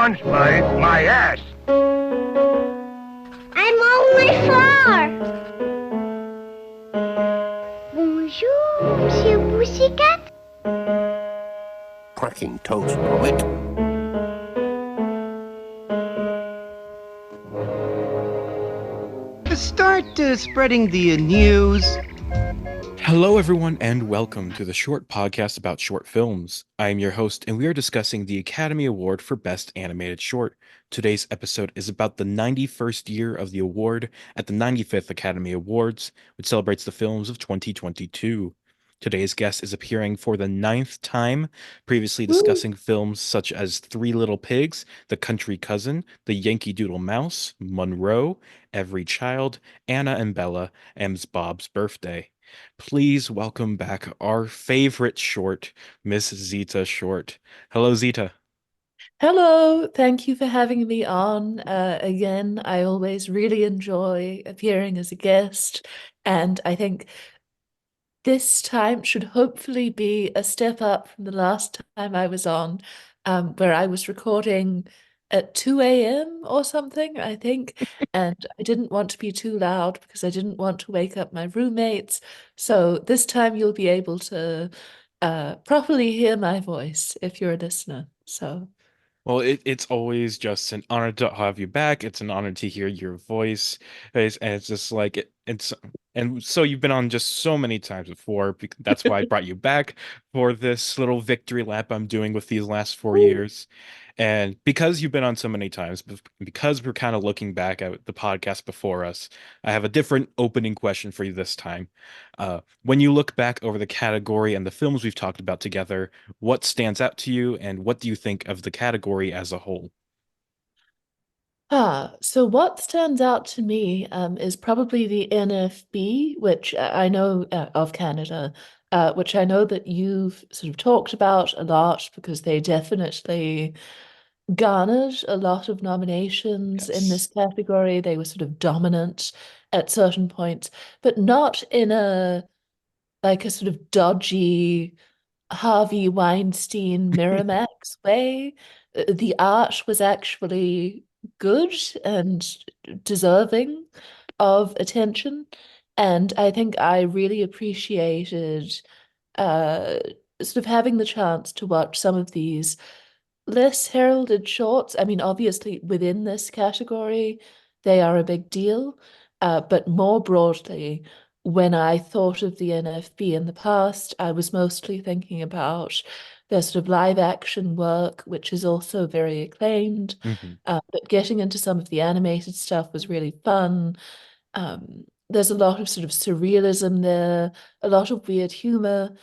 once, my ass. I'm only 4. Bonjour, Monsieur Pussycat. Cracking toast, Robert. Start spreading the news. Hello, everyone, and welcome to the short podcast about short films. I am your host, and we are discussing the Academy Award for Best Animated Short. Today's episode is about the 91st year of the award at the 95th Academy Awards, which celebrates the films of 2022. Today's guest is appearing for the ninth time, previously discussing films such as Three Little Pigs, The Country Cousin, The Yankee Doodle Mouse, Monroe, Every Child, Anna and Bella, and Bob's Birthday. Please welcome back our favorite short, Miss Zita Short. Hello, Zita. Hello, thank you for having me on again. I always really enjoy appearing as a guest, and I think this time should hopefully be a step up from the last time I was on, where I was recording at 2 a.m. or something, I think, and I didn't want to be too loud because I didn't want to wake up my roommates. So this time you'll be able to properly hear my voice if you're a listener. So. Well, it's always just an honor to have you back. It's an honor to hear your voice. And it's just like and so you've been on just so many times before. That's why I brought you back for this little victory lap I'm doing with these last 4 years. And because you've been on so many times, because we're kind of looking back at the podcast before us, I have a different opening question for you this time. When you look back over the category and the films we've talked about together, what stands out to you, and what do you think of the category as a whole? So what stands out to me is probably the NFB, which I know of Canada, which I know that you've sort of talked about a lot because they definitely garnered a lot of nominations in this Yes. category. They were sort of dominant at certain points, but not in a like a sort of dodgy Harvey Weinstein Miramax way. The art was actually good and deserving of attention. And I think I really appreciated uh, sort of having the chance to watch some of these less heralded shorts. I mean, obviously, within this category, they are a big deal. But more broadly, when I thought of the NFB in the past, I was mostly thinking about their sort of live action work, which is also very acclaimed. Hmm. But getting into some of the animated stuff was really fun. There's a lot of sort of surrealism there, a lot of weird humor,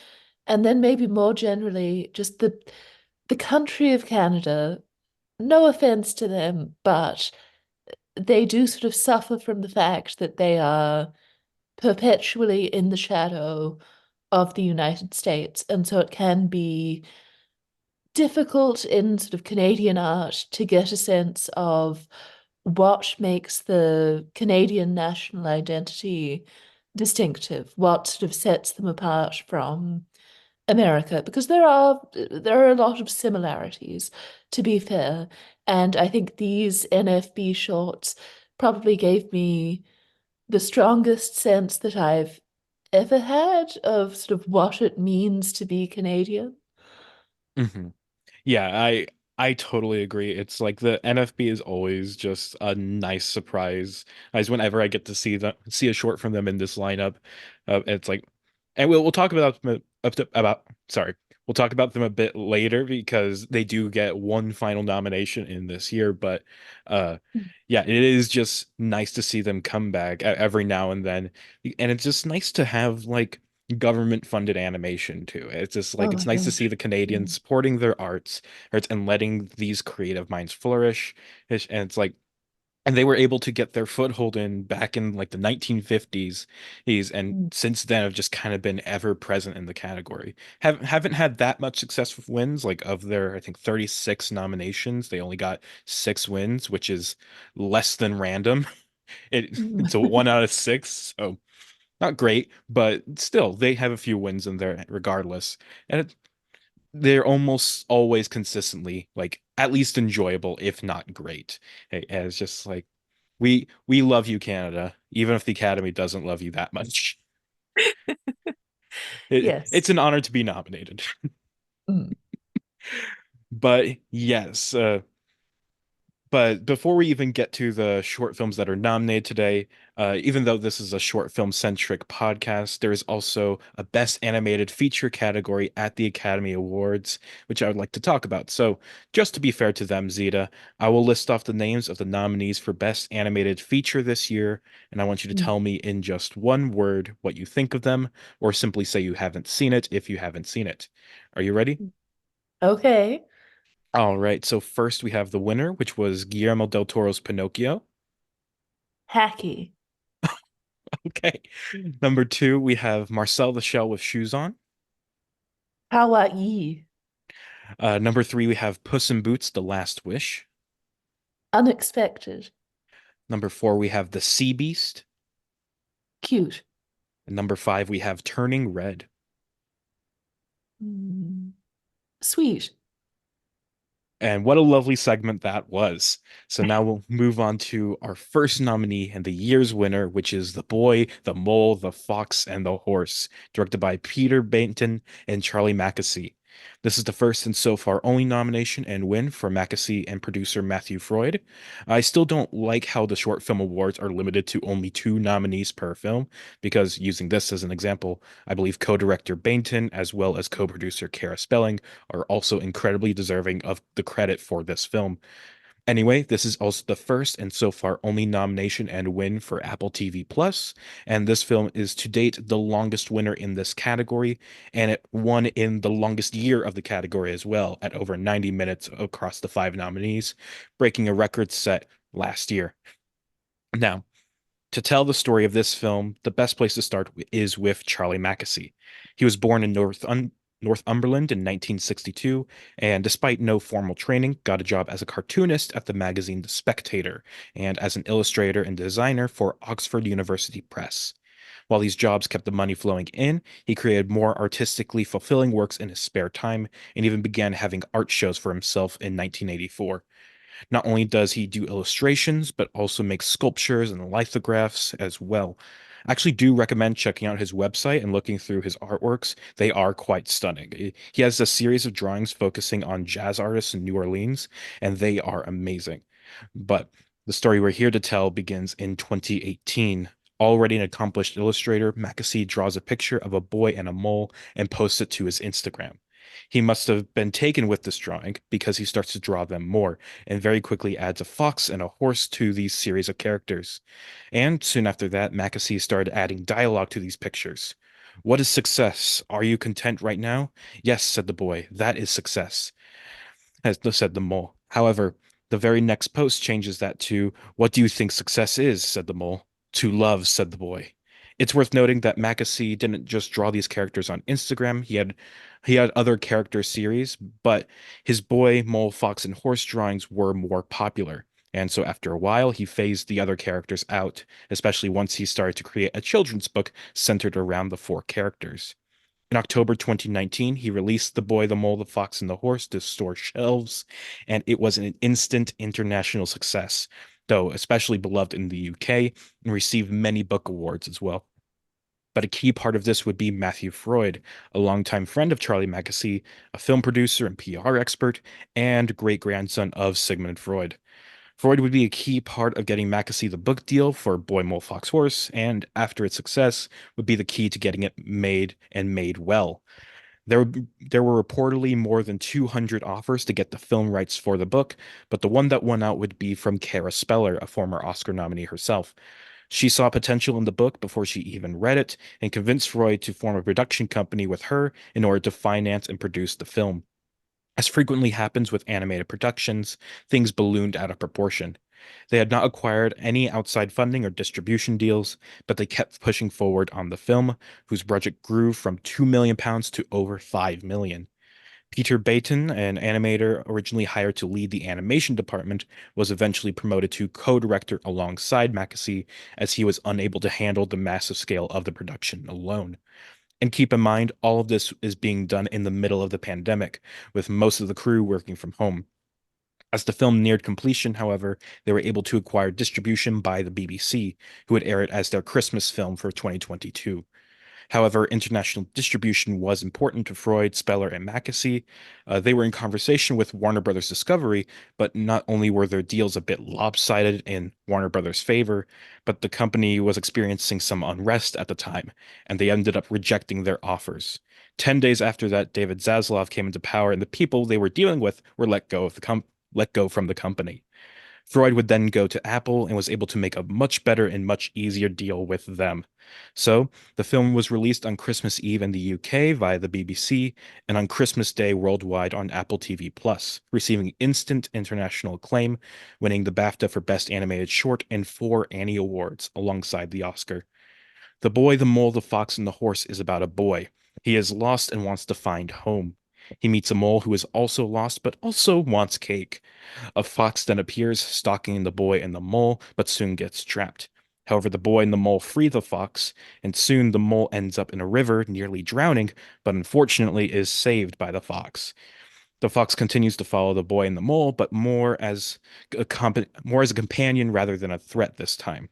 and then maybe more generally, just the country of Canada, no offense to them, but they do sort of suffer from the fact that they are perpetually in the shadow of the United States. And so it can be difficult in sort of Canadian art to get a sense of what makes the Canadian national identity distinctive, what sort of sets them apart from America, because there are a lot of similarities, to be fair. And I think these NFB shorts probably gave me the strongest sense that I've ever had of sort of what it means to be Canadian. Hmm. Yeah, I totally agree. It's like the NFB is always just a nice surprise. As whenever I get to see a short from them in this lineup, it's like, and we'll talk about sorry, we'll talk about them a bit later because they do get one final nomination in this year. But yeah, it is just nice to see them come back every now and then, and it's just nice to have like government funded animation too. It's just like Oh it's my nice to see gosh. the Yeah. Canadians supporting their arts and letting these creative minds flourish. And it's like, and they were able to get their foothold in back in like the 1950s, and Mm. since then have just kind of been ever present in the category. Haven't had that much success with wins. Like of their, I think 36 nominations, they only got 6 wins, which is less than random. It's a Mm. 1 out of 6. So not great, but still they have a few wins in there regardless. And they're almost always consistently like at least enjoyable, if not great. And it's just like we love you, Canada, even if the Academy doesn't love you that much. It's Yes. an honor to be nominated. Mm. But yes, but before we even get to the short films that are nominated today, even though this is a short film centric podcast, there is also a Best Animated Feature category at the Academy Awards, which I would like to talk about. So, just to be fair to them, Zita, I will list off the names of the nominees for Best Animated Feature this year, and I want you to Mm. tell me in just one word what you think of them, or simply say you haven't seen it if you haven't seen it. Are you ready? Okay. All right, so first we have the winner, which was Guillermo del Toro's Pinocchio. Hacky. Okay. Number two, we have Marcel the Shell with Shoes On. Hawaii. Number three, we have Puss in Boots: The Last Wish. Unexpected. Number four, we have The Sea Beast. Cute. And number five, we have Turning Red. Mm. Sweet. And what a lovely segment that was. So now we'll move on to our first nominee and the year's winner, which is The Boy, the Mole, the Fox, and the Horse, directed by Peter Bainton and Charlie Mackesy. This is the first and so far only nomination and win for Mackesy and producer Matthew Freud. I still don't like how the short film awards are limited to only two nominees per film, because using this as an example, I believe co-director Bainton as well as co-producer Kara Spelling are also incredibly deserving of the credit for this film. Anyway, this is also the first and so far only nomination and win for Apple TV Plus, and this film is to date the longest winner in this category, and it won in the longest year of the category as well, at over 90 minutes across the five nominees, breaking a record set last year. Now, to tell the story of this film, the best place to start is with Charlie Mackesy. He was born in Northumberland in 1962, and despite no formal training, got a job as a cartoonist at the magazine The Spectator and as an illustrator and designer for Oxford University Press. While these jobs kept the money flowing in, he created more artistically fulfilling works in his spare time and even began having art shows for himself in 1984. Not only does he do illustrations, but also makes sculptures and lithographs as well. I actually do recommend checking out his website and looking through his artworks. They are quite stunning. He has a series of drawings focusing on jazz artists in New Orleans, and they are amazing. But the story we're here to tell begins in 2018. Already an accomplished illustrator, Mackesy draws a picture of a boy and a mole and posts it to his Instagram. He must have been taken with this drawing because he starts to draw them more and very quickly adds a fox and a horse to these series of characters. And soon after that, Mackesy started adding dialogue to these pictures. What is success? Are you content right now? Yes, said the boy. That is success, as said the mole. However, the very next post changes that to, what do you think success is? Said the mole. To love, said the boy. It's worth noting that Mackesy didn't just draw these characters on Instagram. He had other character series, but his boy, mole, fox, and horse drawings were more popular. And so after a while, he phased the other characters out, especially once he started to create a children's book centered around the four characters. In October 2019, he released The Boy, the Mole, the Fox, and the Horse to store shelves, and it was an instant international success, though especially beloved in the UK, and received many book awards as well. But a key part of this would be Matthew Freud, a longtime friend of Charlie Mackesy, a film producer and PR expert, and great grandson of Sigmund Freud. Freud would be a key part of getting Mackesy the book deal for Boy, Mole, Fox, Horse, and after its success, would be the key to getting it made and made well. There were reportedly more than 200 offers to get the film rights for the book, but the one that won out would be from Kara Speller, a former Oscar nominee herself. She saw potential in the book before she even read it and convinced Freud to form a production company with her in order to finance and produce the film. As frequently happens with animated productions, things ballooned out of proportion. They had not acquired any outside funding or distribution deals, but they kept pushing forward on the film, whose budget grew from £2 million to over £5 million. Peter Bayton, an animator originally hired to lead the animation department, was eventually promoted to co-director alongside Mackesy, as he was unable to handle the massive scale of the production alone. And keep in mind, all of this is being done in the middle of the pandemic, with most of the crew working from home. As the film neared completion, however, they were able to acquire distribution by the BBC, who would air it as their Christmas film for 2022. However, international distribution was important to Freud, Speller, and Mackesy. They were in conversation with Warner Brothers Discovery, but not only were their deals a bit lopsided in Warner Brothers' favor, but the company was experiencing some unrest at the time, and they ended up rejecting their offers. 10 days after that, David Zaslav came into power, and the people they were dealing with were let go from the company. Freud would then go to Apple and was able to make a much better and much easier deal with them. So, the film was released on Christmas Eve in the UK via the BBC and on Christmas Day worldwide on Apple TV Plus, receiving instant international acclaim, winning the BAFTA for Best Animated Short and 4 Annie Awards alongside the Oscar. The Boy, the Mole, the Fox, and the Horse is about a boy. He is lost and wants to find home. He meets a mole who is also lost but also wants cake. A fox then appears, stalking the boy and the mole, but soon gets trapped. However, the boy and the mole free the fox, and soon the mole ends up in a river, nearly drowning, but unfortunately is saved by the fox. The fox continues to follow the boy and the mole, but more as a companion rather than a threat this time.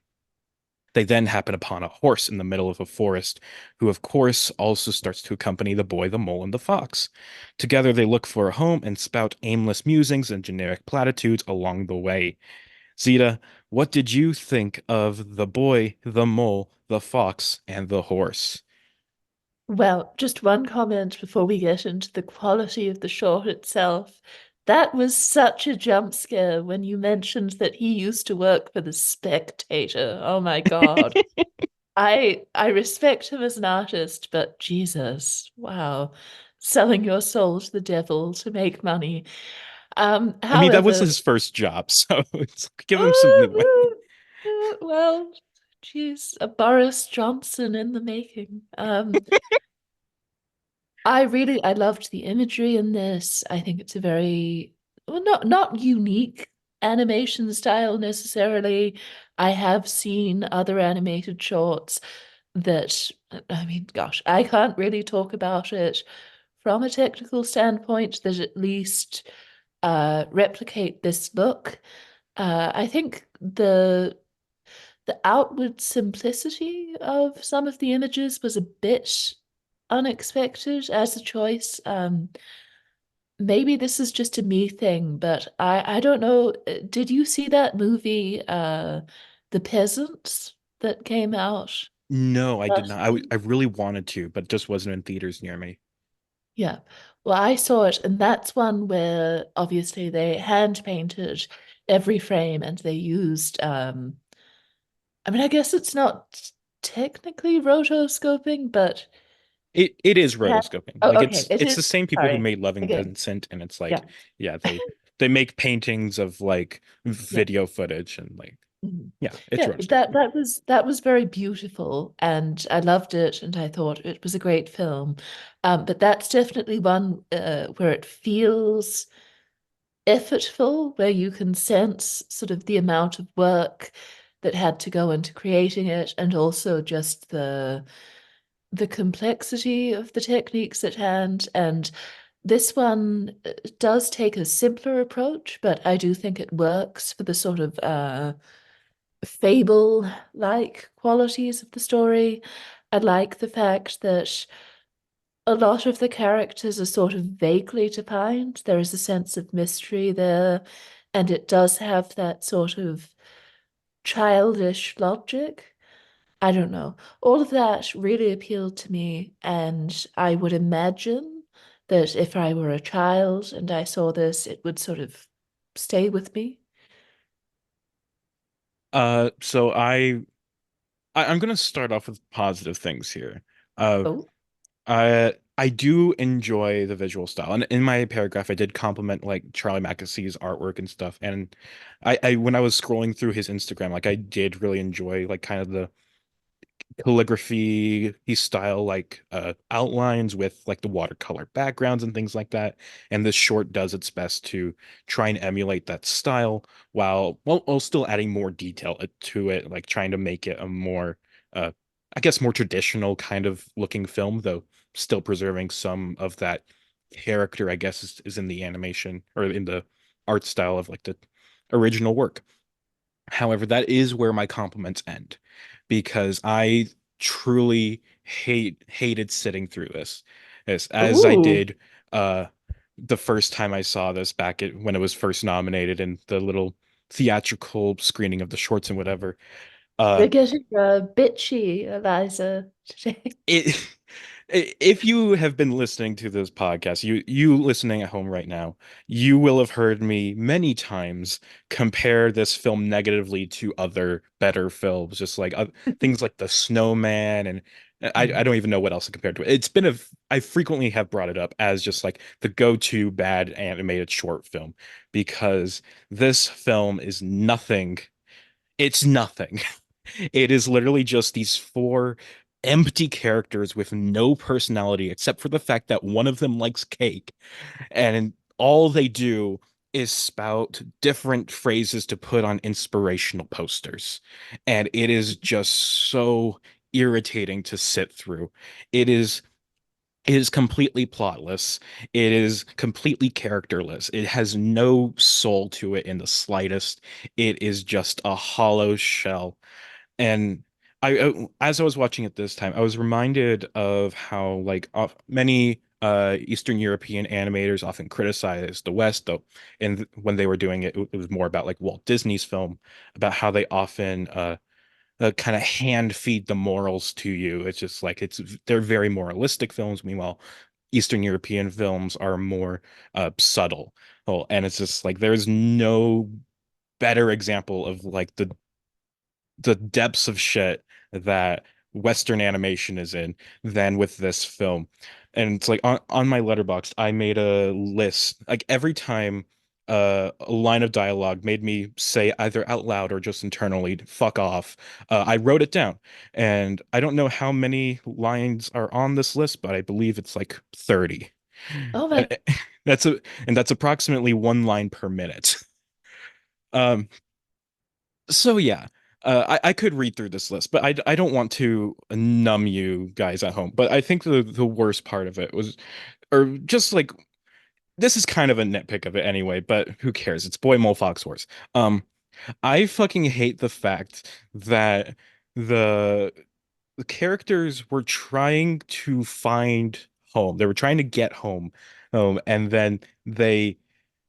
They then happen upon a horse in the middle of a forest, who, of course, also starts to accompany the boy, the mole, and the fox. Together, they look for a home and spout aimless musings and generic platitudes along the way. Zita, what did you think of the boy, the mole, the fox, and the horse? Well, just one comment before we get into the quality of the short itself. That was such a jump scare when you mentioned that he used to work for the Spectator. Oh my God. I respect him as an artist, but Jesus, wow. Selling your soul to the devil to make money. I mean, that was However, his first job, so give him some leeway. well, geez, a Boris Johnson in the making. I loved the imagery in this. I think it's a very, well, not unique animation style necessarily. I have seen other animated shorts that, I mean, gosh, I can't really talk about it from a technical standpoint that at least replicate this look. I think the outward simplicity of some of the images was a bit unexpected as a choice. Maybe this is just a me thing, but I don't know. Did you see that movie, The Peasants, that came out No, I did last not. year? I really wanted to, but it just wasn't in theaters near me. Yeah. Well, I saw it, and that's one where obviously they hand painted every frame and they used I mean, I guess it's not technically rotoscoping, but It is yeah. rotoscoping. Oh, Like okay. It it's the is. same people who Sorry. made Loving Okay. Vincent, and it's Yeah. like, yeah, they make paintings of like Yeah. video footage and like, Mhm. yeah, it's Yeah, rotoscoping. that was very beautiful, and I loved it, and I thought it was a great film. But that's definitely one where it feels effortful, where you can sense sort of the amount of work that had to go into creating it, and also just the complexity of the techniques at hand. And this one does take a simpler approach, but I do think it works for the sort of fable-like qualities of the story. I like the fact that a lot of the characters are sort of vaguely defined. There is a sense of mystery there, and it does have that sort of childish logic. I don't know. All of that really appealed to me, and I would imagine that if I were a child and I saw this, it would sort of stay with me. So I'm gonna start off with positive things here. Uh, Oh, I do enjoy the visual style, and in my paragraph, I did compliment like Charlie Mackesy's artwork and stuff. And I when I was scrolling through his Instagram, like I did really enjoy like kind of the calligraphy style like outlines with like the watercolor backgrounds and things like that. And this short does its best to try and emulate that style while still adding more detail to it, like trying to make it a more uh I guess, more traditional kind of looking film, though still preserving some of that character, I guess, is in the animation or in the art style of like the original work. However, that is where my compliments end because I truly hated sitting through this as I Ooh, did uh the first time I saw this when it was first nominated in the little theatrical screening of the shorts and whatever. Uh you're getting bitchy, Eliza, today. it if you have been listening to this podcast, you listening at home right now, you will have heard me many times compare this film negatively to other better films, just like things like The Snowman, and I Mm. don't even know what else to compare to it. I frequently have brought it up as just like the go-to bad animated short film because this film is nothing. It's nothing. It is literally just these four empty characters with no personality except for the fact that one of them likes cake, and all they do is spout different phrases to put on inspirational posters. And it is just so irritating to sit through. It is it is completely plotless. It is completely characterless. It has no soul to it in the slightest. It is just a hollow shell. And as I was watching it this time, I was reminded of how like many Eastern European animators often criticize the West, though, and when they were doing it, it was more about like Walt Disney's film, about how they often kind of hand feed the morals to you. It's just like they're very moralistic films. Meanwhile, Eastern European films are more subtle. Oh, and it's just like there's no better example of like the depths of shit that Western animation is in than with this film. And it's like on my letterbox, I made a list. Like every time a line of dialogue made me say either out loud or just internally, fuck off, I wrote it down. And I don't know how many lines are on this list, but I believe it's like 30. Oh my, And that's approximately one line per minute. Um, so yeah, I could read through this list, but I don't want to numb you guys at home. But I think the worst part of it was, or just like this is kind of a nitpick of it anyway. But who cares? It's Boy Mole Fox Horse. I fucking hate the fact that the the characters were trying to find home. They were trying to get home, and then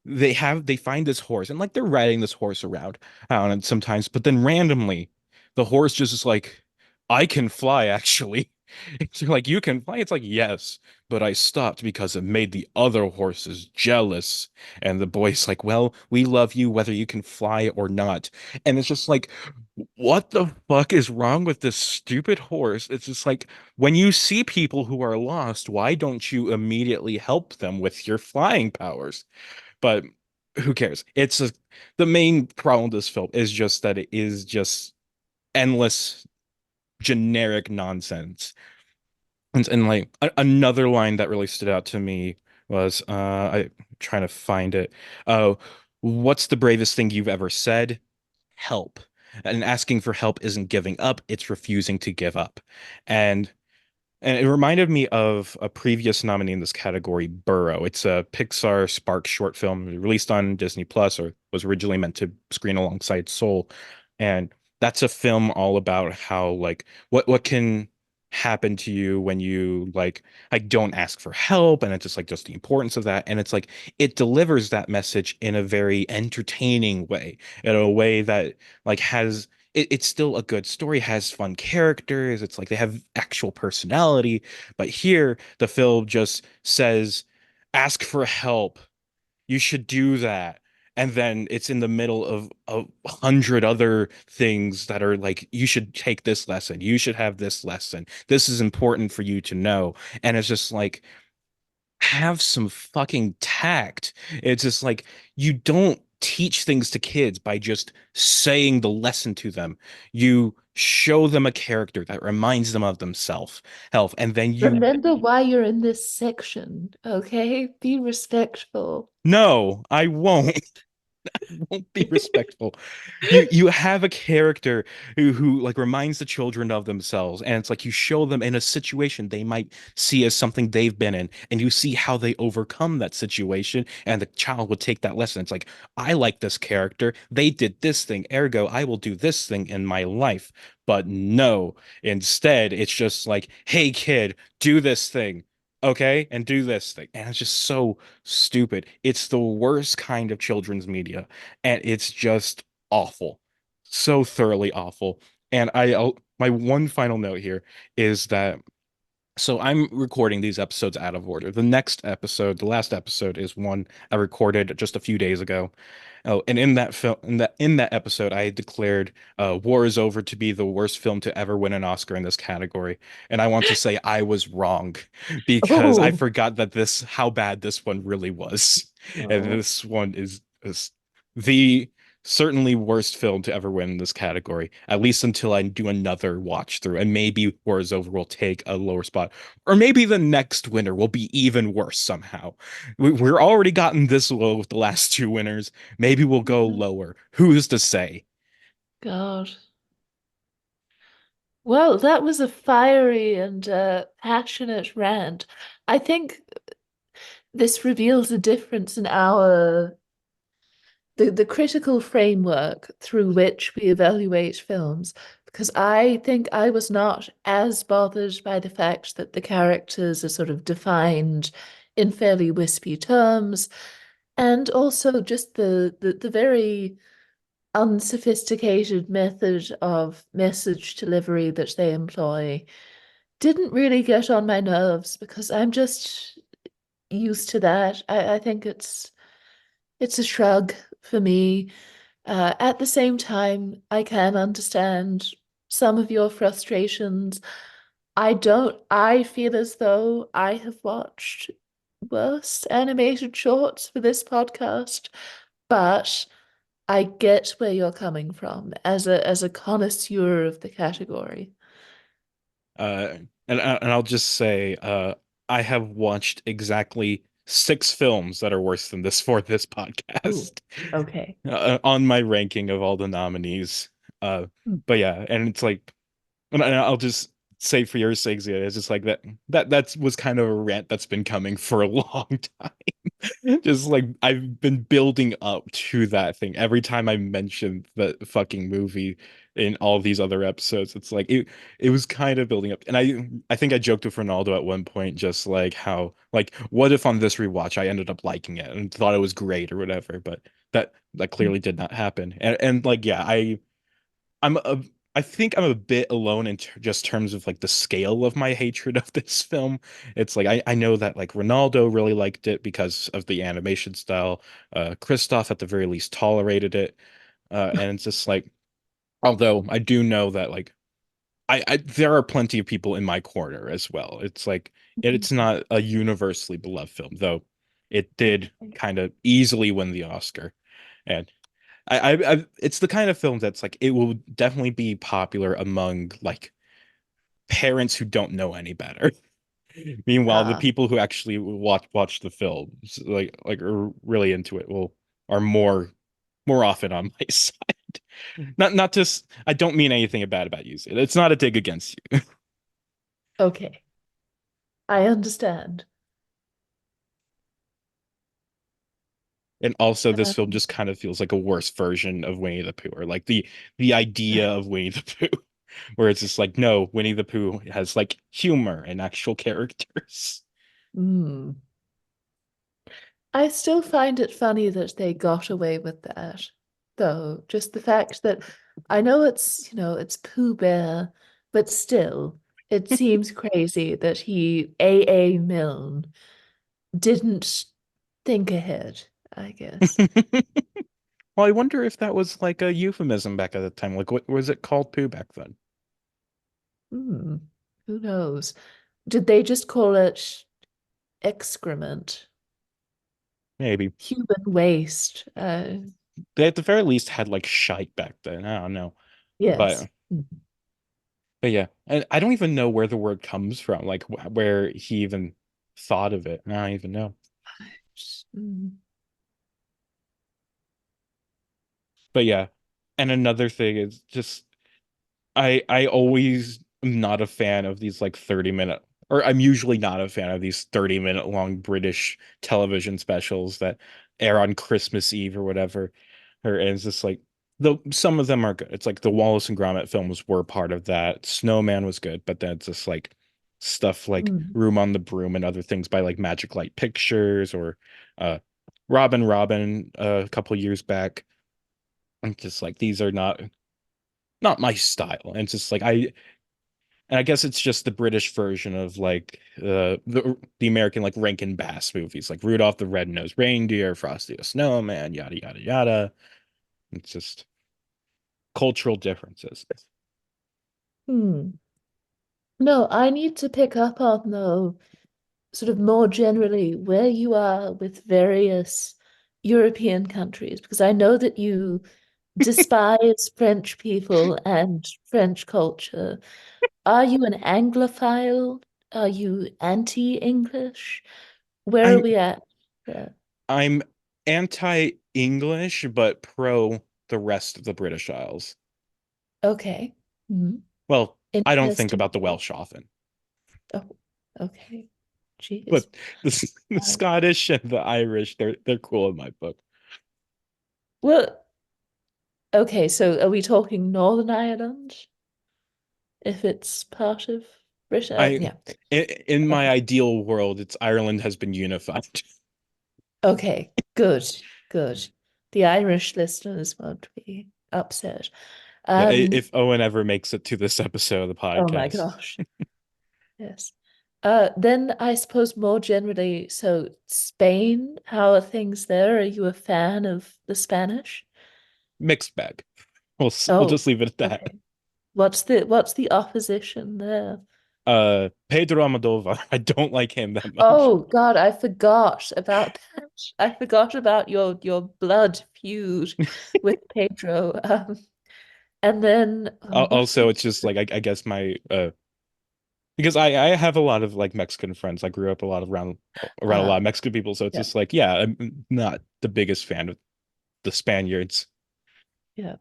they find this horse and like they're riding this horse around, I don't know, sometimes, but then randomly the horse just is like, I can fly actually. It's like, you can fly. It's like, yes, but I stopped because it made the other horses jealous. And the boy's like, well, we love you whether you can fly or not. And it's just like, what the fuck is wrong with this stupid horse? It's just like, when you see people who are lost, why don't you immediately help them with your flying powers? But who cares? The main problem with this film is just that it is just endless generic nonsense. And like another line that really stood out to me was I'm trying to find it. Uh, what's the bravest thing you've ever said? Help. And asking for help isn't giving up, it's refusing to give up. And and it reminded me of a previous nominee in this category, Burrow. It's a Pixar Spark short film released on Disney Plus, or was originally meant to screen alongside Soul. And that's a film all about how like what can happen to you when you like don't ask for help, and it's just the importance of that. And it's like it delivers that message in a very entertaining way, in a way that like it's still a good story, has fun characters. It's like they have actual personality. But here, the film just says, ask for help. You should do that. And then it's in the middle of 100 other things that are like, you should take this lesson. You should have this lesson. This is important for you to know. And it's just like, have some fucking tact. It's just like you don't teach things to kids by just saying the lesson to them. You show them a character that reminds them of themselves, health, and then you remember why you're in this section, okay? Be respectful. no, I won't. Won't be respectful. You have a character who like reminds the children of themselves, and it's like you show them in a situation they might see as something they've been in, and you see how they overcome that situation, and the child would take that lesson. It's like, I like this character. They did this thing, ergo, I will do this thing in my life. But no, instead, it's just like, hey kid, do this thing. Okay, and do this thing. And it's just so stupid. It's the worst kind of children's media, and it's just awful, so thoroughly awful. And my one final note here is that so I'm recording these episodes out of order. The next episode, the last episode, is one I recorded just a few days ago. Oh, and in that film, in that episode, I declared "War Is Over" to be the worst film to ever win an Oscar in this category, and I want to say I was wrong because I Oh, forgot that this how bad this one really was, and oh, this one is the certainly worst film to ever win in this category, at least until I do another watch through. And maybe War is Over will take a lower spot. Or maybe the next winner will be even worse somehow. We're already gotten this low with the last two winners. Maybe we'll go lower. Who's to say? God. Well, that was a fiery and passionate rant. I think this reveals a difference in our the critical framework through which we evaluate films. Because I think I was not as bothered by the fact that the characters are sort of defined in fairly wispy terms, and also just the very unsophisticated method of message delivery that they employ didn't really get on my nerves because I'm just used to that. I think it's a shrug for me. At the same time, I can understand some of your frustrations. I feel as though I have watched worse animated shorts for this podcast, but I get where you're coming from as a connoisseur of the category. Uh, and I'll just say, I have watched exactly six films that are worse than this for this Ooh, podcast okay. on my ranking of all the nominees. Uh, Hmm. but yeah, and it's like, and I'll just say for your sake, Zia, it's just like that was kind of a rant that's been coming for a long time. Just like I've been building up to that thing. Every time I mention the fucking movie in all these other episodes, it's like it was kind of building up. And I think I joked with Ronaldo at one point, just like how like what if on this rewatch I ended up liking it and thought it was great or whatever, but that clearly did not happen. And like yeah, I'm a I think I'm a bit alone in just terms of like the scale of my hatred of this film. It's like I know that like Ronaldo really liked it because of the animation style. Christoph at the very least tolerated it. And it's just like, although I do know that like I there are plenty of people in my corner as well. It's like it's not a universally beloved film, though it did kind of easily win the Oscar. And it's the kind of film that's like it will definitely be popular among like parents who don't know any better. Meanwhile, the Ah, people who actually watch the films like are really into it will are more often on my side. Not just I don't mean anything bad about you. It's not a dig against you. okay. I understand. And also this film Um, just kind of feels like a worse version of Winnie the Pooh, or like the idea of Winnie the Pooh, where it's just like, no, Winnie the Pooh has like humor and actual characters. mm. I still find it funny that they got away with that, though. Just the fact that I know it's Pooh Bear, but still, it seems crazy that A. Milne, didn't think ahead, I guess. Well, I wonder if that was like a euphemism back at the time. Like, what was it called Pooh back then? Hmm, who knows? Did they just call it excrement? Maybe Human waste? they at the very least had like shite back then. I don't know, Yes. but but yeah, and I don't even know where the word comes from. Like where he even thought of it. I don't even know. Mm. But yeah, and another thing is just I always am not a fan of these like 30-minute, or I'm usually not a fan of these 30-minute long British television specials that air on Christmas Eve or whatever. Or and it's just like though some of them are good. It's like the Wallace and Gromit films were part of that. Snowman was good, but then it's just like stuff like Mm. Room on the Broom and other things by like Magic Light Pictures or uh Robin a couple years back. I'm just like these are not my style. And it's just like and I guess it's just the British version of like the American like Rankin Bass movies, like Rudolph the Red-Nosed Reindeer, Frosty the Snowman, yada yada yada. It's just cultural differences. Hmm. No, I need to pick up on though, sort of more generally where you are with various European countries, because I know that you despise French people and French culture. Are you an Anglophile? Are you anti-English? Where are I'm we at there? I'm anti-English but pro the rest of the British Isles. Okay. Mhm. Well, I don't think Interesting. about the Welsh often, Oh, okay. Jeez. but the Uh, Scottish and the Irish, they're cool in my book. well, okay, so are we talking Northern Ireland? If it's part of Britain? I Yeah. in my Okay. ideal world, it's Ireland has been unified. Okay. Good. Good. The Irish listeners won't be upset. Yeah, Um, if Owen ever makes it to this episode of the oh my podcast, gosh. Yes. Then I suppose more generally, so Spain, how are things there? Are you a fan of the Spanish? mixed bag. We'll Oh, just leave it at that. okay. What's the opposition there? Pedro Almodovar, I don't like him that much. Oh God, I forgot about that. I forgot about your blood feud with Pedro. And then what's Also, the it's just like I guess my because I have a lot of like Mexican friends. I grew up a lot around a lot of uh Mexican people, so it's yeah, just like yeah, I'm not the biggest fan of the Spaniards. yeah.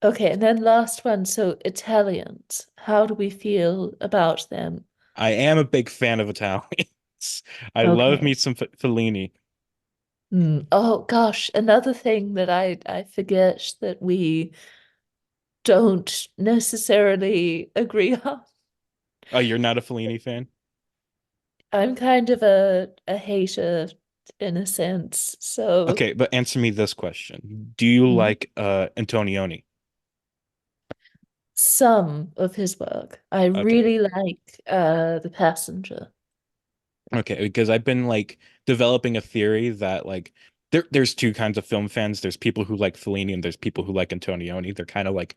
Okay, and then last one, so Italians. How do we feel about them? I am a big fan of Italians. I love me Okay. some Fellini. Oh gosh, another thing that I forget that we don't necessarily agree on. Oh, you're not a Fellini fan? I'm kind of a hater in a sense. So Okay, but answer me this question. Do you mm, like Antonioni? some of his work. I Okay. really like The Passenger. Okay, because I've been like developing a theory that like there's two kinds of film fans. There's people who like Fellini and there's people who like Antonioni. They're kind of like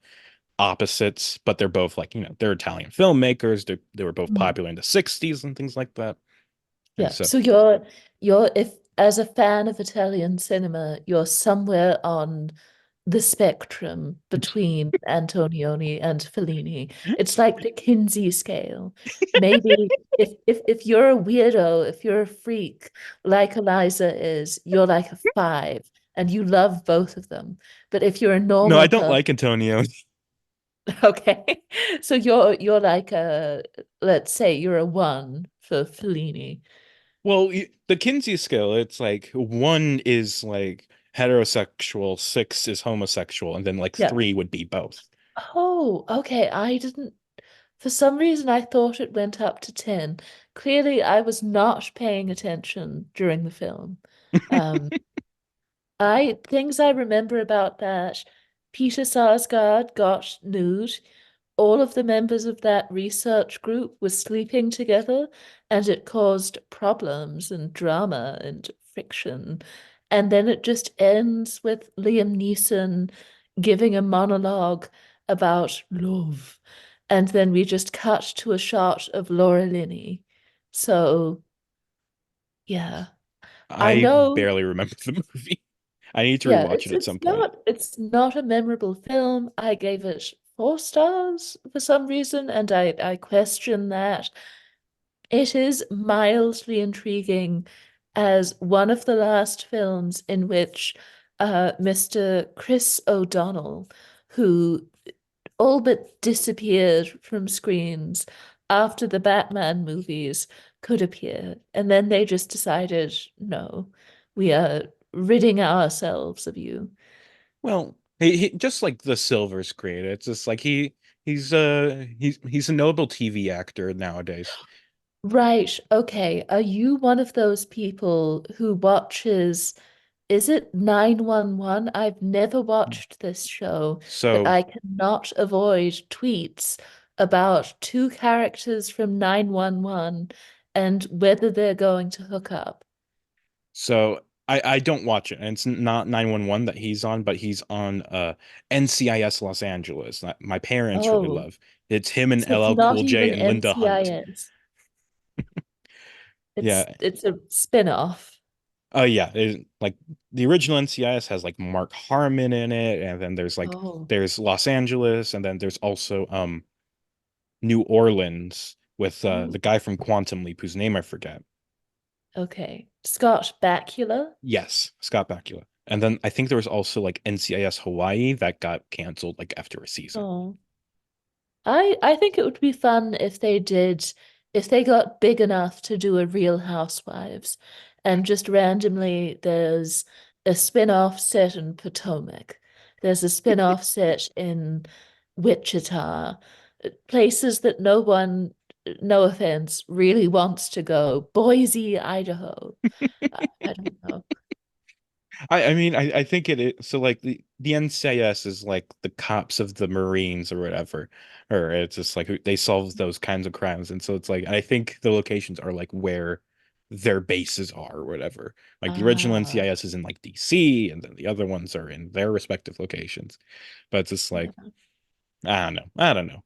opposites, but they're both like, they're Italian filmmakers. They were both Mm. popular in the 60s and things like that. And Yeah. so So you're if as a fan of Italian cinema, you're somewhere on the spectrum between Antonioni and Fellini. It's like the Kinsey scale. Maybe if you're a weirdo, if you're a freak, like Eliza is, you're like a five and you love both of them. But if you're a no, I normal don't person, like Antonioni. okay. So you're like a, let's say you're a one for Fellini. Well, the Kinsey scale, it's like one is like heterosexual, six is homosexual, and then like Yeah. three would be both. Oh, okay. I didn't, for some reason, I thought it went up to 10. Clearly, I was not paying attention during the film. Um, things I remember about that, Peter Sarsgaard got nude. All of the members of that research group were sleeping together, and it caused problems and drama and friction. And then it just ends with Liam Neeson giving a monologue about love. And then we just cut to a shot of Laura Linney. So, yeah, I I know. barely remember the movie. I need to Yeah, rewatch it at some point. it's not a memorable film. I gave it 4 stars for some reason, and I question that. It is mildly intriguing as one of the last films in which Mr. Chris O'Donnell, who all but disappeared from screens after the Batman movies could appear. And then they just decided, no, we are ridding ourselves of you. Well, he just like the silver screen. It's just like he's a notable TV actor nowadays. Right, okay. Are you one of those people who watches, is it 911? I've never watched this show, but So I cannot avoid tweets about two characters from 911 and whether they're going to hook up. so I don't watch it, and it's not 911 that he's on, but he's on NCIS Los Angeles that my parents really Oh, love. It's him and so it's LL not Cool J even and Linda Hunt. NCIS. It's Yeah. it's a spin-off. Oh yeah, like the original NCIS has like Mark Harmon in it, and then Oh. there's Los Angeles, and then there's also New Orleans with Oh, the guy from Quantum Leap whose name I forget. okay. Scott Bakula? Yes, Scott Bakula. And then I think there was also like NCIS Hawaii that got canceled like after a season. Oh. I think it would be fun if they got big enough to do a Real Housewives and just randomly there's a spin-off set in Potomac. There's a spin-off set in Wichita, places that no one, no offense, really wants to go. Boise, Idaho. I don't know. I mean I think it is so like the NCIS is like the cops of the Marines or whatever, or it's just like they solve those kinds of crimes, and so it's like I think the locations are like where their bases are or whatever. Like the original Ah, NCIS is in like DC, and then the other ones are in their respective locations. But it's just like yeah. I don't know.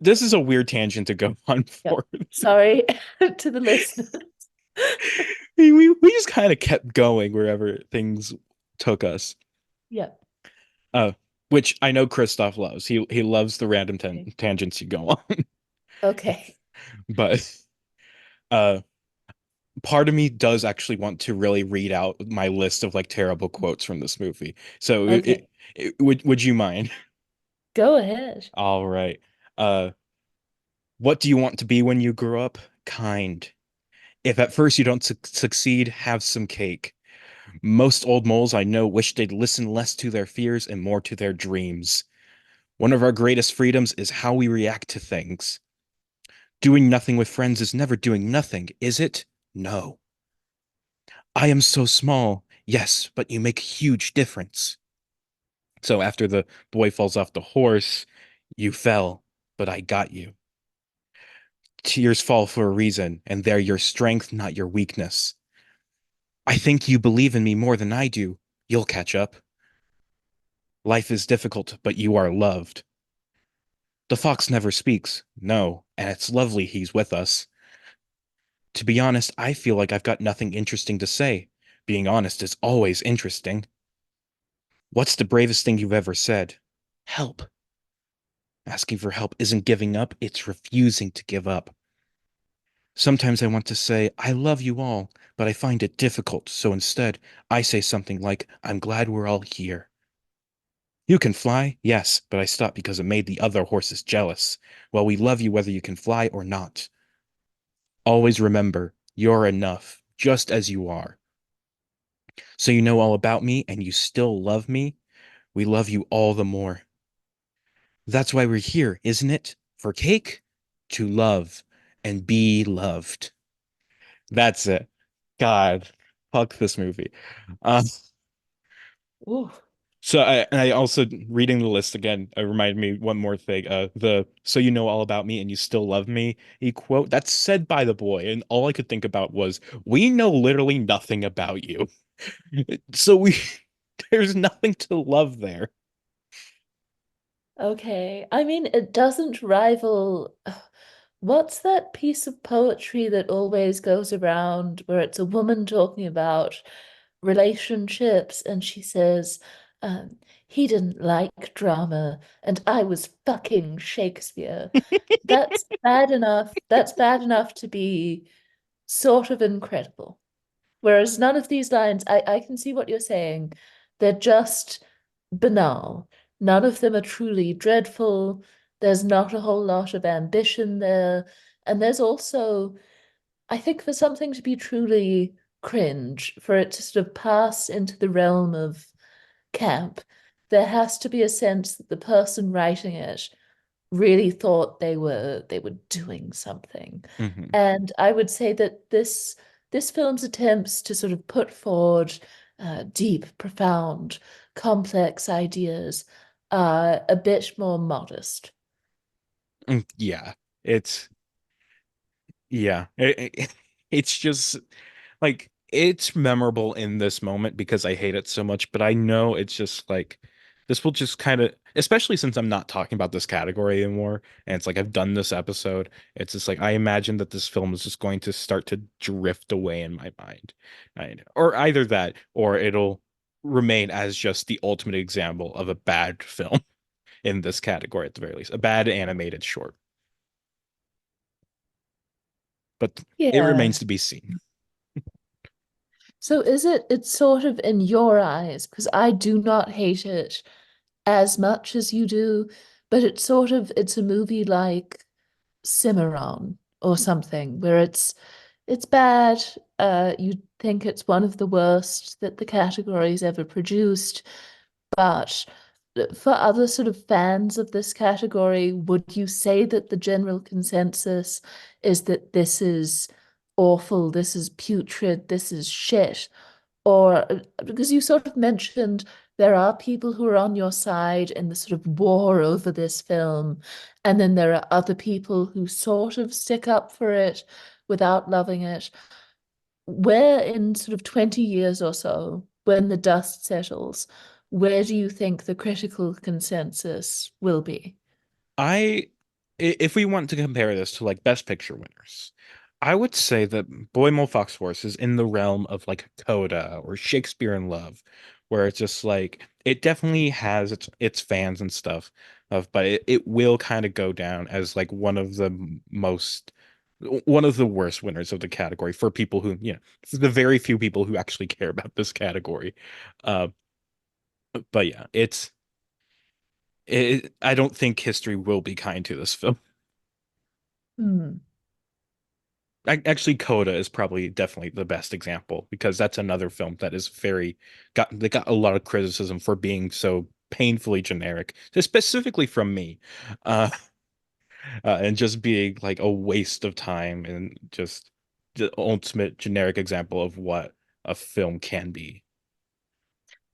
This is a weird tangent to go on Yep. for. Sorry to the listeners. We just kind of kept going wherever things took us. Yep. Uh, which I know Christoph loves. He loves the random Okay. tangents you go on. Okay. But uh, part of me does actually want to really read out my list of like terrible quotes from this movie. So Okay. would you mind? Go ahead. All right. Uh, what do you want to be when you grow up? Kind. If at first you don't succeed, have some cake. Most old moles I know wish they'd listen less to their fears and more to their dreams. One of our greatest freedoms is how we react to things. Doing nothing with friends is never doing nothing, is it? No. I am so small. Yes, but you make a huge difference. So after the boy falls off the horse, you fell, but I got you. Tears fall for a reason, and they're your strength, not your weakness. I think you believe in me more than I do. You'll catch up. Life is difficult, but you are loved. The fox never speaks, no, and it's lovely he's with us. To be honest, I feel like I've got nothing interesting to say. Being honest is always interesting. What's the bravest thing you've ever said? Help. Asking for help isn't giving up, it's refusing to give up. Sometimes I want to say, I love you all, but I find it difficult, so instead, I say something like, I'm glad we're all here. You can fly, yes, but I stopped because it made the other horses jealous. Well, we love you whether you can fly or not. Always remember, you're enough, just as you are. So you know all about me and you still love me? We love you all the more. That's why we're here, isn't it? For cake? To love and be loved. That's it. God, fuck this movie. Uh, Ooh. so I also reading the list again, reminded me one more thing. The so you know all about me and you still love me, he quote, that's said by the boy, and all I could think about was, we know literally nothing about you. So we there's nothing to love there. Okay. I mean, it doesn't rival. What's that piece of poetry that always goes around where it's a woman talking about relationships and she says, he didn't like drama and I was fucking Shakespeare. That's bad enough. That's bad enough to be sort of incredible. Whereas none of these lines, I can see what you're saying. They're just banal. None of them are truly dreadful. There's not a whole lot of ambition there. And there's also, I think, for something to be truly cringe, for it to sort of pass into the realm of camp, there has to be a sense that the person writing it really thought they were doing something. Hmm. And I would say that this film's attempts to sort of put forward deep, profound, complex ideas are a bit more modest. Yeah, it's yeah, it's just like it's memorable in this moment because I hate it so much, but I know it's just like this will just kind of, especially since I'm not talking about this category anymore, and it's like I've done this episode, it's just like I imagine that this film is just going to start to drift away in my mind. Or either that, or it'll remain as just the ultimate example of a bad film in this category at the very least, a bad animated short. But it remains Yeah. to be seen. So it's sort of in your eyes, because I do not hate it as much as you do, but it's a movie like Cimarron or something where it's bad. You think it's one of the worst that the category's ever produced, but for other sort of fans of this category, would you say that the general consensus is that this is awful, this is putrid, this is shit? Or because you sort of mentioned there are people who are on your side in the sort of war over this film, and then there are other people who sort of stick up for it without loving it. Where in sort of 20 years or so, when the dust settles, where do you think the critical consensus will be? I, if we want to compare this to like Best Picture winners, I would say that Boy Mole Fox Force is in the realm of like Coda or Shakespeare in Love, where it's just like it definitely has its fans and stuff, but it will kind of go down as like one of the worst winners of the category for people who, for the very few people who actually care about this category. Uh, but yeah, I don't think history will be kind to this film. Hmm. Actually, Coda is probably definitely the best example because that's another film that is they got a lot of criticism for being so painfully generic, specifically from me, uh, and just being like a waste of time and just the ultimate generic example of what a film can be.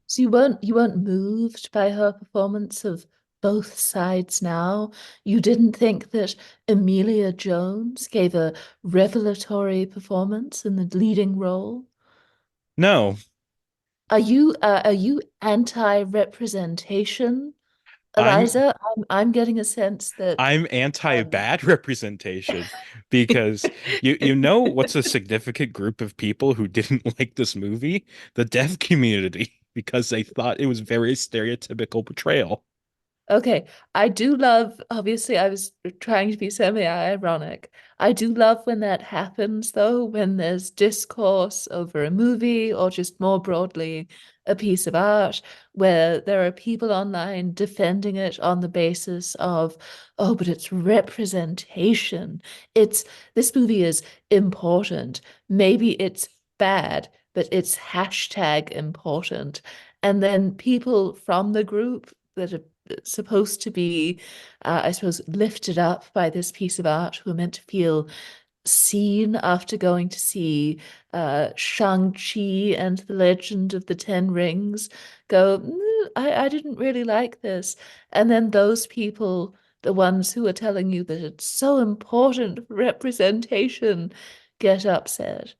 So you weren't moved by her performance of both sides now. You didn't think that Emilia Jones gave a revelatory performance in the leading role. No, Are you anti-representation, I'm Eliza? I'm getting a sense that I'm um, anti-bad representation because you know what's a significant group of people who didn't like this movie? The deaf community because they thought it was very stereotypical portrayal. Okay, I do love, obviously, I was trying to be semi-ironic. I do love when that happens, though, when there's discourse over a movie or just more broadly a piece of art, where there are people online defending it on the basis of, oh, but it's representation. It's this movie is important. Maybe it's bad, but it's hashtag important. And then people from the group that are supposed to be, I suppose, lifted up by this piece of art who are meant to feel seen after going to see Shang-Chi and the Legend of the Ten Rings go, I didn't really like this. And then those people, the ones who are telling you that it's so important for representation, get upset.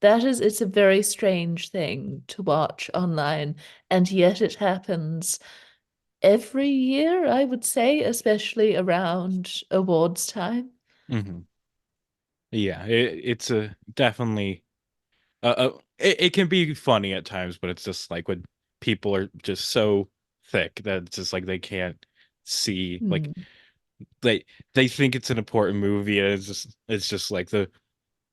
It's a very strange thing to watch online, and yet it happens every year, I would say, especially around awards time. Hmm. Yeah, it's a definitely it can be funny at times, but it's just like when people are just so thick that it's just like they can't see like Hmm. they they think it's an important movie and it's just like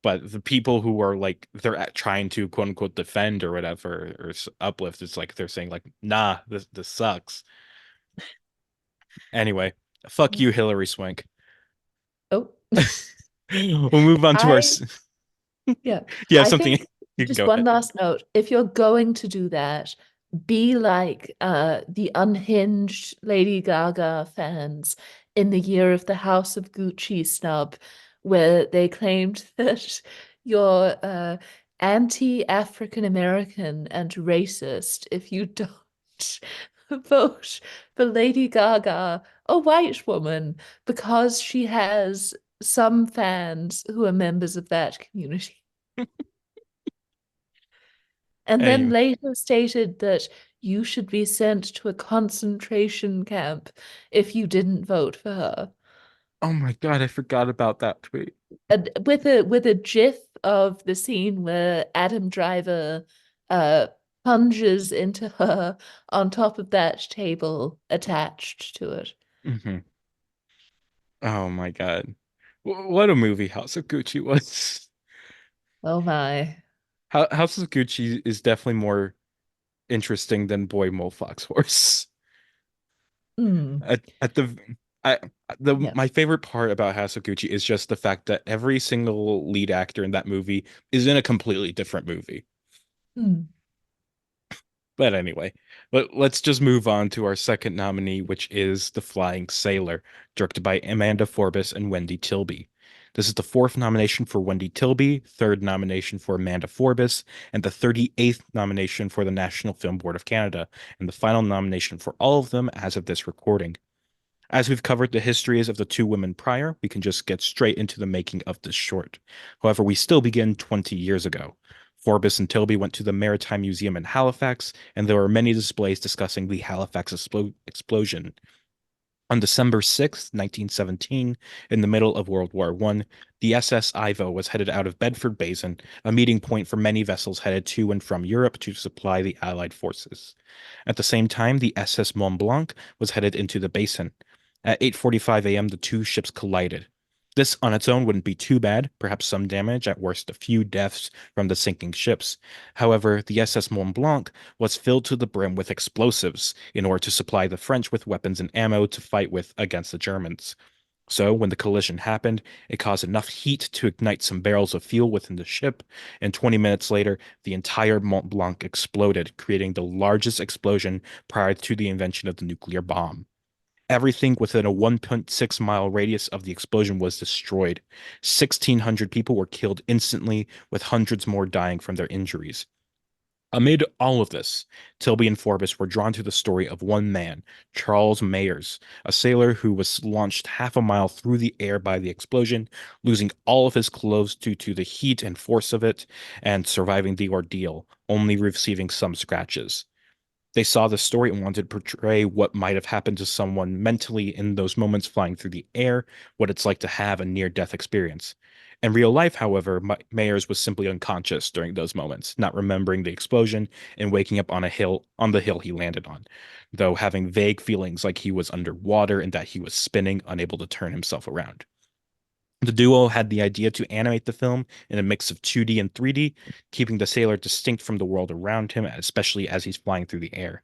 but the people who are like they're trying to quote unquote defend or whatever or uplift, it's like they're saying like, nah, this sucks. Anyway, fuck you, Hillary Swank. Oh, We'll move on to our. I yeah, You have I something? think You can just go one ahead. last note. If you're going to do that, be like the unhinged Lady Gaga fans in the year of the House of Gucci snub, where they claimed that you're anti-African American and racist if you don't vote for Lady Gaga, a white woman, because she has some fans who are members of that community. And then Anyway, later stated that you should be sent to a concentration camp if you didn't vote for her. oh my God, I forgot about that tweet. And with a gif of the scene where Adam Driver uh plunges into her on top of that table attached to it. Hmm. Oh my God. What a movie House of Gucci was. Oh my. House of Gucci is definitely more interesting than Boy Mole Fox Horse. Hmm. At the I the Yeah. my favorite part about House of Gucci is just the fact that every single lead actor in that movie is in a completely different movie. Hmm. But anyway, let's just move on to our second nominee, which is The Flying Sailor, directed by Amanda Forbes and Wendy Tilby. This is the fourth nomination for Wendy Tilby, third nomination for Amanda Forbes, and the 38th nomination for the National Film Board of Canada, and the final nomination for all of them as of this recording. As we've covered the histories of the two women prior, we can just get straight into the making of this short. However, we still begin 20 years ago. Forbes and Tilby went to the Maritime Museum in Halifax, and there were many displays discussing the Halifax explosion. On December 6, 1917, in the middle of World War I, the SS Ivo was headed out of Bedford Basin, a meeting point for many vessels headed to and from Europe to supply the Allied forces. At the same time, the SS Mont Blanc was headed into the basin. At 8:45 a.m., the two ships collided. This on its own wouldn't be too bad, perhaps some damage, at worst a few deaths from the sinking ships. However, the SS Mont Blanc was filled to the brim with explosives in order to supply the French with weapons and ammo to fight with against the Germans. So, when the collision happened, it caused enough heat to ignite some barrels of fuel within the ship, and 20 minutes later, the entire Mont Blanc exploded, creating the largest explosion prior to the invention of the nuclear bomb. Everything within a 1.6-mile radius of the explosion was destroyed. 1,600 people were killed instantly, with hundreds more dying from their injuries. Amid all of this, Tilby and Forbes were drawn to the story of one man, Charles Mayers, a sailor who was launched half a mile through the air by the explosion, losing all of his clothes due to the heat and force of it, and surviving the ordeal, only receiving some scratches. They saw the story and wanted to portray what might have happened to someone mentally in those moments flying through the air, what it's like to have a near-death experience. In real life, however, Mayers was simply unconscious during those moments, not remembering the explosion and waking up on the hill he landed on, though having vague feelings like he was underwater and that he was spinning, unable to turn himself around. The duo had the idea to animate the film in a mix of 2D and 3D, keeping the sailor distinct from the world around him, especially as he's flying through the air.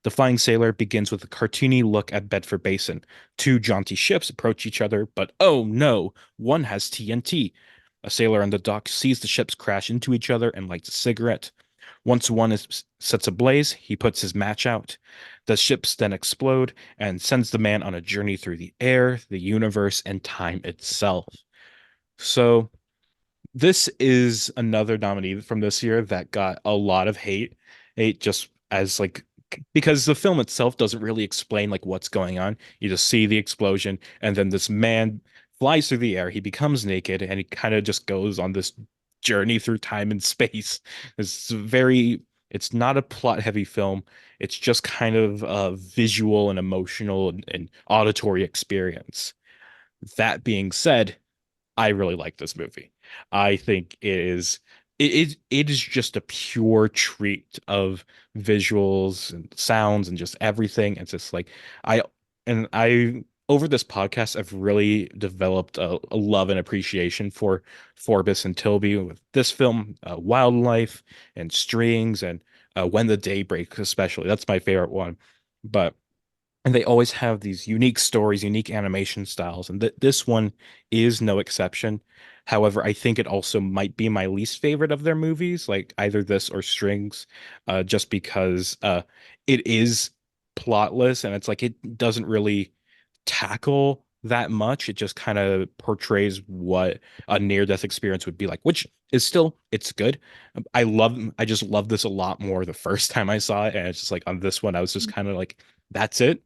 The Flying Sailor begins with a cartoony look at Bedford Basin. Two jaunty ships approach each other, but oh no, one has TNT. A sailor on the dock sees the ships crash into each other and lights a cigarette. Once one sets ablaze, he puts his match out. The ships then explode and sends the man on a journey through the air, the universe, and time itself. So, this is another nominee from this year that got a lot of hate just as like because the film itself doesn't really explain like what's going on. You just see the explosion and then this man flies through the air, he becomes naked and he kind of just goes on this journey through time and space. It's not a plot heavy film. It's just kind of a visual and emotional and auditory experience. That being said, I really like this movie. I think it is just a pure treat of visuals and sounds and just everything. It's just like I I over this podcast, I've really developed a love and appreciation for Forbes and Tilby with this film, Wildlife and Strings and When the Day Breaks, especially. That's my favorite one. But and they always have these unique stories, unique animation styles, and th this one is no exception. However, I think it also might be my least favorite of their movies, like either this or Strings, just because it is plotless and it's like it doesn't really tackle that much. It just kind of portrays what a near-death experience would be like, which is still it's good. I just love this a lot more the first time I saw it, and it's just like on this one, I was just kind of like, that's it.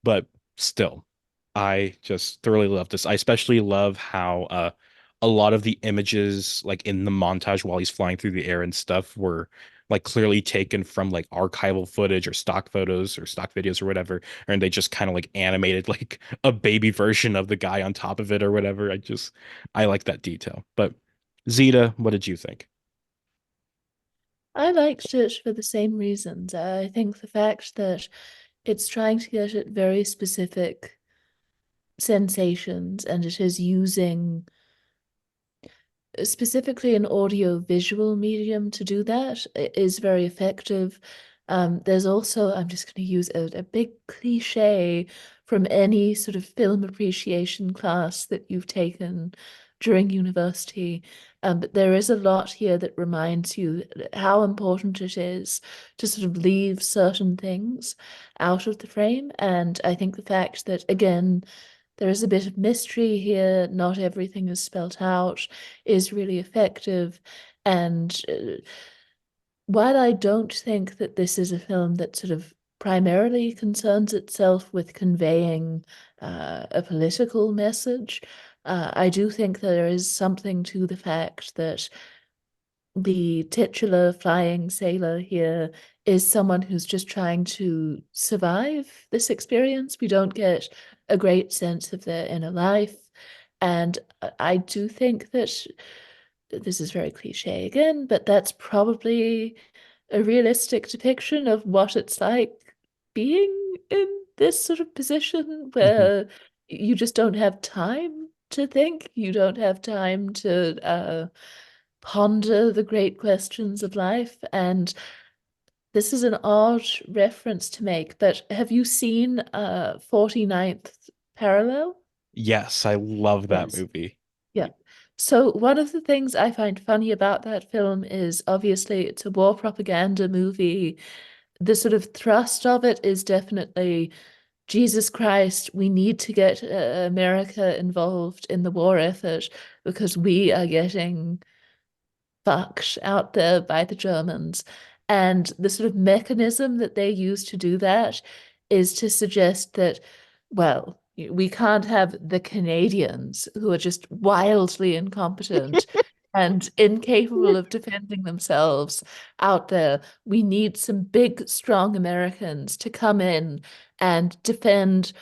But still, I just thoroughly love this. I especially love how a lot of the images, like in the montage while he's flying through the air and stuff, were like clearly taken from like archival footage or stock photos or stock videos or whatever, and they just kind of like animated like a baby version of the guy on top of it or whatever. I like that detail. But Zeta, what did you think? I liked it for the same reasons. I think the fact that it's trying to get at very specific sensations and it is using specifically an audio visual medium to do that is very effective. There's also, I'm just going to use a big cliche from any sort of film appreciation class that you've taken during university. But there is a lot here that reminds you how important it is to sort of leave certain things out of the frame. And I think the fact that, again, there is a bit of mystery here, not everything is spelt out, is really effective. And while I don't think that this is a film that sort of primarily concerns itself with conveying a political message, I do think there is something to the fact that the titular flying sailor here is someone who's just trying to survive this experience. We don't get a great sense of their inner life. And I do think that this is very cliche again, but that's probably a realistic depiction of what it's like being in this sort of position Mhm. where you just don't have time to think, you don't have time to ponder the great questions of life. And this is an odd reference to make, but have you seen 49th Parallel? Yes, I love that Yes. movie. Yeah. So one of the things I find funny about that film is obviously it's a war propaganda movie. The sort of thrust of it is definitely Jesus Christ, we need to get America involved in the war effort because we are getting fucked out there by the Germans. And the sort of mechanism that they use to do that is to suggest that, well, we can't have the Canadians who are just wildly incompetent and incapable of defending themselves out there. We need some big, strong Americans to come in and defend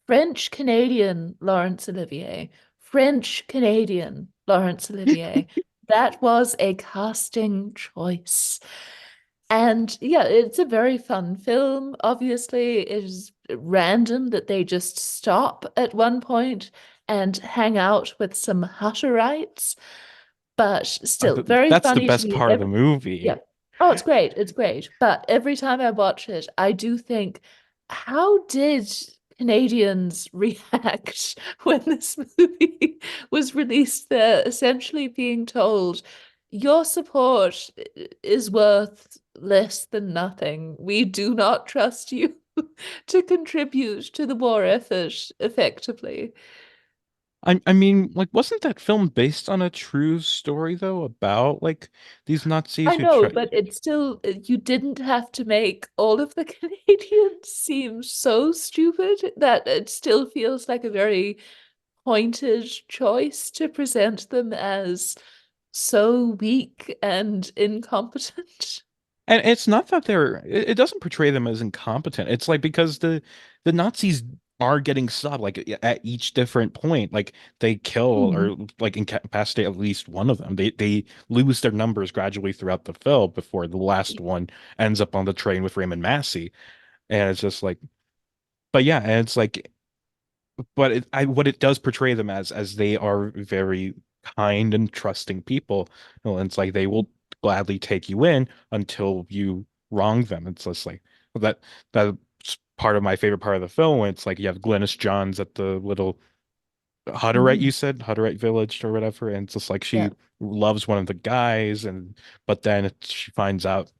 French Canadian Laurence Olivier. French Canadian Laurence Olivier. That was a casting choice. And yeah, it's a very fun film. Obviously, it is random that they just stop at one point and hang out with some Hutterites, but still very That's the funny to best me. part of the Yeah. movie. Oh, it's great. It's great. But every time I watch it, I do think, how did Canadians react when this movie was released? They're essentially being told, your support is worth less than nothing. We do not trust you to contribute to the war effort effectively. I mean, like, wasn't that film based on a true story though about like these Nazis I who know, try? but it's still, you didn't have to make all of the Canadians seem so stupid that it still feels like a very pointed choice to present them as so weak and incompetent. And it's not that it doesn't portray them as incompetent. It's like because the Nazis are getting subbed like at each different point. Like they kill Hmm. or like incapacitate at least one of them. They lose their numbers gradually throughout the film before the last one ends up on the train with Raymond Massey. And it's just like, but yeah, and it's like but what it does portray them as they are very kind and trusting people. And it's like they will gladly take you in until you wrong them. It's just like that that's part of my favorite part of the film when it's like you have Glynis Johns at the little Hutterite, Mm, you said Hutterite village or whatever, and it's just like yeah. she loves one of the guys, and but then she finds out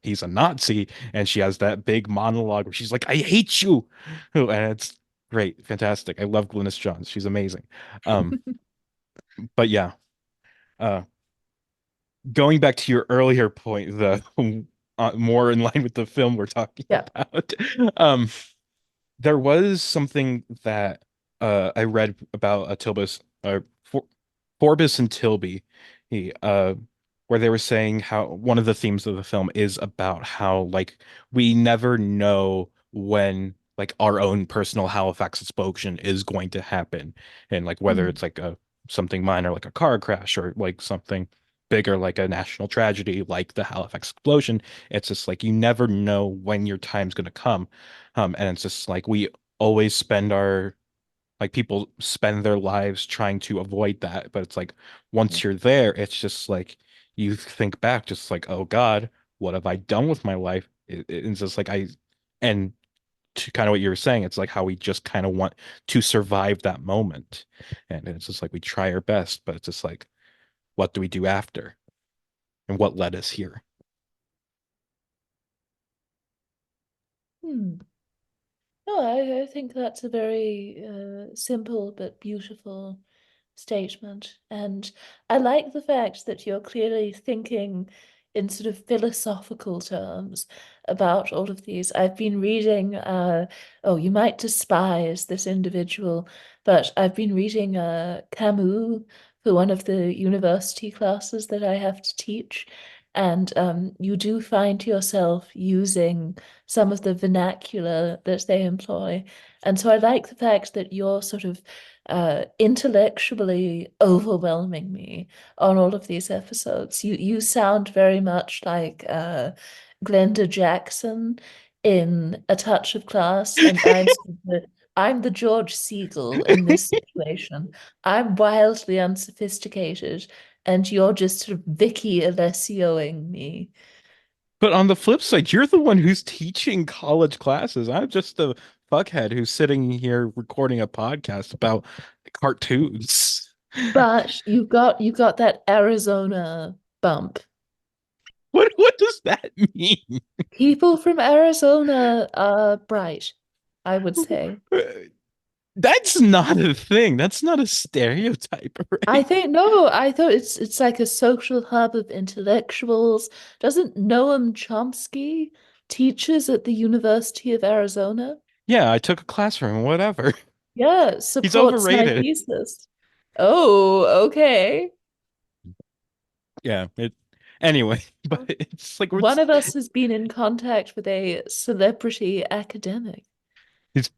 he's a Nazi, and she has that big monologue where she's like, "I hate you," and it's great, fantastic. I love Glynis Johns; she's amazing. Um, but yeah, uh, going back to your earlier point, the more in line with the film we're talking Yeah. about, um, there was something that I read about Tilbus For Forbes and Tilby, he, where they were saying how one of the themes of the film is about how like we never know when like our own personal Halifax explosion is going to happen, and like whether Mm, it's like a something minor like a car crash or like something bigger like a national tragedy like the Halifax explosion. It's just like you never know when your time's going to come. And it's just like we always spend our like people spend their lives trying to avoid that, but it's like yeah. once you're there, it's just like you think back, just like, oh God, what have I done with my life? It's just like and to kind of what you were saying, it's like how we just kind of want to survive that moment, and it's just like we try our best, but it's just like, what do we do after, and what led us here? Hmm. No, I think that's a very simple but beautiful statement. And I like the fact that you're clearly thinking in sort of philosophical terms about all of these. I've been reading, oh, you might despise this individual, but I've been reading Camus for one of the university classes that I have to teach. And you do find yourself using some of the vernacular that they employ. And so I like the fact that you're sort of intellectually overwhelming me on all of these episodes. You sound very much like Glenda Jackson in A Touch of Class, and I'm the George Siegel in this situation. I'm wildly unsophisticated, and you're just sort of Vicky Alessioing me. But on the flip side, you're the one who's teaching college classes. I'm just the fuckhead who's sitting here recording a podcast about cartoons. But you got that Arizona bump. What does that mean? People from Arizona are bright, I would say. That's not a thing. That's not a stereotype, I right? think no, I thought it's like a social hub of intellectuals. Doesn't Noam Chomsky teaches at the University of Arizona? Yeah, I took a class from him, whatever. Yeah, He's supports my overrated. thesis. Oh, okay. Yeah, it anyway, but it's like One of us has been in contact with a celebrity academic. he's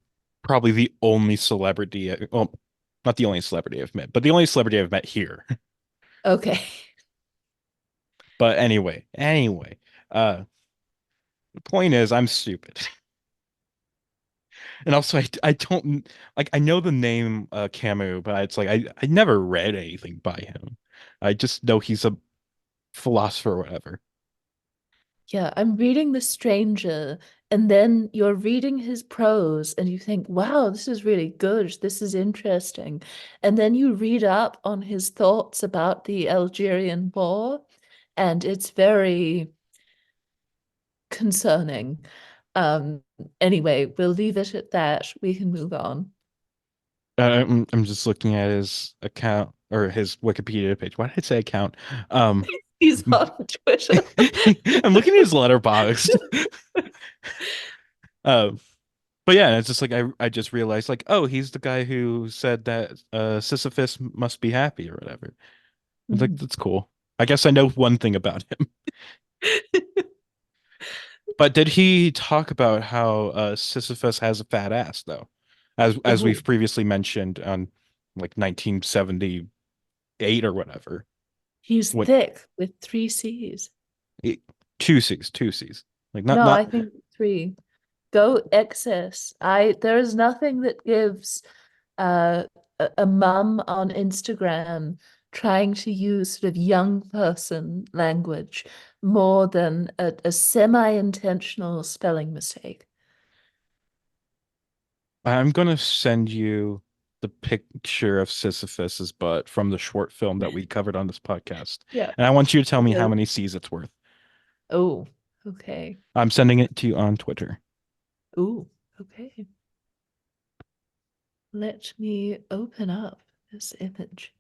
probably the only celebrity, well, not the only celebrity I've met, but the only celebrity I've met here. Okay. But anyway, the point is I'm stupid. And also I don't like I know the name Camus, but it's like I never read anything by him. I just know he's a philosopher or whatever. Yeah, I'm reading The Stranger, and then you're reading his prose, and you think, wow, this is really good. This is interesting. And then you read up on his thoughts about the Algerian War, and it's very concerning. Um, anyway, we'll leave it at that. We can move on. I'm just looking at his account or his Wikipedia page. Why did I say account? Um, He's on Twitter. I'm looking at his letterbox. Um, but yeah, it's just like I just realized like, oh, he's the guy who said that Sisyphus must be happy or whatever. It's like Mhm. that's cool. I guess I know one thing about him. But did he talk about how Sisyphus has a fat ass though? As Oh, we've previously mentioned on like 1978 or whatever. he's What thick with three C's. it, two C's, two C's. Like not No, I not think three. Go excess. There is nothing that gives uh, a mum on Instagram trying to use sort of young person language more than a semi-intentional spelling mistake. I'm gonna send you the picture of Sisyphus's butt from the short film that we covered on this podcast. Yeah. And I want you to tell me how Okay. many C's it's worth. Oh, okay. I'm sending it to you on Twitter. Oh, okay. Let me open up this image.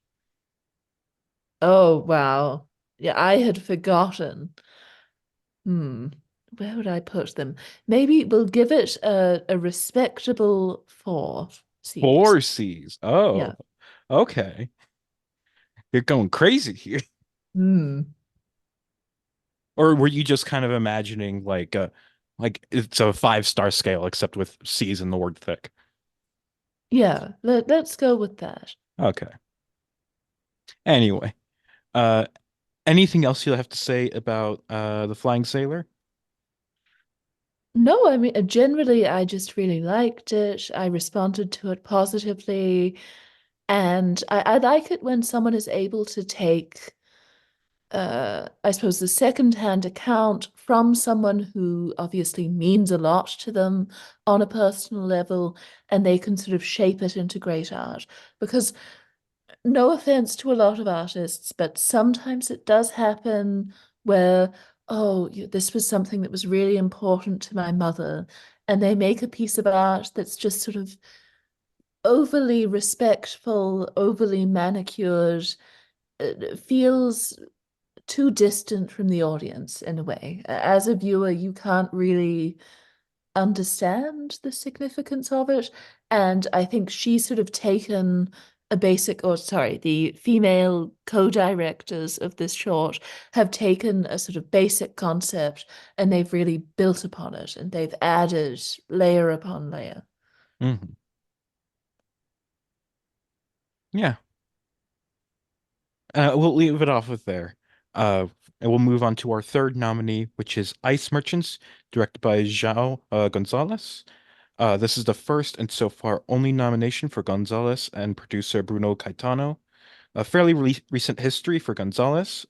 Oh, wow. Yeah, I had forgotten. Hmm. Where would I put them? Maybe we'll give it a respectable 4 Cs. 4 C's. Yeah. Oh, okay. You're going crazy here. Hmm. Or were you just kind of imagining like it's a 5-star scale except with C's in the word thick? Yeah, let's go with that. Okay. Anyway, uh anything else you have to say about the Flying Sailor? No, I mean, generally, I just really liked it. I responded to it positively. And I like it when someone is able to take, I suppose, the second-hand account from someone who obviously means a lot to them on a personal level, and they can sort of shape it into great art. Because no offense to a lot of artists, but sometimes it does happen where, oh, this was something that was really important to my mother, and they make a piece of art that's just sort of overly respectful, overly manicured, feels too distant from the audience in a way. As a viewer, you can't really understand the significance of it. And I think she's sort of taken a basic, or sorry, the female co-directors of this short have taken a sort of basic concept and they've really built upon it and they've added layer upon layer. Hmm. Yeah. We'll leave it off with there. Uh, and we'll move on to our third nominee, which is Ice Merchants, directed by João Gonzalez. This is the first and so far only nomination for Gonzalez and producer Bruno Caetano. A fairly recent history for Gonzalez.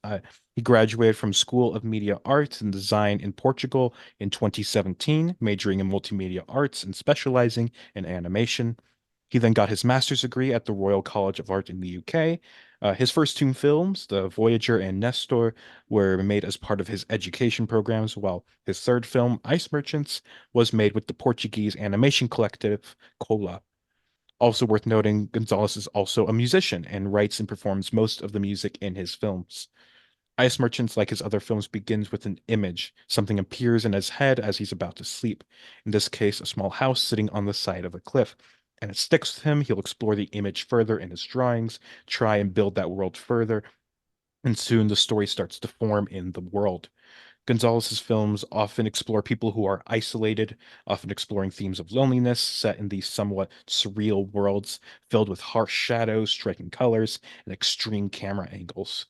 He graduated from School of Media Arts and Design in Portugal in 2017, majoring in multimedia arts and specializing in animation. He then got his master's degree at the Royal College of Art in the UK. His first two films, The Voyager and Nestor, were made as part of his education programs, while his third film, Ice Merchants, was made with the Portuguese animation collective Cola. Also worth noting, Gonzalez is also a musician and writes and performs most of the music in his films. Ice Merchants, like his other films, begins with an image. Something appears in his head as he's about to sleep. In this case, a small house sitting on the side of a cliff. And it sticks with him. He'll explore the image further in his drawings, try and build that world further, and soon the story starts to form in the world. Gonzalez's films often explore people who are isolated, often exploring themes of loneliness set in these somewhat surreal worlds filled with harsh shadows, striking colors, and extreme camera angles.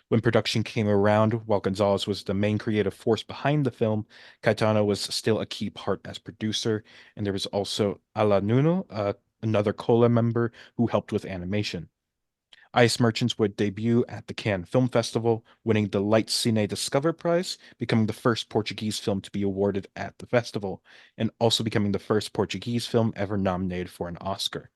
When production came around, while Gonzalez was the main creative force behind the film, Caetano was still a key part as producer, and there was also Ala Nuno, another Cola member who helped with animation. Ice Merchants would debut at the Cannes Film Festival, winning the Light Cine Discover Prize, becoming the first Portuguese film to be awarded at the festival, and also becoming the first Portuguese film ever nominated for an Oscar.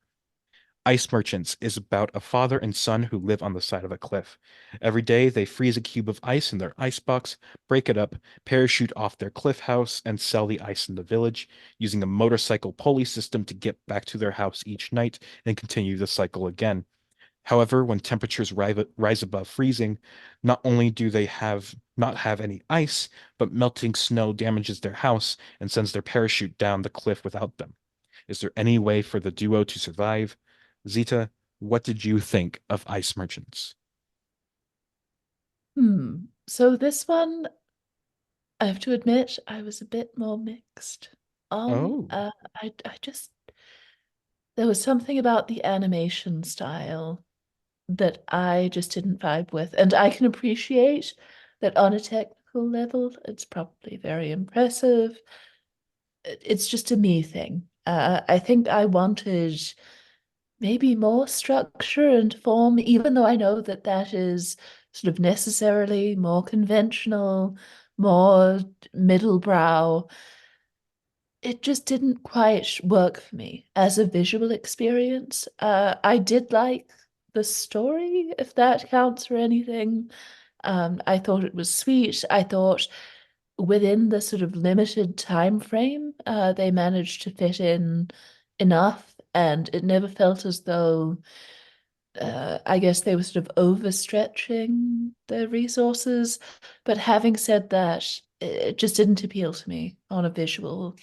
Ice Merchants is about a father and son who live on the side of a cliff. Every day, they freeze a cube of ice in their icebox, break it up, parachute off their cliff house, and sell the ice in the village, using a motorcycle pulley system to get back to their house each night and continue the cycle again. However, when temperatures rise above freezing, not only do they not have any ice, but melting snow damages their house and sends their parachute down the cliff without them. Is there any way for the duo to survive? Zita, what did you think of Ice Merchants? So this one, I have to admit, I was a bit more mixed on. Oh, I just there was something about the animation style that I just didn't vibe with, and I can appreciate that on a technical level, it's probably very impressive. It's just a me thing. I think I wanted maybe more structure and form, even though I know that that is sort of necessarily more conventional, more middle brow. It just didn't quite work for me as a visual experience. I did like the story, if that counts for anything. I thought it was sweet. I thought within the sort of limited time frame, they managed to fit in enough, and it never felt as though I guess they were sort of overstretching their resources. But having said that, it just didn't appeal to me on a visual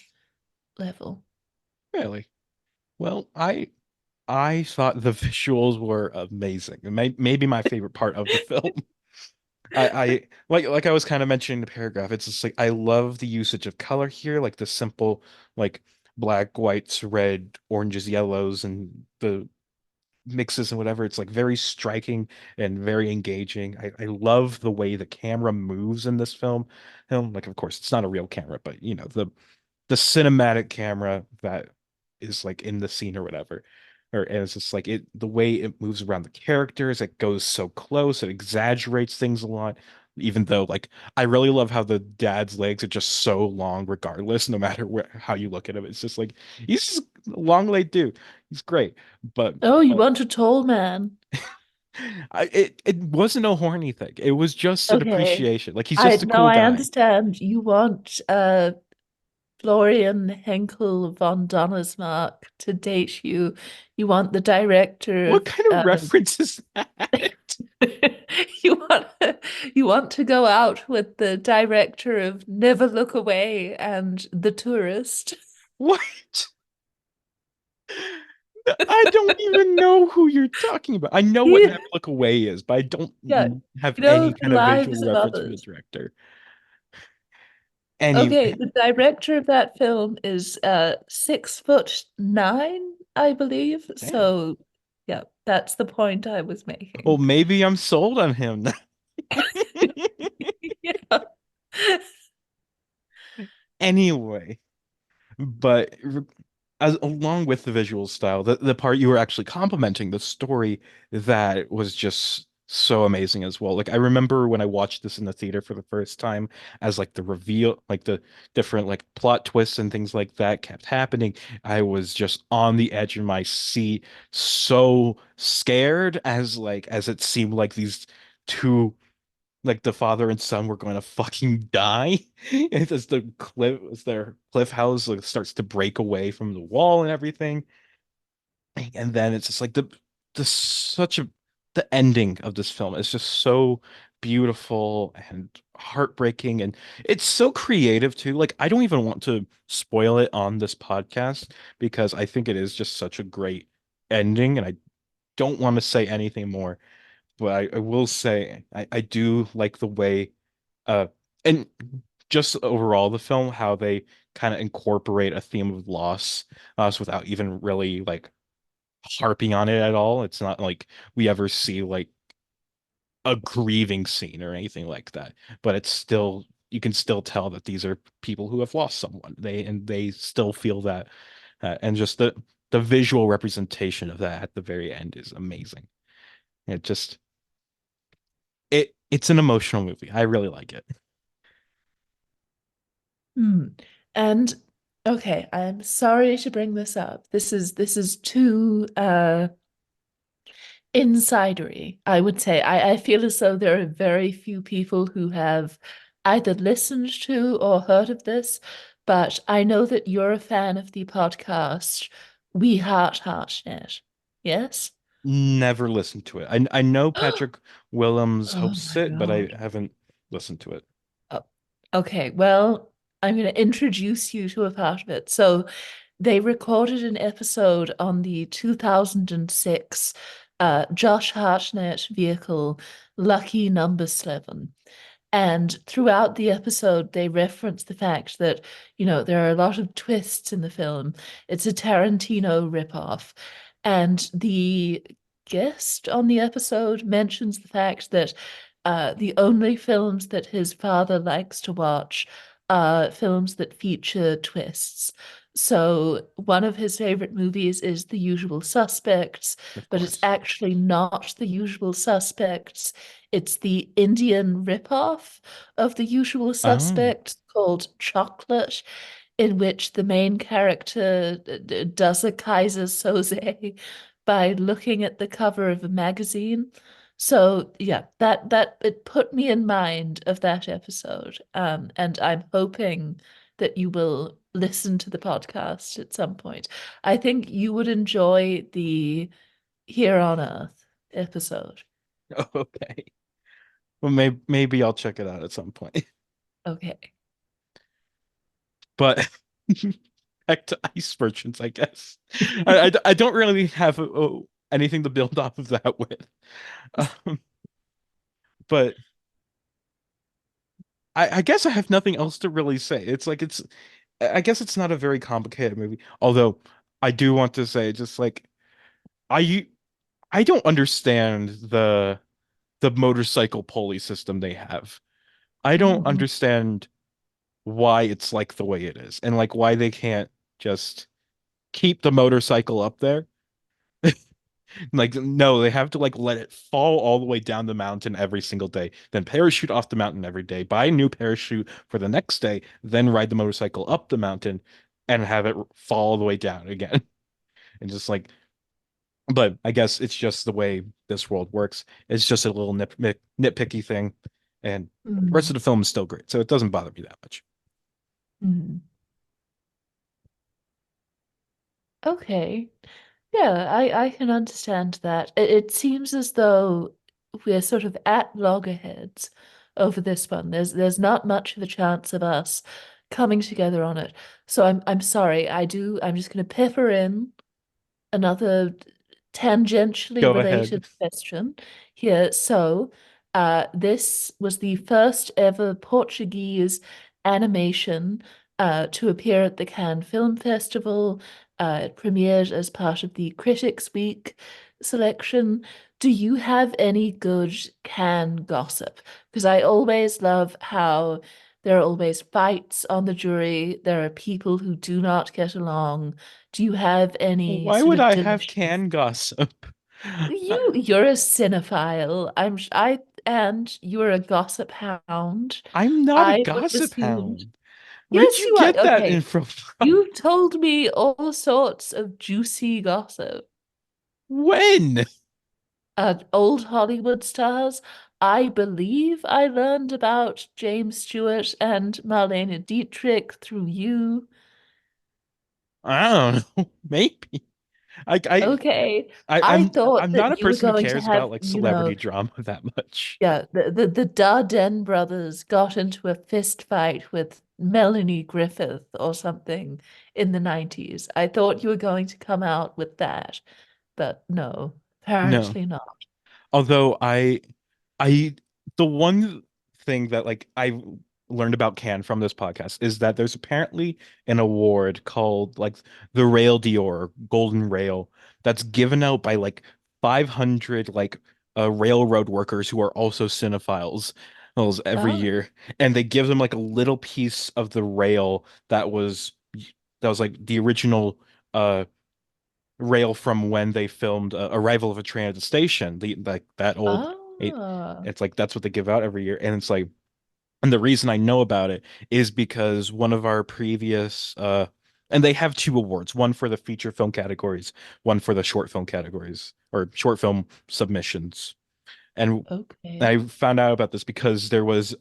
level. Really? Well, I thought the visuals were amazing. Maybe my favorite part of the film. I like I was kind of mentioning in the paragraph. It's just like I love the usage of color here, like the simple like black, whites, red, oranges, yellows, and the mixes and whatever. It's like very striking and very engaging. I love the way the camera moves in this film. Like, of course, it's not a real camera, but you know, the cinematic camera that is like in the scene or whatever. Or and it's just like it the way it moves around the characters, it goes so close, it exaggerates things a lot. Even though like I really love how the dad's legs are just so long regardless, no matter where how you look at him. It's just like he's just a long leg dude. He's great. But Oh, you want a tall man? it wasn't a horny thing. It was just an Okay. appreciation. Like he's I just a no, cool I guy. understand. You want Florian Henkel von Donnersmarck to date you. You want the director What of kind of reference is that? you want you want to go out with the director of Never Look Away and The Tourist. What? I don't even know who you're talking about. I know what Yeah, Never Look Away is, but I don't yeah. have You know any the kind of lives visual of reference for the others. director. Any, Okay, the director of that film is 6'9", I believe. damn. So yeah, that's the point I was Well, making. maybe I'm sold on him. Yeah. Anyway, but as along with the visual style, the part you were actually complimenting, the story that was just so amazing as well. Like I remember when I watched this in the theater for the first time, as like the reveal, like the different like plot twists and things like that kept happening. I was just on the edge of my seat, so scared as it seemed like these two like the father and son were going to fucking die. And as their cliff house like, starts to break away from the wall and everything. And then it's just like the such a the ending of this film is just so beautiful and heartbreaking, and it's so creative too. Like I don't even want to spoil it on this podcast because I think it is just such a great ending, and I don't want to say anything more, but I will say I do like the way uh and just overall the film how they kind of incorporate a theme of loss without even really like harping on it at all. It's not like we ever see like a grieving scene or anything like that, but it's still you can still tell that these are people who have lost someone. They still feel that and just the visual representation of that at the very end is amazing. It just it's an emotional movie. I really like it. Hmm. And okay, I'm sorry to bring this up. This is too insidery, I would say. I feel as though there are very few people who have either listened to or heard of this, but I know that you're a fan of the podcast We Heart Heartnet. Yes? Never listened to it. I know Patrick Willems Oh hosts my it, but I God. haven't listened to it. Oh, okay, well, I'm going to introduce you to a part of it. So they recorded an episode on the 2006 Josh Hartnett vehicle, Lucky Number 7. And throughout the episode, they reference the fact that, there are a lot of twists in the film. It's a Tarantino ripoff. And the guest on the episode mentions the fact that the only films that his father likes to watch are films that feature twists. So one of his favorite movies is The Usual Suspects, Of but it's course. actually not The Usual Suspects. It's the Indian ripoff of The Usual Oh, Suspects called Chocolate, in which the main character does a Kaiser Soze by looking at the cover of a magazine. So yeah, that it put me in mind of that episode. And I'm hoping that you will listen to the podcast at some point. I think you would enjoy the Here on Earth episode. okay. Well, maybe I'll check it out at some point. Okay. But back to ice merchants, I guess. I don't really have anything to build off of that with. Um, but I guess I have nothing else to really say. I guess it's not a very complicated movie. Although I do want to say, just like I I don't understand the motorcycle pulley system they have. I don't Mm. understand why it's like the way it is, and like why they can't just keep the motorcycle up there. Like, no, they have to like let it fall all the way down the mountain every single day, then parachute off the mountain every day, buy a new parachute for the next day, then ride the motorcycle up the mountain and have it fall all the way down again. And just like, but I guess it's just the way this world works. It's just a little nitpicky thing, and the rest of Mm. the film is still great, so it doesn't bother me that much. Mm. Okay. Yeah, I can understand that. It seems as though we're sort of at loggerheads over this one. There's not much of a chance of us coming together on it. So I'm sorry. I'm just gonna pepper in another tangentially Go ahead. related question here. So, this was the first ever Portuguese animation to appear at the Cannes Film Festival. It premiered as part of the Critics' Week selection. Do you have any good Cannes gossip? Because I always love how there are always fights on the jury. There are people who do not get along. Do you have any Why sort would of I have delicious? can gossip? You're a cinephile. And you're a gossip hound. I'm not a I would gossip assume. hound. Where'd Yes, you you are. get that Okay. info from? You've told me all sorts of juicy gossip. When? Old Hollywood stars. I believe I learned about James Stewart and Marlene Dietrich through you. I don't know. Maybe. I I Okay. I I I'm thought I'm not a that you were person who going to cares about have, like celebrity drama that much. yeah, the Darden brothers got into a fist fight with Melanie Griffith or something in the 90s. I thought you were going to come out with that, but no, No. apparently not. Although I the one thing that like I learned about Cannes from this podcast is that there's apparently an award called like the Rail d'Or, Golden Rail, that's given out by like 500 like railroad workers who are also cinephiles every Oh, year, and they give them like a little piece of the rail that was like the original uh rail from when they filmed Arrival of a Train at the Station, the like that old it, ah, it's like that's what they give out every year. And it's like, and the reason I know about it is because one of our previous and they have two awards, one for the feature film categories, one for the short film categories or short film submissions. And I okay. found out about this because there was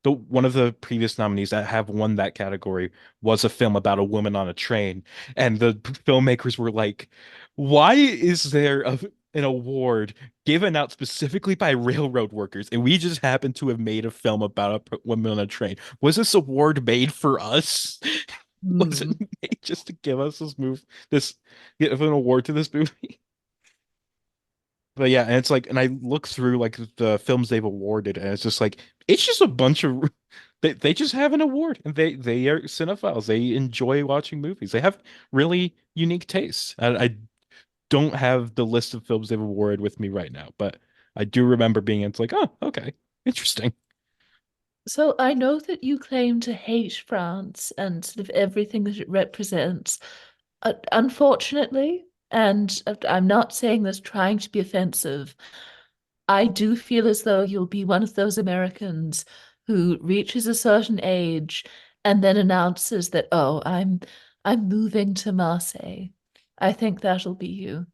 the one of the previous nominees that have won that category was a film about a woman on a train, and the filmmakers were like, "Why is there an award given out specifically by railroad workers, and we just happen to have made a film about a woman on a train? Was this award made for us? Was it Hmm. made just to give us this give an award to this movie?" But yeah, and it's like, and I look through like the films they've awarded, and it's just like it's just a bunch of they just have an award, and they are cinephiles. They enjoy watching movies. They have really unique tastes. I don't have the list of films they've awarded with me right now, but I do remember being it's like, oh, okay, interesting. So I know that you claim to hate France and sort of everything that it represents. Unfortunately, and I'm not saying this trying to be offensive, I do feel as though you'll be one of those Americans who reaches a certain age and then announces that, oh, I'm moving to Marseille. I think that'll be you.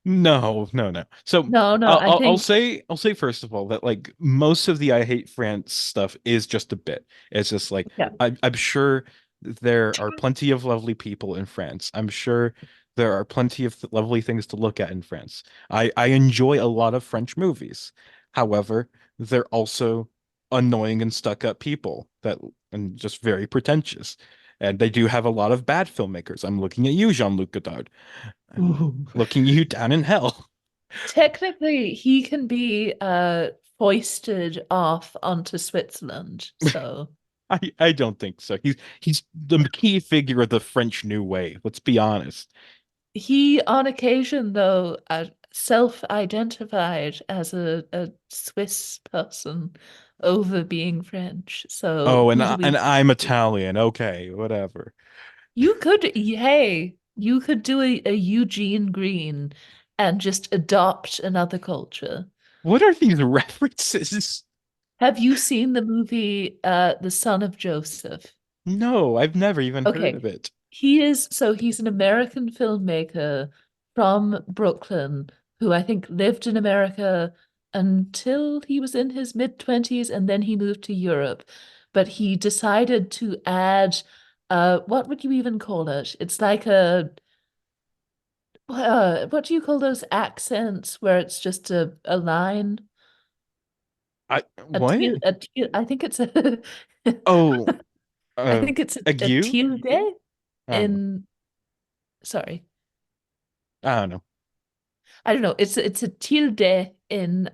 No, no, no. So No, no, I'll, I I'll I'll think say I'll say first of all that like most of the I Hate France stuff is just a bit. It's just like yeah. I'm sure there are plenty of lovely people in France. I'm sure there are plenty of lovely things to look at in France. I enjoy a lot of French movies. However, they're also annoying and stuck-up people that and just very pretentious. And they do have a lot of bad filmmakers. I'm looking at you, Jean-Luc Godard. Ooh. Looking you down in hell. Technically, he can be foisted off onto Switzerland. So I don't think so. He's the key figure of the French New Wave. Let's be honest. he, on occasion, though, self-identified as a Swiss person over being French. So Oh, who do we? and I'm Italian. Okay, whatever. You could, hey, you could do a Eugene Green and just adopt another culture. What are these references? Have you seen the movie The Son of Joseph? No, I've never even heard of Okay. it. He's an American filmmaker from Brooklyn who I think lived in America until he was in his mid-20s and then he moved to Europe. But he decided to add what would you even call it? It's like a what do you call those accents where it's just a line? I what? I think it's a Oh, I think it's a a you? tilde I don't know. in sorry. I don't know. I don't know. It's a tilde in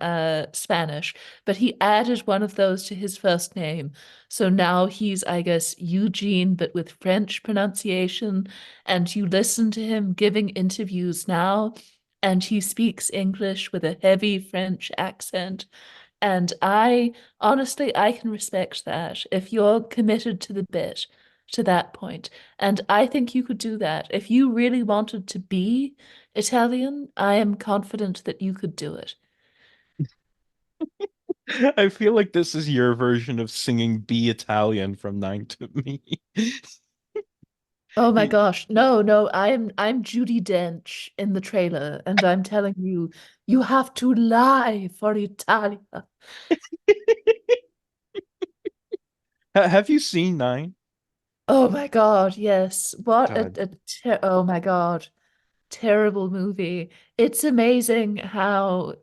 Spanish, but he added one of those to his first name. So now he's, I guess, Eugene, but with French pronunciation. And you listen to him giving interviews now, and he speaks English with a heavy French accent. And I honestly, I can respect that if you're committed to the bit to that point. And I think you could do that. If you really wanted to be Italian, I am confident that you could do it. I feel like this is your version of singing Be Italian from Nine to Me. Oh my You- gosh. No, no, I'm Judy Dench in the trailer, and I'm telling you, you have to lie for Italia. Have you seen Nine? Oh my God, yes. What God. oh my God. Terrible movie. It's amazing how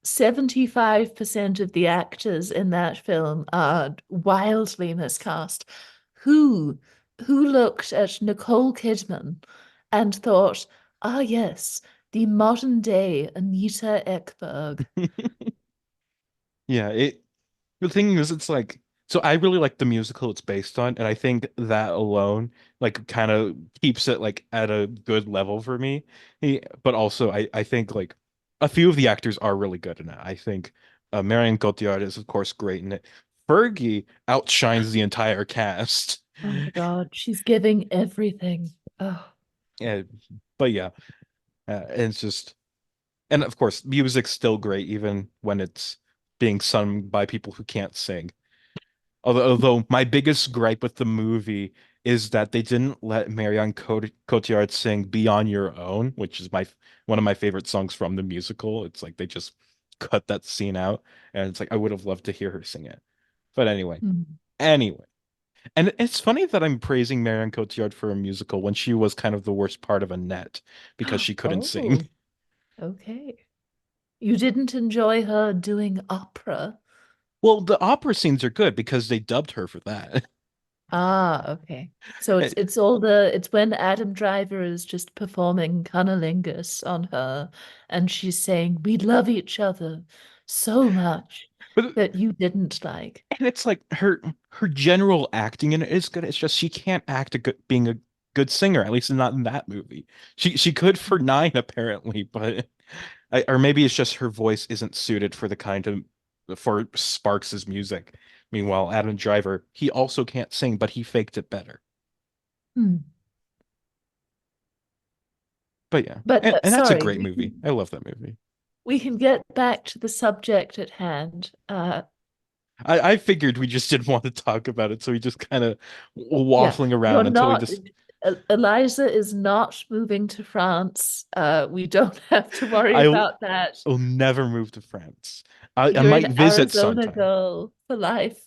75% of the actors in that film are wildly miscast. Who who looked at Nicole Kidman and thought, ah yes, the modern day Anita Ekberg. Yeah, the thing is, it's like, so I really like the musical it's based on, and I think that alone, like, kind of keeps it like at a good level for me. But also, I think like a few of the actors are really good in it. I think Marion Cotillard is, of course, great in it. Fergie outshines the entire cast. Oh my God, she's giving everything. Oh. Yeah, but yeah, it's just, and of course, music's still great even when it's being sung by people who can't sing. Although my biggest gripe with the movie is that they didn't let Cotillard sing "Be on Your Own," which is my one of my favorite songs from the musical. It's like they just cut that scene out, and it's like I would have loved to hear her sing it. But Hmm. anyway, and it's funny that I'm praising Marion Cotillard for a musical when she was kind of the worst part of Annette because she couldn't sing. Oh, okay. You didn't enjoy her doing opera. Well, the opera scenes are good because they dubbed her for that. Ah, okay. So it's when Adam Driver is just performing cunnilingus on her and she's saying, "We love each other so much," But that you didn't like. and it's like her general acting in it is good. It's just she can't act a good being a good singer, at least not in that movie. She could for Nine apparently, but or maybe it's just her voice isn't suited for the kind of for Sparks's music. Meanwhile, Adam Driver, he also can't sing, but he faked it better. Hmm. But yeah, But and that's a sorry, great movie. I love that movie. we can get back to the subject at hand. I figured we just didn't want to talk about it, so we just kind of Yeah, waffling you're around until we not. just. Eliza is not moving to France. We don't have to worry I about that. will never move to France. I You're might an visit Arizona sometime. girl for life.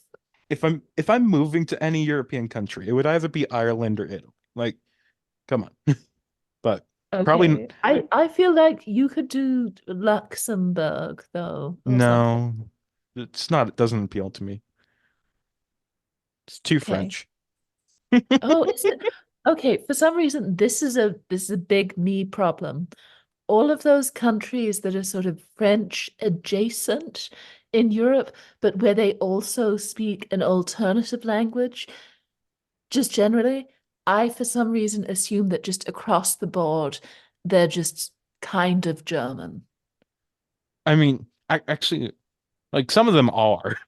If I'm moving to any European country, it would either be Ireland or Italy. Like, come on. But probably Okay. I feel like you could do Luxembourg though, or something. no. It's not. It doesn't appeal to me. It's too Okay. French. Oh, is it? Okay, for some reason this is a big me problem. All of those countries that are sort of French adjacent in Europe, but where they also speak an alternative language, just generally, I for some reason assume that just across the board, they're just kind of German. I mean, actually, like some of them are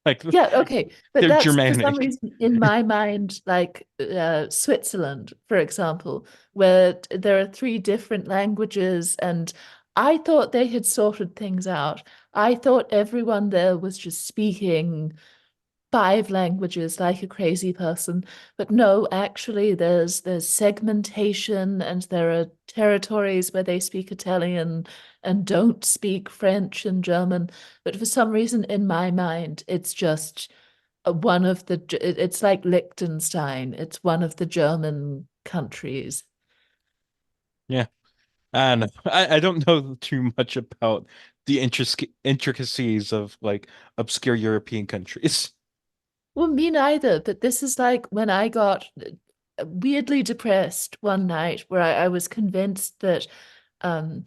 like Yeah, okay. But they're that's for some Germanic. reason in my mind, like Switzerland, for example, where there are three different languages, and I thought they had sorted things out. I thought everyone there was just speaking five languages like a crazy person. But no, actually there's segmentation and there are territories where they speak Italian and don't speak French and German. But for some reason in my mind, it's just one of the it's like Liechtenstein. It's one of the German countries. Yeah. And I don't know too much about the intricacies of like obscure European countries. Well, me neither, but this is like when I got weirdly depressed one night where I was convinced that um,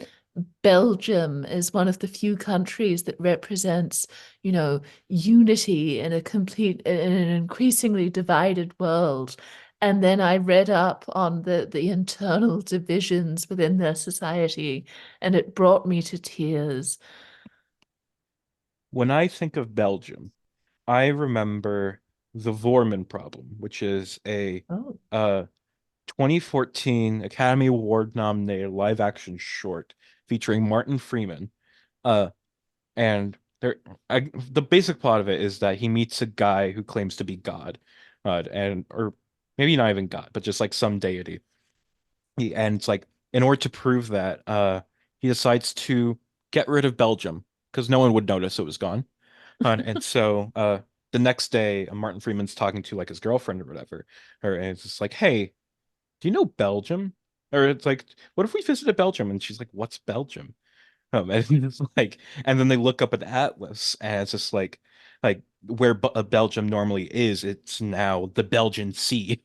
Belgium is one of the few countries that represents, unity in in an increasingly divided world. And then I read up on the internal divisions within their society, and it brought me to tears. When I think of Belgium, I remember the Vorman problem, which is a Oh. uh 2014 Academy Award nominated live action short featuring Martin Freeman. Uh and the basic plot of it is that he meets a guy who claims to be God. And or maybe not even God, but just like some deity. And it's like in order to prove that, he decides to get rid of Belgium because no one would notice it was gone. And so the next day, Martin Freeman's talking to like his girlfriend or whatever, and it's just like, "Hey, do you know Belgium?" Or it's like, "What if we visited Belgium?" And she's like, "What's Belgium?" And it's like, and then they look up at the atlas, and it's just like where Belgium normally is, it's now the Belgian Sea.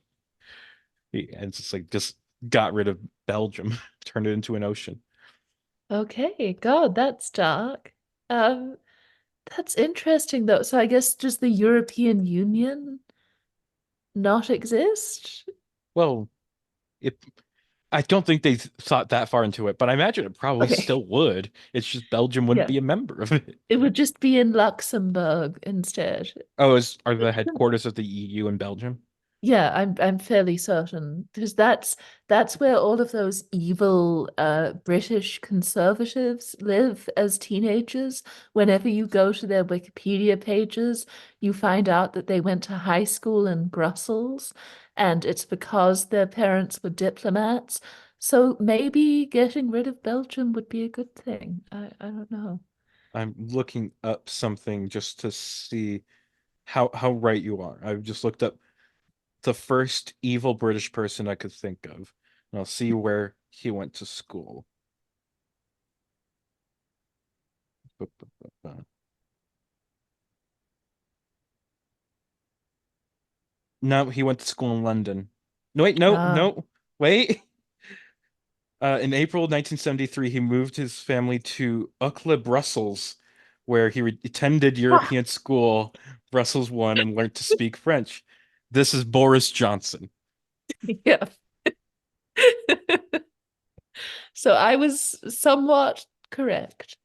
And it's just like just got rid of Belgium, turned it into an ocean. Okay, God, that's dark. Um, that's interesting though. So I guess does the European Union not exist? Well, it I don't think they thought that far into it, but I imagine it probably Okay. still would. It's just Belgium wouldn't Yeah. be a member of it. It would just be in Luxembourg instead. Oh, are the headquarters of the EU in Belgium? Yeah, I'm fairly certain because that's where all of those evil British conservatives live as teenagers. Whenever you go to their Wikipedia pages, you find out that they went to high school in Brussels, and it's because their parents were diplomats. So maybe getting rid of Belgium would be a good thing. I don't know. I'm looking up something just to see how right you are. I've just looked up the first evil British person I could think of, and I'll see where he went to school. No, he went to school in London. No, wait, no, Ah. no, wait. In April 1973, he moved his family to Uccle, Brussels, where he attended European school, Brussels 1, and learned to speak French. This is Boris Johnson. Yeah. So I was somewhat correct.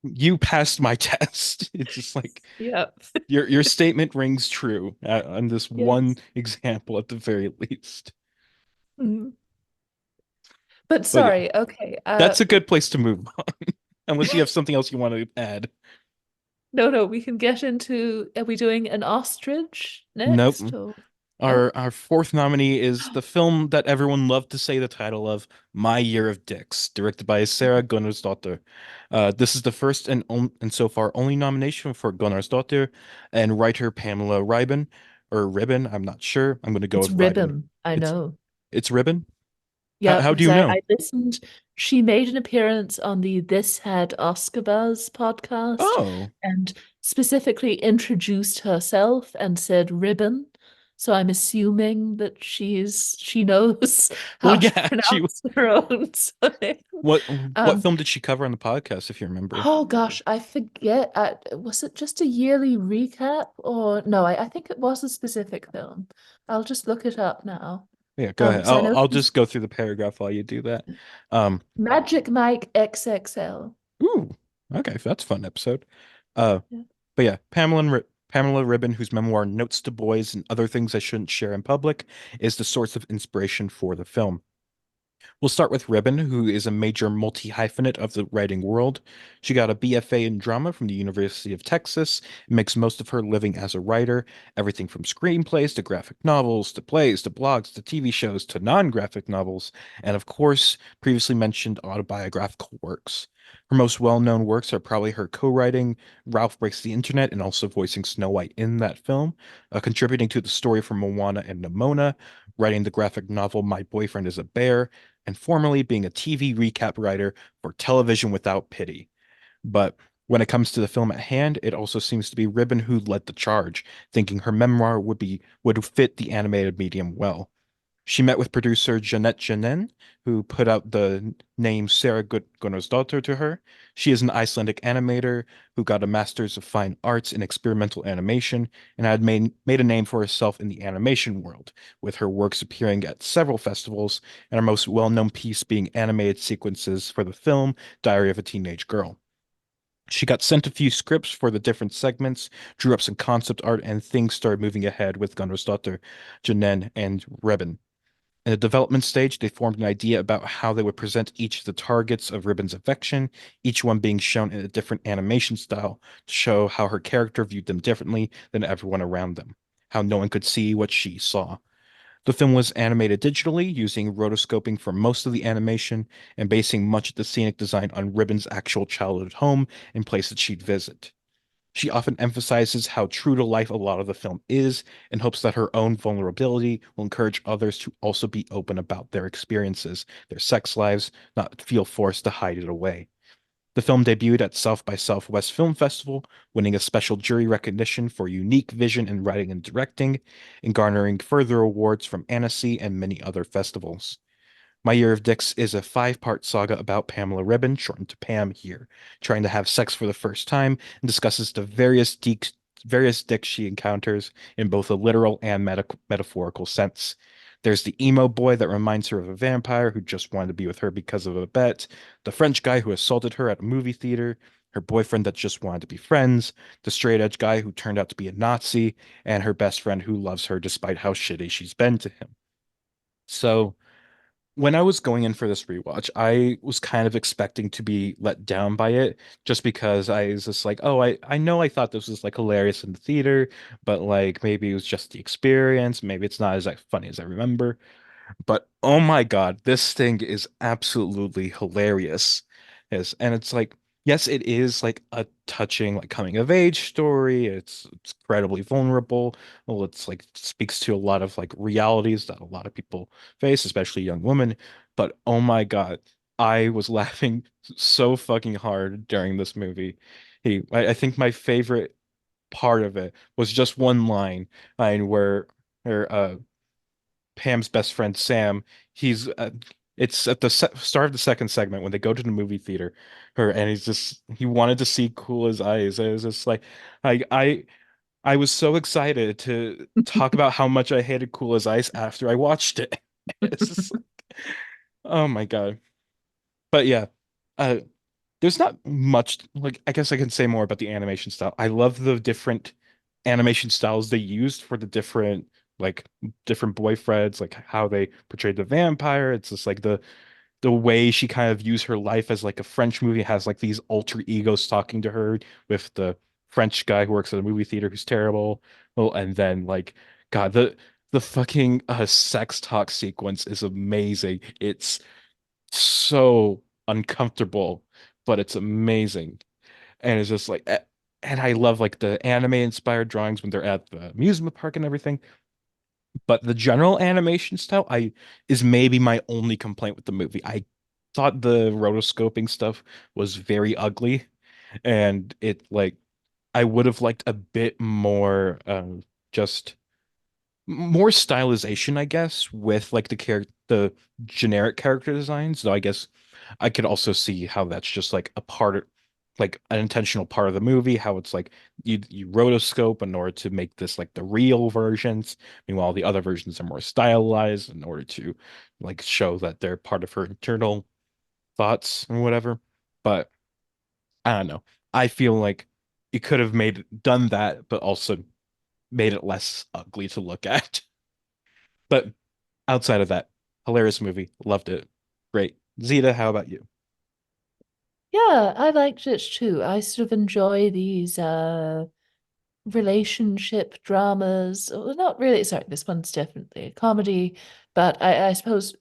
You passed my test. It's just like Yeah. your statement rings true on this one Yes. example at the very least. Mm. But But yeah, sorry, okay. that's a good place to move on, unless you have something else you want to add. No, no, we can get into, are we doing an ostrich Nope. next or no? Our fourth nominee is the film that everyone loved to say the title of, My Year of Dicks, directed by Sarah Gunnarsdottir. This is the first and so far only nomination for Gunnarsdottir and writer Pamela Ribon or Ribbon. I'm not sure. I'm going to go It's with Ribon. Ribbon, I It's know. it's Ribbon. Yeah, How do because you I know? listened. She made an appearance on the This Had Oscar Buzz podcast Oh, and specifically introduced herself and said ribbon. So I'm assuming that she knows well, how to yeah. She pronounce her own surname. what what Um, film did she cover on the podcast, if you remember? oh gosh, I forget. Was it just a yearly recap or no? I think it was a specific film. I'll just look it up now. Yeah, go ahead. Because I know I'll she's just go through the paragraph while you do that. Um, Magic Mike XXL. ooh, okay, that's a fun episode. Uh, Yeah. but yeah, Pamela Ribon, whose memoir Notes to Boys and Other Things I Shouldn't Share in Public is the source of inspiration for the film. We'll start with Ribbon, who is a major multi-hyphenate of the writing world. She got a BFA in drama from the University of Texas and makes most of her living as a writer, everything from screenplays to graphic novels to plays to blogs to TV shows to non-graphic novels, and of course, previously mentioned autobiographical works. Her most well-known works are probably her co-writing Ralph Breaks the Internet and also voicing Snow White in that film, contributing to the story for Moana and Nimona, writing the graphic novel My Boyfriend is a Bear, and formerly being a TV recap writer for Television Without Pity. But when it comes to the film at hand, it also seems to be Ribbon who led the charge, thinking her memoir would fit the animated medium well. She met with producer Jeanette Jenin, who put out the name Sarah Gunnarsdottir to her. She is an Icelandic animator who got a Master's of Fine Arts in Experimental Animation and had made a name for herself in the animation world, with her works appearing at several festivals, and her most well-known piece being animated sequences for the film Diary of a Teenage Girl. She got sent a few scripts for the different segments, drew up some concept art, and things started moving ahead with Gunnarsdottir, Jenin, and Reben. In the development stage, they formed an idea about how they would present each of the targets of Ribbon's affection, each one being shown in a different animation style to show how her character viewed them differently than everyone around them, how no one could see what she saw. The film was animated digitally using rotoscoping for most of the animation and basing much of the scenic design on Ribbon's actual childhood home and place that she'd visit. She often emphasizes how true to life a lot of the film is and hopes that her own vulnerability will encourage others to also be open about their experiences, their sex lives, not feel forced to hide it away. The film debuted at South by Southwest Film Festival, winning a special jury recognition for unique vision in writing and directing, and garnering further awards from Annecy and many other festivals. My Year of Dicks is a five-part saga about Pamela Ribon, shortened to Pam here, trying to have sex for the first time and discusses the various dicks she encounters in both a literal and metaphorical sense. There's the emo boy that reminds her of a vampire who just wanted to be with her because of a bet, the French guy who assaulted her at a movie theater, her boyfriend that just wanted to be friends, the straight edge guy who turned out to be a Nazi, and her best friend who loves her despite how shitty she's been to him. So, when I was going in for this rewatch, I was kind of expecting to be let down by it just because I was just like, oh, I know I thought this was like hilarious in the theater, but like maybe it was just the experience. Maybe it's not as like funny as I remember. But oh my God, this thing is absolutely hilarious. Yes, and it's like, yes, it is like a touching like coming of age story. It's incredibly vulnerable. Well, it's like speaks to a lot of like realities that a lot of people face, especially young women. But oh my God, I was laughing so fucking hard during this movie. I think my favorite part of it was just one line where Pam's best friend Sam, he's it's at the start of the second segment when they go to the movie theater, her and he wanted to see Cool as Ice. It was just like I I I was so excited to talk about how much I hated Cool as Ice after I watched it. It's just like, oh my God. But yeah. there's not much, like, I guess I can say more about the animation style. I love the different animation styles they used for the different, like, different boyfriends, like how they portrayed the vampire. It's just like the way she kind of used her life as like a French movie, has like these alter egos talking to her with the French guy who works at a movie theater who's terrible. Well, and then like, God, the fucking sex talk sequence is amazing. It's so uncomfortable, but it's amazing. And it's just like, and I love like the anime inspired drawings when they're at the amusement park and everything. But the general animation style, I is maybe my only complaint with the movie. I thought the rotoscoping stuff was very ugly, and it like I would have liked a bit more, just more stylization, I guess, with like the generic character designs. Though I guess I could also see how that's just like a part of, like, an intentional part of the movie, how it's like you rotoscope in order to make this like the real versions. Meanwhile, the other versions are more stylized in order to like show that they're part of her internal thoughts and whatever. But I don't know. I feel like you could have made done that, but also made it less ugly to look at. But outside of that, hilarious movie. Loved it. Great. Zeta, how about you? Yeah, I liked it too. I sort of enjoy these relationship dramas. Well, not really, sorry, this one's definitely a comedy, but I suppose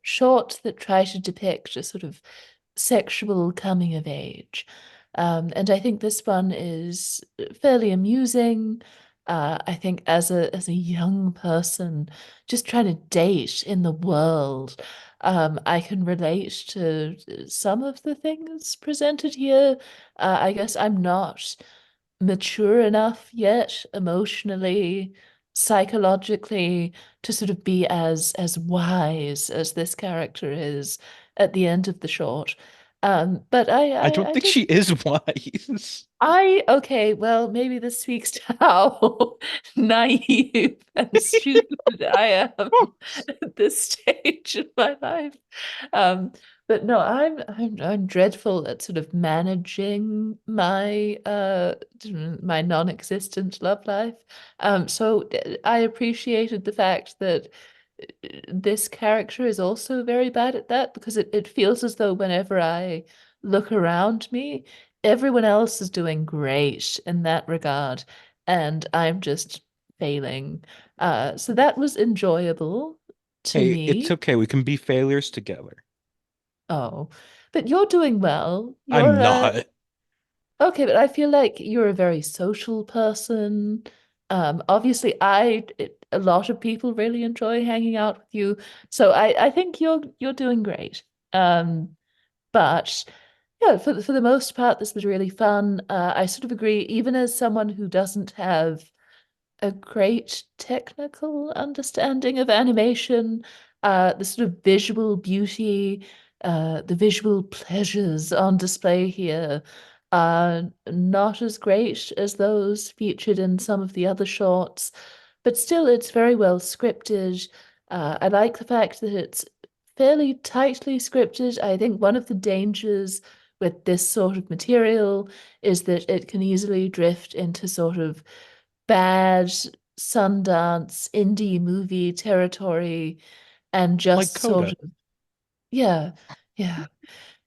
short that try to depict a sort of sexual coming of age. And I think this one is fairly amusing. I think as a young person, just trying to date in the world, I can relate to some of the things presented here. I guess I'm not mature enough yet emotionally, psychologically, to sort of be as wise as this character is at the end of the short. But I don't I think did. she is wise. Okay, well, maybe this speaks to how naive and stupid I am at this stage in my life. Um, but no, I'm dreadful at sort of managing my non-existent love life. So I appreciated the fact that this character is also very bad at that, because it feels as though whenever I look around me, everyone else is doing great in that regard, and I'm just failing. So that was enjoyable to Hey, it's me. okay. We can be failures together. Oh, but you're doing well. I'm You're not. okay, but I feel like you're a very social person. Obviously, a lot of people really enjoy hanging out with you, so I think you're doing great. But yeah, for the most part, this was really fun. I sort of agree, even as someone who doesn't have a great technical understanding of animation, the sort of visual beauty, the visual pleasures on display here are not as great as those featured in some of the other shorts, but still, it's very well scripted. I like the fact that it's fairly tightly scripted. I think one of the dangers with this sort of material is that it can easily drift into sort of bad Sundance indie movie territory and Like just sort Coda. of, yeah, yeah.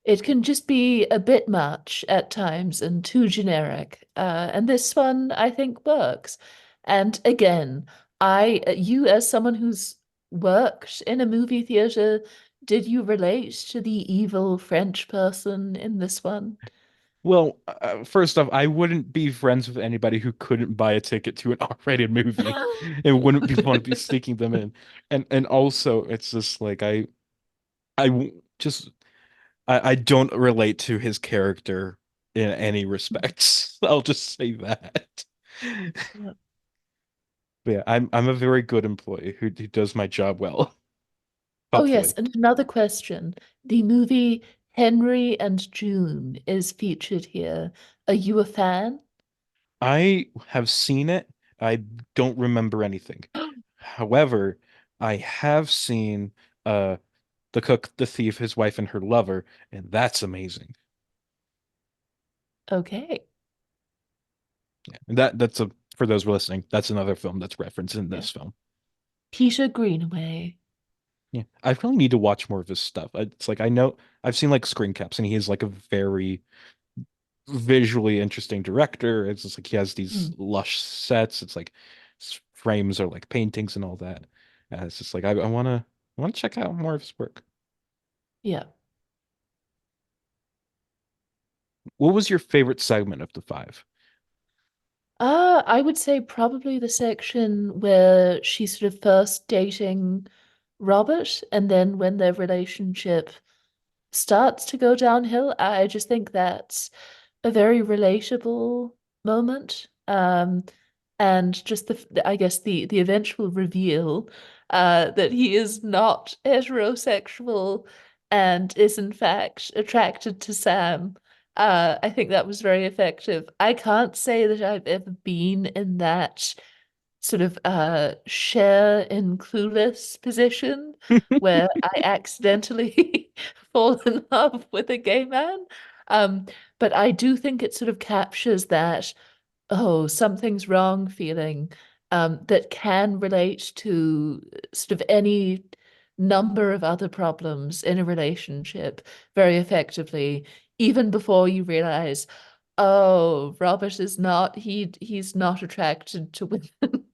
It can just be a bit much at times and too generic. And this one, I think, works. And again, you as someone who's worked in a movie theater, did you relate to the evil French person in this one? Well, first off, I wouldn't be friends with anybody who couldn't buy a ticket to an R-rated movie and wouldn't be want to be sneaking them in. And also, it's just like just I don't relate to his character in any respects. I'll just say that. But yeah, I'm a very good employee who does my job well, Oh, yes. hopefully. And another question. The movie Henry and June is featured here. Are you a fan? I have seen it. I don't remember anything. However, I have seen uh the cook, the thief, his wife, and her lover, and that's amazing. Okay. And that's a for those listening, that's another film that's referenced in Yeah. this film. Peter Greenaway. Yeah, I really need to watch more of his stuff. It's like I know I've seen like screen caps, and he is like a very visually interesting director. It's just like he has these Hmm. lush sets. It's like frames are like paintings and all that. It's just like I wanna check out more of his work. Yeah. What was your favorite segment of the five? I would say probably the section where she's sort of first dating Robert, and then when their relationship starts to go downhill. I just think that's a very relatable moment. And just I guess the eventual reveal that he is not heterosexual and is in fact attracted to Sam. I think that was very effective. I can't say that I've ever been in that sort of share in Clueless position where I accidentally fall in love with a gay man. Um, but I do think it sort of captures that, oh, something's wrong feeling that can relate to sort of any number of other problems in a relationship very effectively, even before you realize, oh, Robert is not, he's not attracted to women.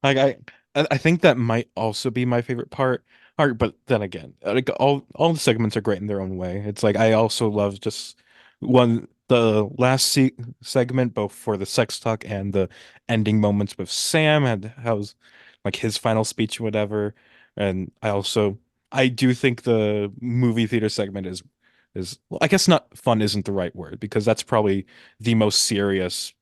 Like I think that might also be my favorite part, but then again, like all the segments are great in their own way. It's like I also love just the last se segment, both for the sex talk and the ending moments with Sam and how's like his final speech or whatever. And I do think the movie theater segment is well, I guess not fun isn't the right word because that's probably the most serious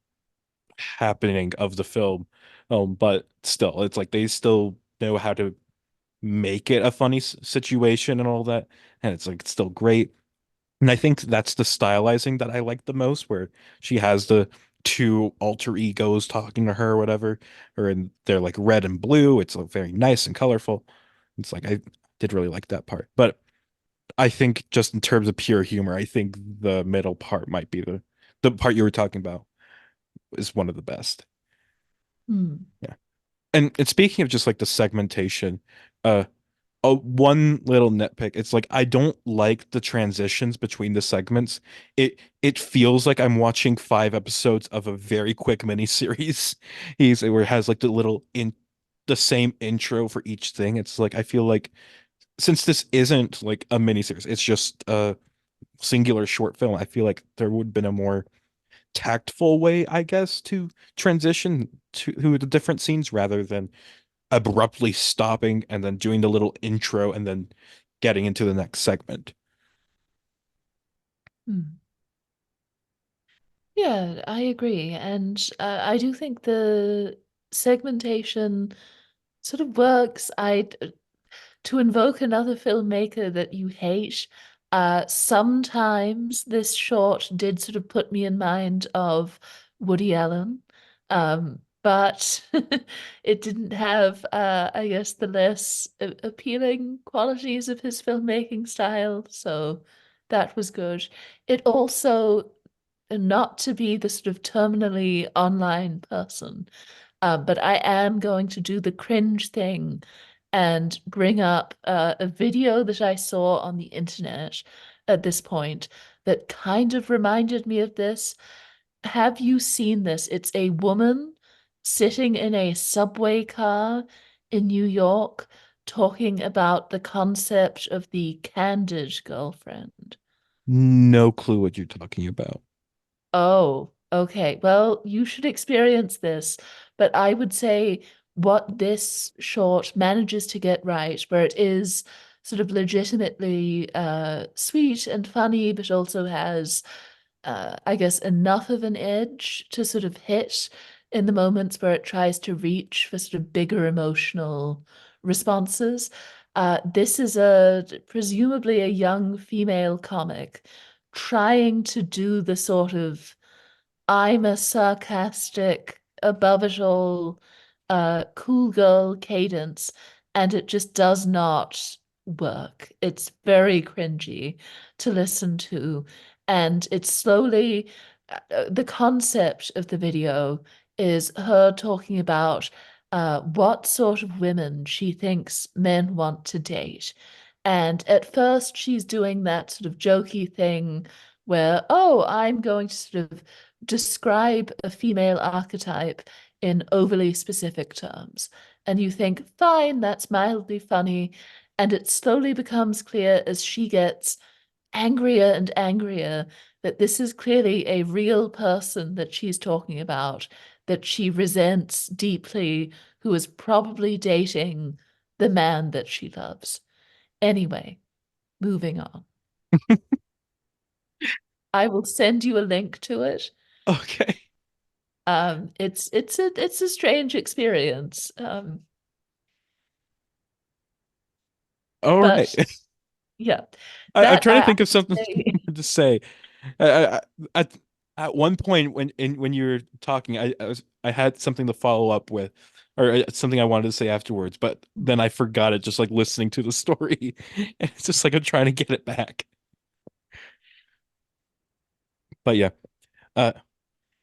happening of the film. But still, it's like they still know how to make it a funny situation and all that, and it's like it's still great. And I think that's the stylizing that I like the most, where she has the two alter egos talking to her or whatever, or and they're like red and blue. It's like very nice and colorful. It's like I did really like that part, but I think just in terms of pure humor, I think the middle part might be the part you were talking about is one of the best. Hmm. Yeah. And speaking of just like the segmentation, uh, one little nitpick, it's like I don't like the transitions between the segments. It feels like I'm watching 5 episodes of a very quick miniseries. Where it has like the same intro for each thing. It's like I feel like since this isn't like a miniseries, it's just a singular short film. I feel like there would have been a more tactful way, I guess, to transition to the different scenes rather than abruptly stopping and then doing the little intro and then getting into the next segment. Hmm. Yeah, I agree. And I do think the segmentation sort of works. To invoke another filmmaker that you hate, sometimes this short did sort of put me in mind of Woody Allen. But it didn't have, I guess, the less appealing qualities of his filmmaking style. So that was good. It also, not to be the sort of terminally online person, but I am going to do the cringe thing and bring up a video that I saw on the internet at this point that kind of reminded me of this. Have you seen this? It's a woman sitting in a subway car in New York talking about the concept of the candid girlfriend. No clue what you're talking about. Oh, okay. Well, you should experience this, but I would say what this short manages to get right, where it is sort of legitimately sweet and funny, but also has, I guess, enough of an edge to sort of hit in the moments where it tries to reach for sort of bigger emotional responses. This is presumably a young female comic trying to do the sort of I'm a sarcastic, above it all, cool girl cadence, and it just does not work. It's very cringy to listen to. And it's slowly, the concept of the video is her talking about what sort of women she thinks men want to date. And at first, she's doing that sort of jokey thing where, oh, I'm going to sort of describe a female archetype in overly specific terms. And you think, fine, that's mildly funny. And it slowly becomes clear as she gets angrier and angrier that this is clearly a real person that she's talking about, that she resents deeply, who is probably dating the man that she loves. Anyway, moving on. I will send you a link to it. Okay. It's a strange experience. All right. But yeah, I'm that trying to I think of something say, more to say. At one point when you were talking, I had something to follow up with, or something I wanted to say afterwards, but then I forgot it just like listening to the story, and it's just like I'm trying to get it back. But yeah, uh,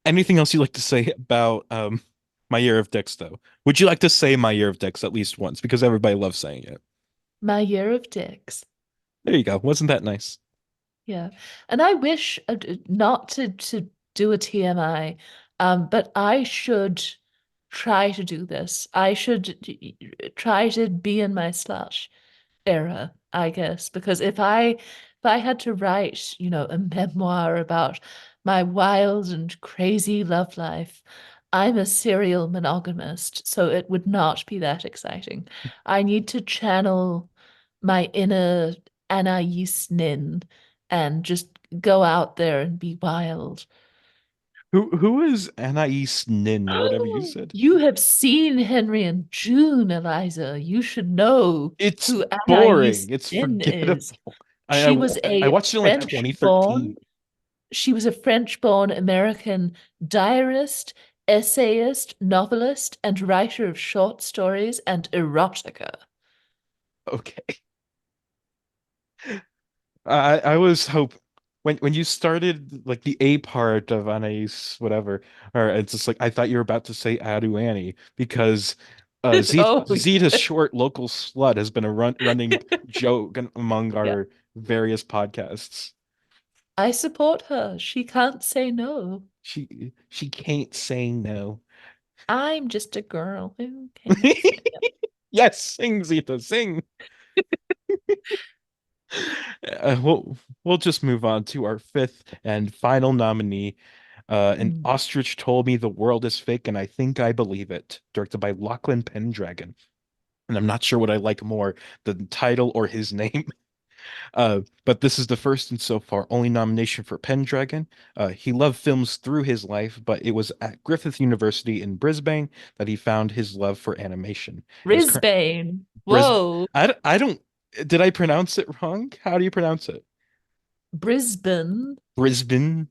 anything else you'd like to say about my year of dicks though? Would you like to say my year of dicks at least once because everybody loves saying it? my year of dicks. There you go. Wasn't that nice? Yeah. And I wish not to do a TMI, but I should try to do this. I should try to be in my slush era, I guess, because if I had to write, a memoir about my wild and crazy love life, I'm a serial monogamist, so it would not be that exciting. I need to channel my inner Anais Nin and just go out there and be wild. Who is Anais Nin or whatever you said? You have seen Henry and June, Eliza. You should know It's who Anais boring. It's Nin is. forgettable. She was I a watched it in like French-born, 2013. she was a French-born American diarist, essayist, novelist, and writer of short stories and erotica. Okay. I was hope when you started like the A part of Anais whatever, or it's just like I thought you were about to say Adu Annie because Oh, Zita's short local slut has been a running joke among yeah. our various podcasts. I support her. She can't say no. She can't say no. I'm just a girl who can't say Yes, sing Zita, sing. We'll just move on to our fifth and final nominee. An no. ostrich told me the world is fake, and I think I believe it. Directed by Lachlan Pendragon. And I'm not sure what I like more, the title or his name. But this is the first and so far only nomination for Pendragon. He loved films through his life, but it was at Griffith University in Brisbane that he found his love for animation. And is current Brisbane. Bris Whoa. I don't did I pronounce it wrong? How do you pronounce it? Brisbane. Brisbane.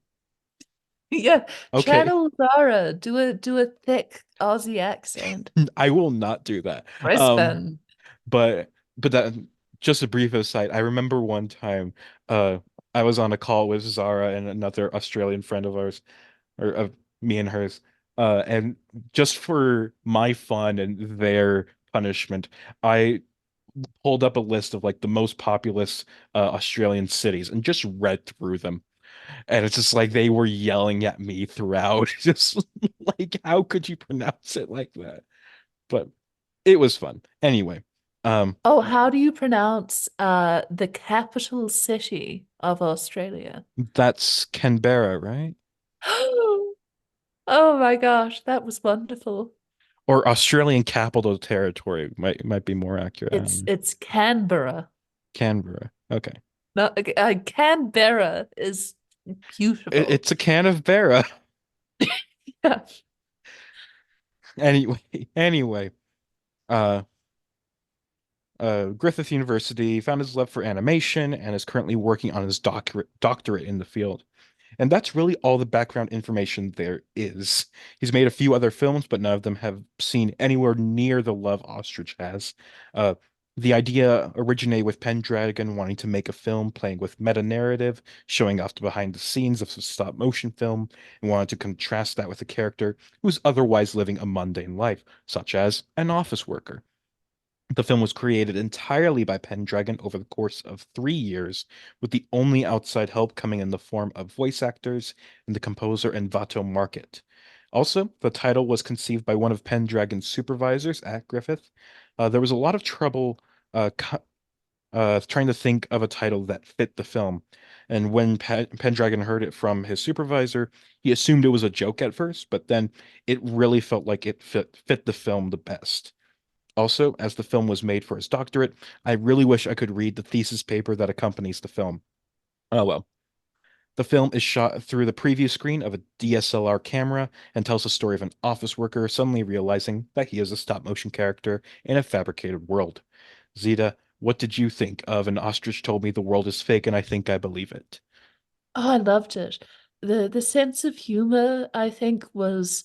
Yeah. Okay. Channel Zara. Do a thick Aussie accent. I will not do that. Brisbane. But that just a brief aside. I remember one time uh I was on a call with Zara and another Australian friend of ours, or of me and hers. And just for my fun and their punishment, I pulled up a list of like the most populous Australian cities and just read through them. And it's just like they were yelling at me throughout. Just like, how could you pronounce it like that? But it was fun. Anyway, um, Oh, how do you pronounce the capital city of Australia? that's Canberra, right? Oh my gosh, that was wonderful. Or Australian Capital Territory might be more accurate. It's Canberra. Canberra. Okay. No, Canberra is beautiful. It's a can of Barra. Yeah. Anyway, anyway, uh, Griffith University found his love for animation and is currently working on his doctorate in the field. And that's really all the background information there is. He's made a few other films, but none of them have seen anywhere near the love Ostrich has. Uh, The idea originated with Pendragon wanting to make a film playing with meta narrative, showing off the behind the scenes of a stop motion film, and wanted to contrast that with a character who was otherwise living a mundane life, such as an office worker. The film was created entirely by Pendragon over the course of 3 years, with the only outside help coming in the form of voice actors and the composer Envato Market. Also, the title was conceived by one of Pendragon's supervisors at Griffith. There was a lot of trouble trying to think of a title that fit the film. And when Pendragon heard it from his supervisor, he assumed it was a joke at first, but then it really felt like it fit the film the best. Also, as the film was made for his doctorate, I really wish I could read the thesis paper that accompanies the film. Oh well. The film is shot through the preview screen of a DSLR camera and tells the story of an office worker suddenly realizing that he is a stop motion character in a fabricated world. Zita, what did you think of An Ostrich Told Me the World is Fake and I Think I Believe It? Oh, I loved it. The sense of humor, I think, was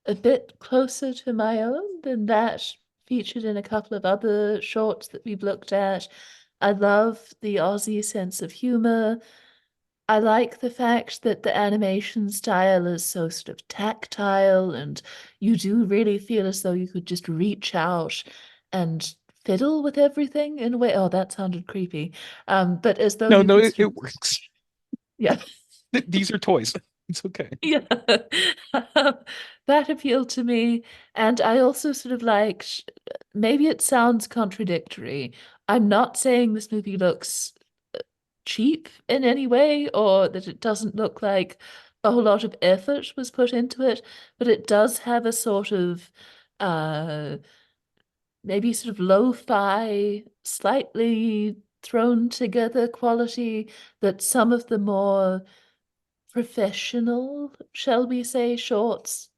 a bit closer to my own than that featured in a couple of other shorts that we've looked at. I love the Aussie sense of humor. I like the fact that the animation style is so sort of tactile, and you do really feel as though you could just reach out and fiddle with everything in a way. Oh, that sounded creepy. But as though No, you no, could it sort of, works. yeah. These are toys. It's okay. Yeah, that appealed to me. And I also sort of liked, maybe it sounds contradictory. I'm not saying this movie looks cheap in any way or that it doesn't look like a whole lot of effort was put into it, but it does have a sort of uh maybe sort of lo-fi, slightly thrown together quality that some of the more professional, shall we say, shorts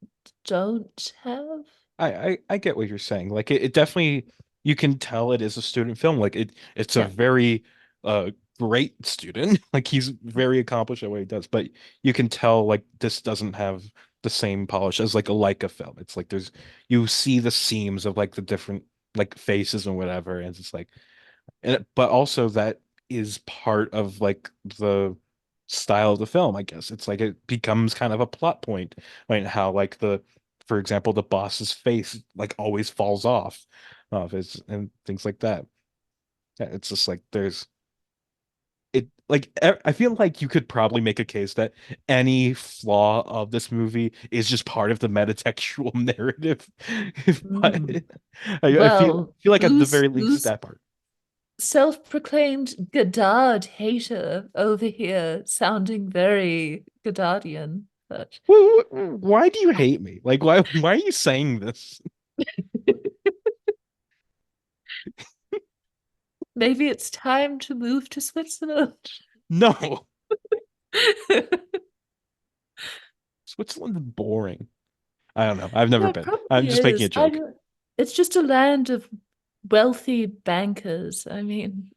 don't have. I get what you're saying. Like it definitely you can tell it is a student film. Like it's a Yeah. very uh great student. Like he's very accomplished at what he does, but you can tell like this doesn't have the same polish as like a Leica film. It's like there's you see the seams of like the different like faces and whatever, and it's like but also that is part of like the style of the film, I guess. It's like it becomes kind of a plot point, right? How like for example, the boss's face like always falls off of his and things like that. Yeah, it's just like there's it like I feel like you could probably make a case that any flaw of this movie is just part of the metatextual narrative. But Mm. I Well, feel like at the who's very least who's that part. self-proclaimed Godard hater over here, sounding very Godardian, but Why do you hate me? Like, why are you saying this? maybe it's time to move to Switzerland. No, Switzerland's boring. I don't know. I've never Yeah, it been. I'm probably just making a is. I joke. don't, it's just a land of wealthy bankers. I mean,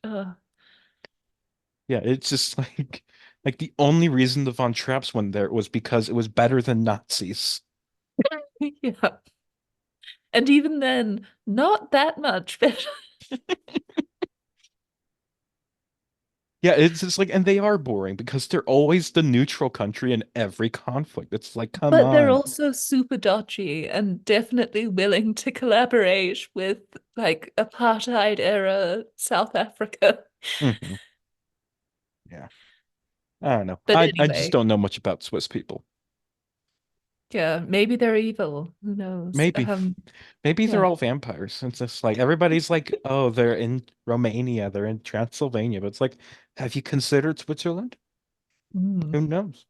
Yeah, it's just like the only reason the Von Trapps went there was because it was better than Nazis. yeah. And even then, not that much better. Yeah, it's just like, and they are boring because they're always the neutral country in every conflict. It's like, come But they're on. also super dodgy and definitely willing to collaborate with like apartheid era South Africa. Hmm. Yeah, I don't know. But I just anyway, don't know much about Swiss people. yeah, maybe they're evil. Who knows? Maybe. Maybe they're Yeah. all vampires. It's just like everybody's like, oh, they're in Romania, they're in Transylvania. But it's like, have you considered Switzerland? Mm. Who knows?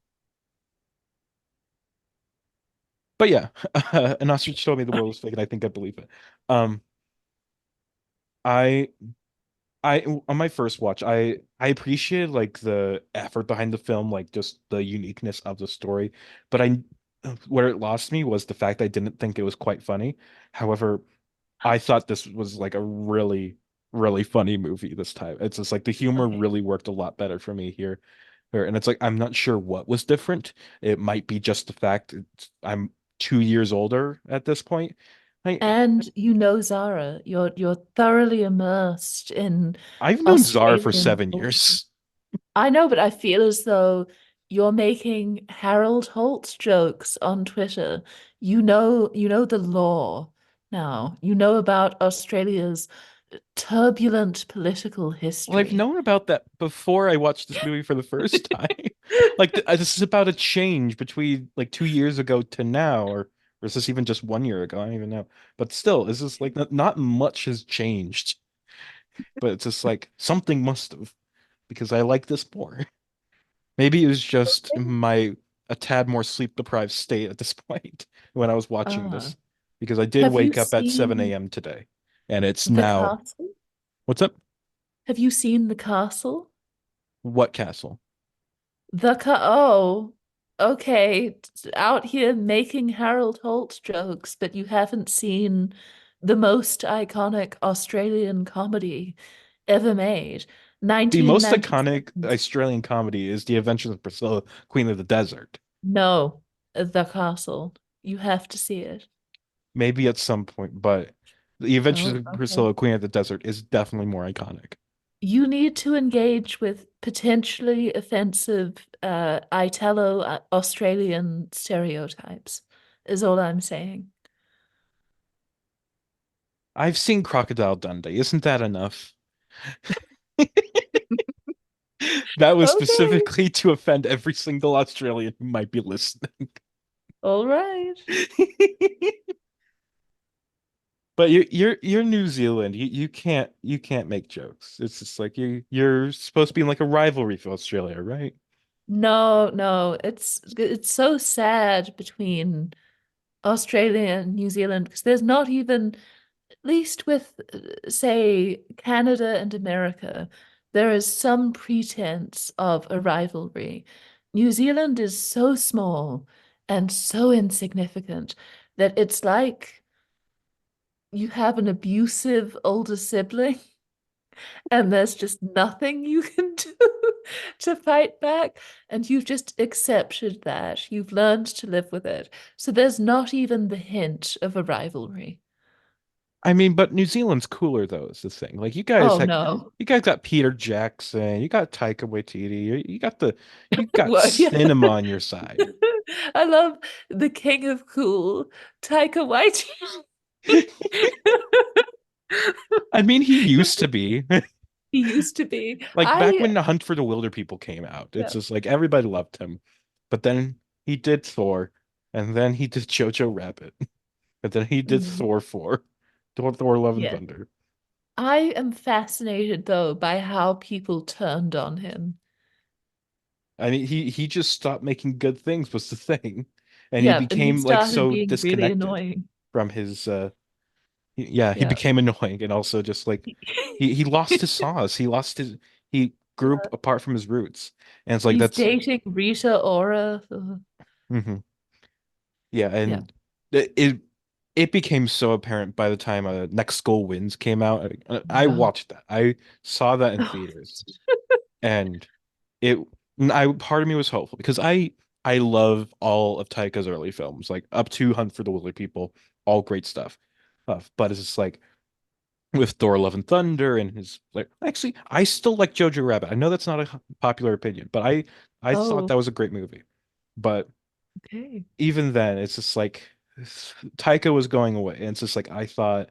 But yeah, an ostrich told me the world was fake, and I think I believe it. Um, I on my first watch, I appreciated like the effort behind the film, like just the uniqueness of the story. But where it lost me was the fact I didn't think it was quite funny. However, I thought this was like a really, really funny movie this time. It's just like the humor Okay. really worked a lot better for me here. And it's like I'm not sure what was different. It might be just the fact I'm 2 years older at this point. I And you know Zara. You're thoroughly immersed in I've known Czar for Australian culture. seven years. I know, but I feel as though you're making Harold Holt jokes on Twitter. You know the law now. You know about Australia's turbulent political Well, I've history. known about that before I watched this movie for the first time. Like this is about a change between like 2 years ago to now, or is this even just 1 year ago? I don't even know. But still, this is like not much has changed. But it's just like something must have because I like this more. Maybe it was just my a tad more sleep deprived state at this point when I was watching Ah, this because I did have you wake up at seen 7 a.m. today and it's the now castle? what's up? Have you seen the castle? What castle? Oh, okay. Out here making Harold Holt jokes, but you haven't seen the most iconic Australian comedy ever made. The most iconic 1997. Australian comedy is The Adventures of Priscilla, Queen of the Desert. No, the castle. You have to see it. Maybe at some point, but The Adventures Oh, of okay. Priscilla, Queen of the Desert is definitely more iconic. You need to engage with potentially offensive Italo-Australian stereotypes, is all I'm saying. I've seen Crocodile Dundee. Isn't that enough? That was Okay. specifically to offend every single Australian who might be listening. All right. But you're New Zealand. You can't make jokes. It's just like you're supposed to be in like a rivalry for Australia, right? No, no, it's so sad between Australia and New Zealand because there's not even, at least with, say, Canada and America, there is some pretense of a rivalry. New Zealand is so small and so insignificant that it's like you have an abusive older sibling and there's just nothing you can do to fight back. And you've just accepted that. You've learned to live with it. So there's not even the hint of a rivalry. I mean, but New Zealand's cooler though, is the thing. Like Oh no. you guys got Peter Jackson, you got Taika Waititi, you got Well, yeah. cinema on your side. I love the king of cool, Taika Waititi. I mean, he used to be. He used to be. Like back when The Hunt for the Wilder People came out, it's Yeah. just like everybody loved him. But then he did Thor, and then he did Jojo Rabbit, and then he did Mm, Thor 4, Thor Love and yeah. Thunder. I am fascinated though by how people turned on him. I mean, he just stopped making good things was the thing. And he Yeah, and he became like started so being really disconnected annoying. from his yeah, he Yeah. became annoying and also just like he lost his sauce. He grew apart from his roots. And it's like He's that's dating Rita Ora. mhm. Yeah, Yeah. and it became so apparent by the time Next School Wins came out. I Yeah. watched that. I saw that in theaters, and it I part of me was hopeful because I love all of Taika's early films, like up to Hunt for the Wilder People, all great stuff. But it's just like with Thor: Love and Thunder and his like actually I still like Jojo Rabbit. I know that's not a popular opinion, but I thought Oh, that was a great movie. But okay. even then, it's just like Taika was going away, and it's just like I thought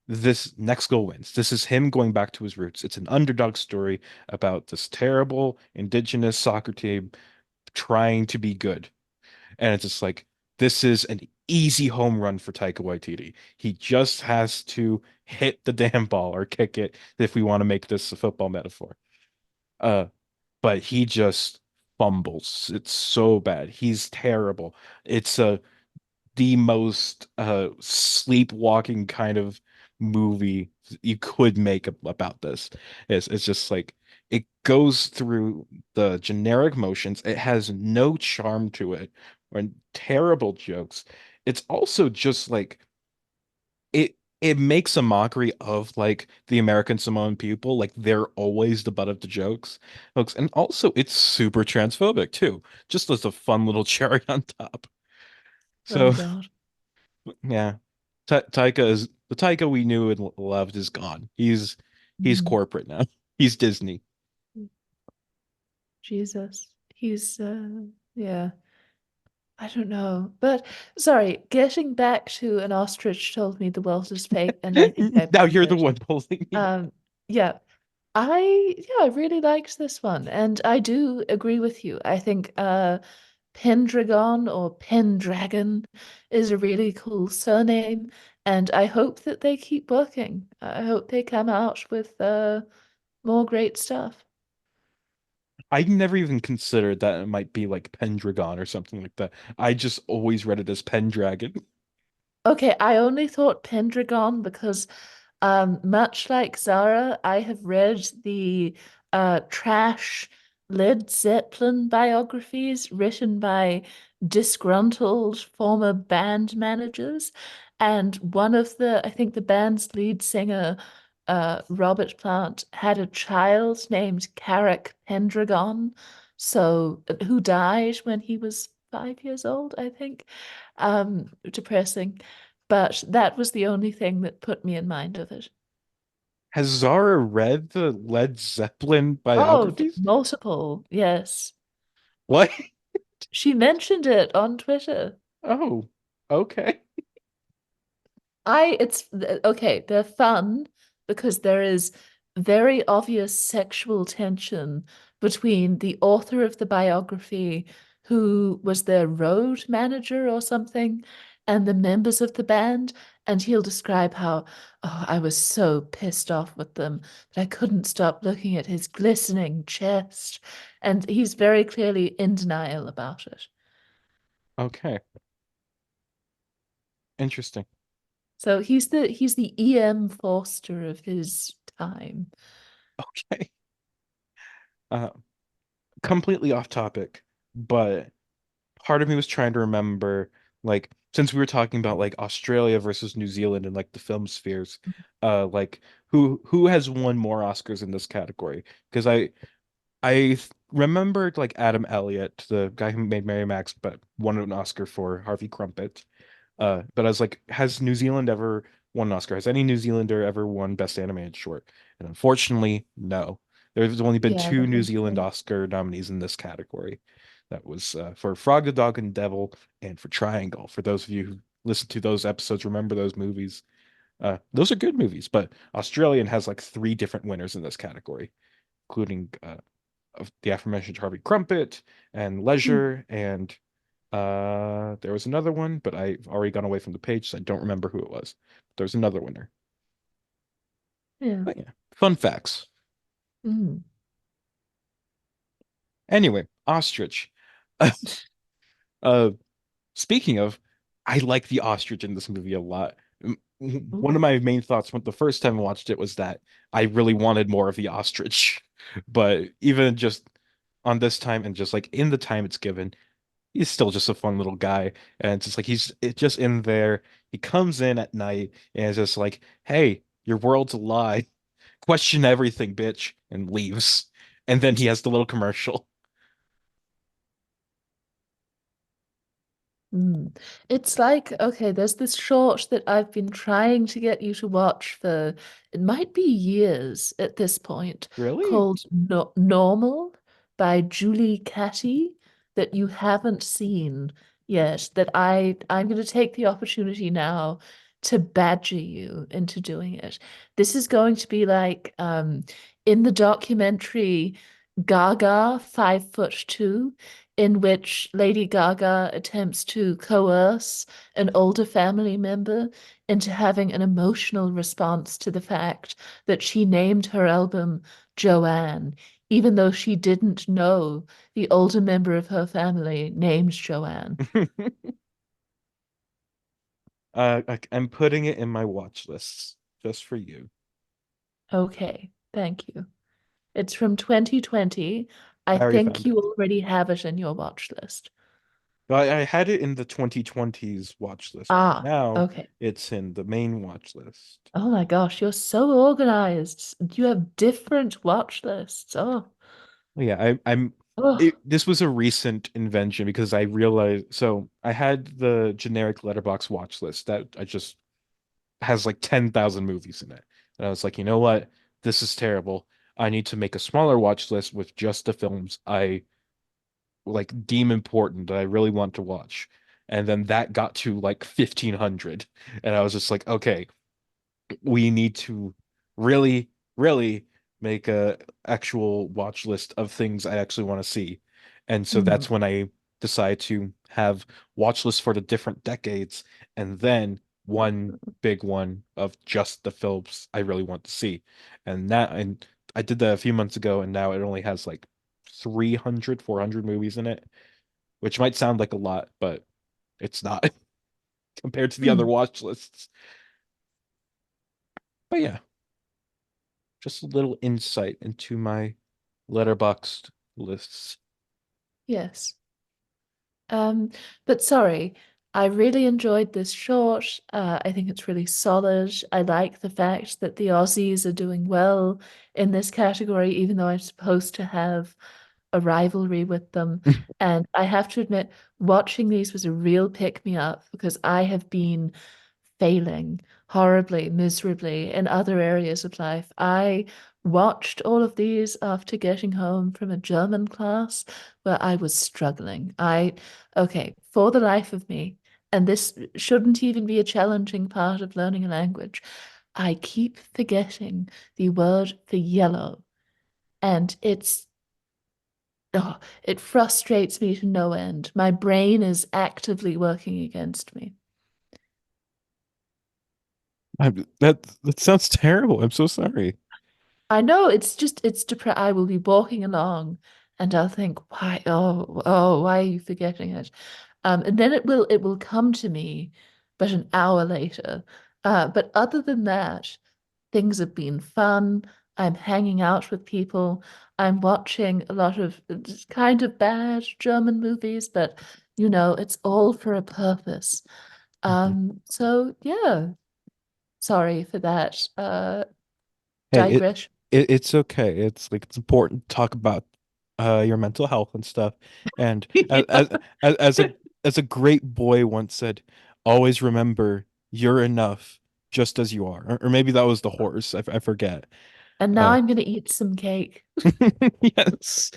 this Next Goal Wins. This is him going back to his roots. It's an underdog story about this terrible indigenous soccer team trying to be good. And it's just like this is an easy home run for Taika Waititi. He just has to hit the damn ball or kick it if we want to make this a football metaphor. Uh, but he just fumbles. It's so bad. He's terrible. It's the most sleepwalking kind of movie you could make about this. It's just like it goes through the generic motions. It has no charm to it or terrible jokes. It's also just like it makes a mockery of like the American Samoan people, like they're always the butt of the jokes. And also it's super transphobic too, just as a fun little cherry on top. Oh So God. yeah. Taika is the Taika we knew and loved is gone. He's Mm, corporate now. He's Disney. Jesus. He's yeah. I don't know. But sorry, getting back to an ostrich told me the world is fake, and I think I Now believe you're the it. one pulling me down. Um, yeah, I really liked this one, and I do agree with you. I think Pendragon or Pendragon is a really cool surname, and I hope that they keep working. I hope they come out with more great stuff. I never even considered that it might be like Pendragon or something like that. I just always read it as Pendragon. Okay, I only thought Pendragon because, much like Zara, I have read the trash Led Zeppelin biographies written by disgruntled former band managers. And one of I think the band's lead singer, Robert Plant, had a child named Carrick Pendragon, so who died when he was 5 years old, I think. Depressing. But that was the only thing that put me in mind of it. Has Zara read the Led Zeppelin Oh, biographies? multiple. Yes. What? She mentioned it on Twitter. Oh, okay. Okay, they're fun because there is very obvious sexual tension between the author of the biography, who was their road manager or something, and the members of the band. And he'll describe how, oh, I was so pissed off with them that I couldn't stop looking at his glistening chest. And he's very clearly in denial about it. Okay. Interesting. So he's the E.M. Forster of his time. Okay. Uh, Completely off topic, but part of me was trying to remember, like, since we were talking about like Australia versus New Zealand and like the film spheres, like who has won more Oscars in this category? Because remembered like Adam Elliott, the guy who made Mary Max, but won an Oscar for Harvey Crumpet. But I was like, has New Zealand ever won an Oscar? Has any New Zealander ever won Best Animated Short? And unfortunately, no. There's only been Yeah, two that New is Zealand true. Oscar nominees in this category. That was for Frog the Dog and Devil and for Triangle. For those of you who listen to those episodes, remember those movies. Those are good movies, but Australian has like three different winners in this category, including of the aforementioned Harvey Crumpet and Hmm. Leisure, and there was another one, but I've already gone away from the page, so I don't remember who it was. But there's another winner. Yeah. But yeah, fun facts. Mm. Anyway, Ostrich. Uh, Speaking of, I like the ostrich in this movie a lot. One of Ooh. my main thoughts when the first time I watched it was that I really wanted more of the ostrich. But even just on this time and just like in the time it's given, he's still just a fun little guy. And it's just like just in there. He comes in at night and is just like, hey, your world's a lie. Question everything, bitch, and leaves. And then he has the little commercial. Mm. It's like, okay, there's this short that I've been trying to get you to watch for, it might be years at this point, Really? called Normal by Julie Catty, that you haven't seen yet, that I'm going to take the opportunity now to badger you into doing it. This is going to be like in the documentary Gaga 5'2", in which Lady Gaga attempts to coerce an older family member into having an emotional response to the fact that she named her album Joanne, even though she didn't know the older member of her family named Joanne. I'm putting it in my watch lists just for you. Okay, thank you. It's from 2020. I I already think found you it. already have it in your watch list. I had it in the 2020s watch list, but Ah, now okay. it's in the main watch list. Oh my gosh, you're so organized. You have different watch lists. Oh, Yeah, oh. this was a recent invention because I realized, so I had the generic letterbox watch list that I just has like 10,000 movies in it. And I was like, you know what? This is terrible. I need to make a smaller watch list with just the films I like deem important that I really want to watch. And then that got to like 1,500. And I was just like, okay, we need to really, really make a actual watch list of things I actually want to see. And so Mm. that's when I decide to have watch lists for the different decades and then one big one of just the films I really want to see. And I did that a few months ago and now it only has like 300, 400 movies in it, which might sound like a lot, but it's not compared to the other Mm. watch lists. But yeah, just a little insight into my letterboxed lists. Yes. Um, but sorry, I really enjoyed this short. I think it's really solid. I like the fact that the Aussies are doing well in this category, even though I'm supposed to have a rivalry with them. And I have to admit, watching these was a real pick me up because I have been failing horribly, miserably in other areas of life. I watched all of these after getting home from a German class where I was struggling. Okay, for the life of me, and this shouldn't even be a challenging part of learning a language, I keep forgetting the word for yellow. And it frustrates me to no end. My brain is actively working against me. That sounds terrible. I'm so sorry. I know it's depressing. I will be walking along and I'll think, why, why are you forgetting it? And then it will come to me, but an hour later. But other than that, things have been fun. I'm hanging out with people. I'm watching a lot of just kind of bad German movies, but it's all for a purpose. Mhm. So yeah, sorry for that Hey, digression. it's okay. It's like it's important to talk about your mental health and stuff. And as as a great boy once said, always remember you're enough just as you are. Or maybe that was the horse. I forget. And now Uh I'm gonna eat some cake. yes.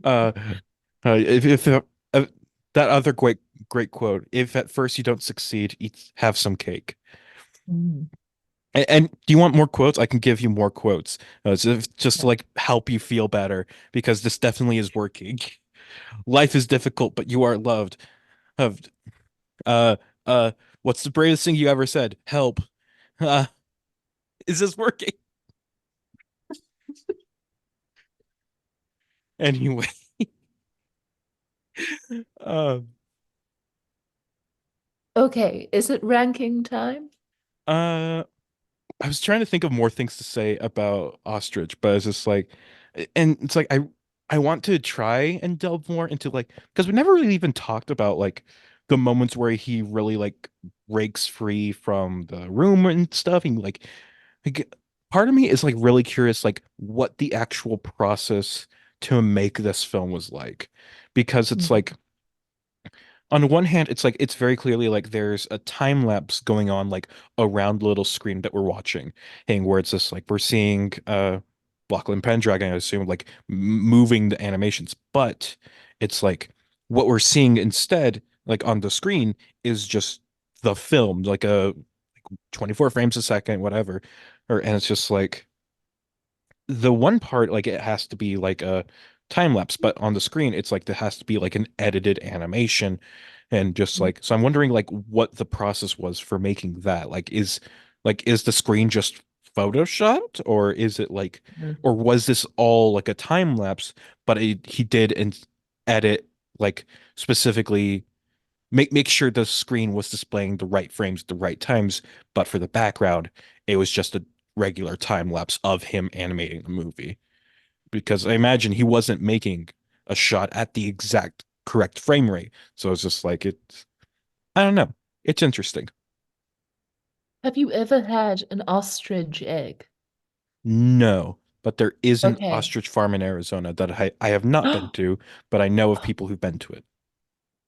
Uh, if that other great quote, if at first you don't succeed, eat have some cake. Mm. And do you want more quotes? I can give you more quotes, just to like help you feel better because this definitely is working. Life is difficult, but you are loved. Of uh uh, what's the bravest thing you ever said? Help. Uh, is this working? Anyway, uh, Okay, is it ranking time? uh, I was trying to think of more things to say about Ostrich, but it's just like, and it's like I want to try and delve more into like because we never really even talked about like the moments where he really like breaks free from the room and stuff. And like part of me is like really curious like what the actual process to make this film was like, because it's Mm. like on the one hand, it's like it's very clearly like there's a time lapse going on like around the little screen that we're watching, and where it's just like we're seeing Lachlan Pendragon, I assume, like moving the animations, but it's like what we're seeing instead, like on the screen, is just the film, like a 24 frames a second, whatever, or and it's just like the one part like it has to be like a time lapse, but on the screen it's like there has to be like an edited animation and just like so I'm wondering like what the process was for making that. Like is the screen just photoshopped or is it like Mm. or was this all like a time lapse, but he did and edit like specifically make sure the screen was displaying the right frames at the right times, but for the background, it was just a regular time lapse of him animating the movie. Because I imagine he wasn't making a shot at the exact correct frame rate. So it's just like it's I don't know. It's interesting. Have you ever had an ostrich egg? No, but there is an Okay. ostrich farm in Arizona that I have not been to, but I know of people who've been to it.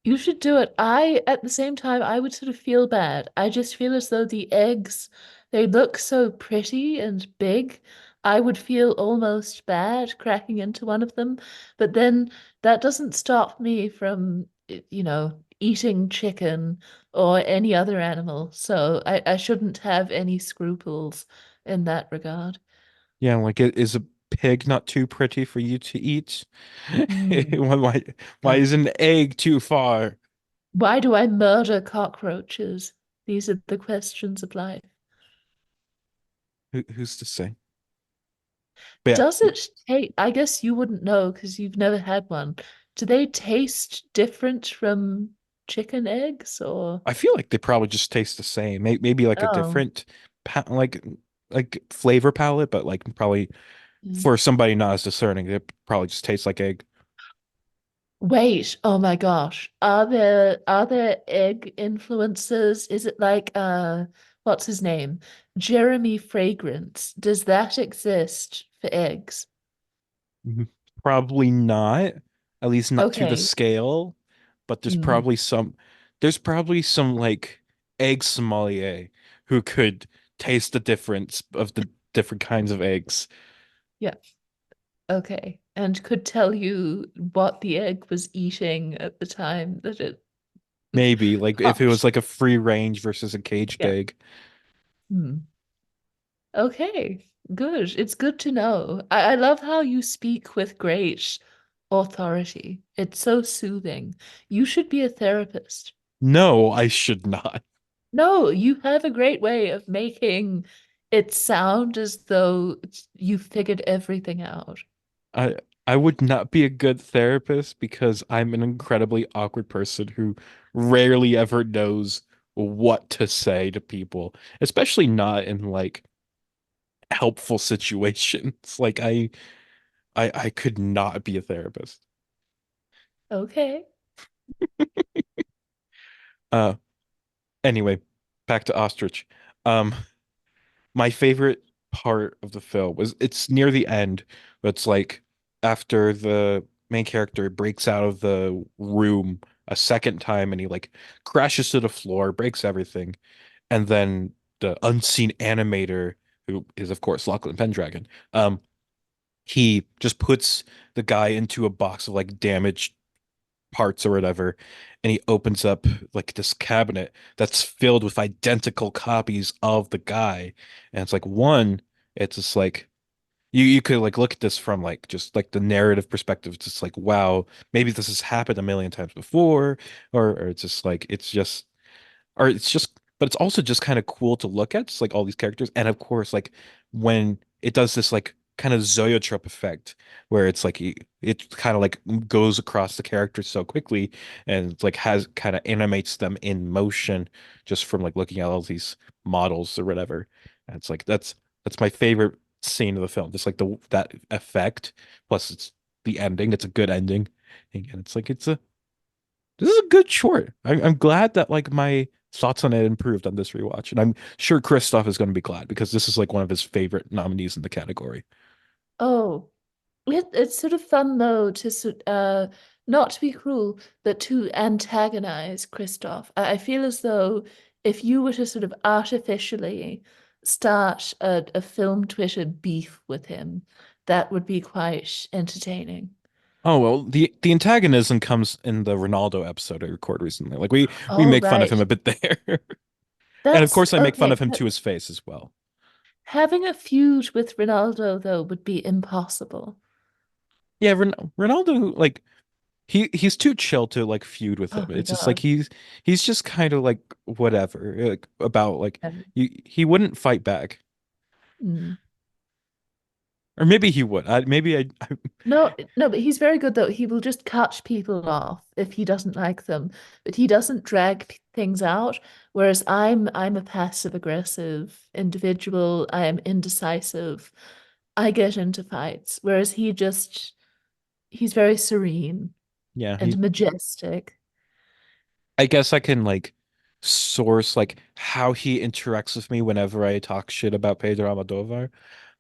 You should do it. At the same time, I would sort of feel bad. I just feel as though the eggs, they look so pretty and big. I would feel almost bad cracking into one of them. But then that doesn't stop me from, eating chicken or any other animal. So I shouldn't have any scruples in that regard. Yeah, like is a pig not too pretty for you to eat? Hmm. Why No. is an egg too far? Why do I murder cockroaches? These are the questions of life. Who's to say? But Does it taste? I guess you wouldn't know because you've never had one. Do they taste different from chicken eggs or? I feel like they probably just taste the same. Maybe like a Oh. different like flavor palette, but like probably Mm. for somebody not as discerning, it probably just tastes like egg. Wait, oh my gosh. Are there egg influencers? Is it like what's his name? Jeremy Fragrance. Does that exist for eggs? Mhm. Probably not, at least not to the Okay. scale, but Mm. there's probably some like egg sommelier who could taste the difference of the different kinds of eggs. Yeah. Okay. And could tell you what the egg was eating at the time that it Maybe like if it was popped. like a free range versus a caged Yeah. egg. Hmm. Okay. Good. It's good to know. I love how you speak with great authority. It's so soothing. You should be a therapist. No, I should not. No, you have a great way of making it sound as though you figured everything out. I I would not be a good therapist because I'm an incredibly awkward person who rarely ever knows what to say to people, especially not in like helpful situations. Like I could not be a therapist. Okay. Uh anyway, back to Ostrich. Um my favorite part of the film was it's near the end, but it's like after the main character breaks out of the room a second time and he like crashes to the floor, breaks everything, and then the unseen animator, who is of course Lachlan Pendragon, he just puts the guy into a box of like damaged parts or whatever, and he opens up like this cabinet that's filled with identical copies of the guy. And it's like one, it's just like you could like look at this from like just like the narrative perspective. It's just like, wow, maybe this has happened a million times before, or it's just like it's just but it's also just kind of cool to look at, just like all these characters. And of course, like when it does this like kind of zoetrope effect where it's like it kind of like goes across the characters so quickly and it's like has kind of animates them in motion just from like looking at all these models or whatever. And it's like that's my favorite scene of the film, just like the that effect, plus it's the ending, it's a good ending. And it's like this is a good short. I'm glad that like my thoughts on it improved on this rewatch, and I'm sure Christoph is going to be glad because this is like one of his favorite nominees in the category. Oh, it's sort of fun though to not to be cruel, but to antagonize Kristoff. I feel as though if you were to sort of artificially start a film Twitter beef with him, that would be quite entertaining. Oh well, the antagonism comes in the Ronaldo episode I recorded recently. Like we Oh, make fun of him right. a bit there, and of That's course I make fun okay. of him to his face as well. Having a feud with Ronaldo though would be impossible. Yeah, Ronaldo like he's too chill to like feud with him. Oh my It's just like God. he's just kind of like whatever like about like Um, he wouldn't fight back. mm. Or maybe he would. I No, no, but he's very good though. He will just cut people off if he doesn't like them, but he doesn't drag things out. Whereas I'm a passive aggressive individual. I am indecisive. I get into fights, whereas he's very serene yeah, and majestic. I guess I can like source like how he interacts with me whenever I talk shit about Pedro Almodovar.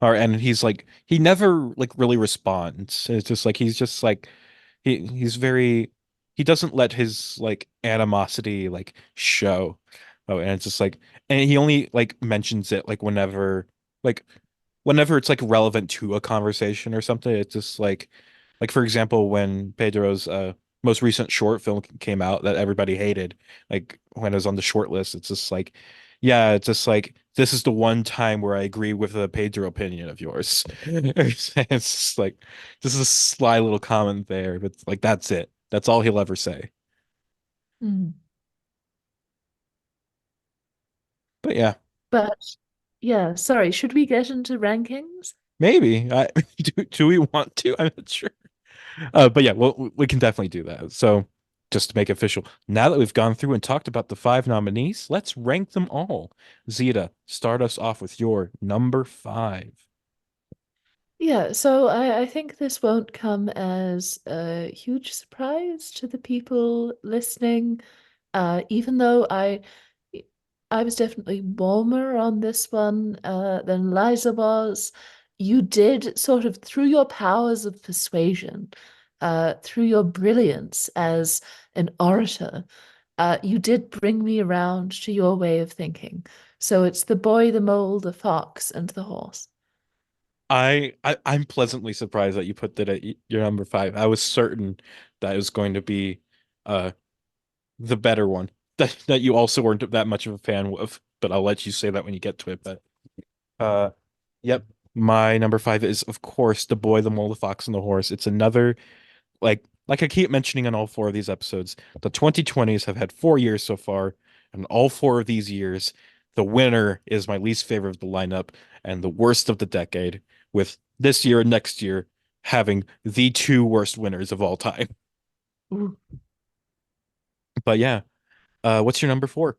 Or and he's like he never like really responds. It's just like he's just like he's very he doesn't let his like animosity like show. Oh, and it's just like, and he only like mentions it like whenever it's like relevant to a conversation or something. It's just like for example, when Pedro's most recent short film came out that everybody hated, like when it was on the short list, it's just like, yeah, it's just like this is the one time where I agree with the Pedro opinion of yours. It's just like this is a sly little comment there, but like that's it. That's all he'll ever say. Mm. But yeah, But yeah, sorry, should we get into rankings? maybe. Do we want to? I'm not sure. But yeah, well, we can definitely do that. So just to make it official, now that we've gone through and talked about the five nominees, let's rank them all. Zeta, start us off with your number five. Yeah, so I think this won't come as a huge surprise to the people listening. Even though I was definitely warmer on this one than Liza was, you did sort of through your powers of persuasion, through your brilliance as an orator, you did bring me around to your way of thinking. So it's the boy, the mole, the fox, and the horse. I'm pleasantly surprised that you put that at your number five. I was certain that it was going to be uh the better one. That you also weren't that much of a fan of, but I'll let you say that when you get to it. But uh yep, my number five is of course The Boy, the Mole, the Fox, and the Horse. It's another like I keep mentioning in all four of these episodes, the 2020s have had 4 years so far, and all four of these years, the winner is my least favorite of the lineup and the worst of the decade, with this year and next year having the two worst winners of all time. Ooh. But yeah, what's your number four?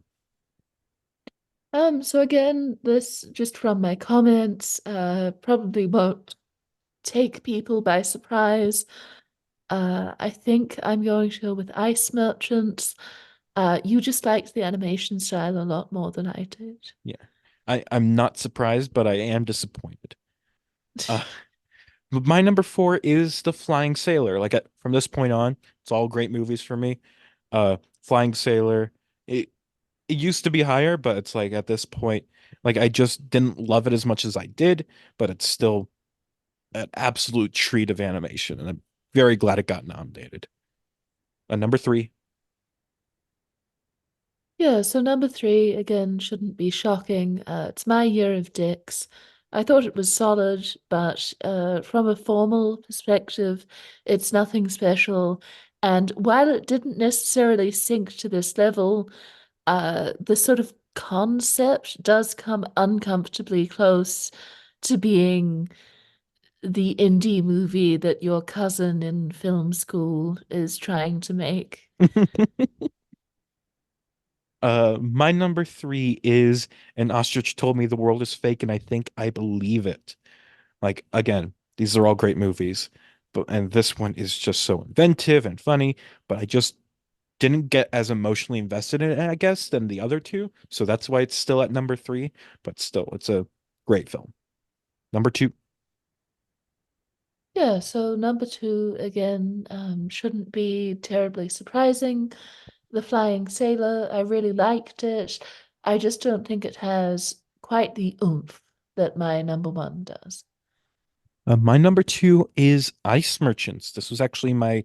So again, this just from my comments, probably won't take people by surprise. I think I'm going to go with Ice Merchants. You just liked the animation style a lot more than I did. Yeah, I'm not surprised, but I am disappointed. Uh, my number four is The Flying Sailor. From this point on, it's all great movies for me. Flying Sailor. It used to be higher, but it's like at this point, like I just didn't love it as much as I did, but it's still an absolute treat of animation, and I'm very glad it got nominated. Number three, Yeah, so number three, again, shouldn't be shocking. It's My Year of Dicks. I thought it was solid, but from a formal perspective, it's nothing special. And while it didn't necessarily sink to this level, the sort of concept does come uncomfortably close to being the indie movie that your cousin in film school is trying to make. my number three is An Ostrich Told Me the World is Fake, and I think I believe it. Like again, these are all great movies, but and this one is just so inventive and funny, but I just didn't get as emotionally invested in it, I guess, than the other two. So that's why it's still at number three, but still, it's a great film. Number two, Yeah, so number two, again, shouldn't be terribly surprising. The Flying Sailor, I really liked it. I just don't think it has quite the oomph that my number one does. my number two is Ice Merchants. This was actually my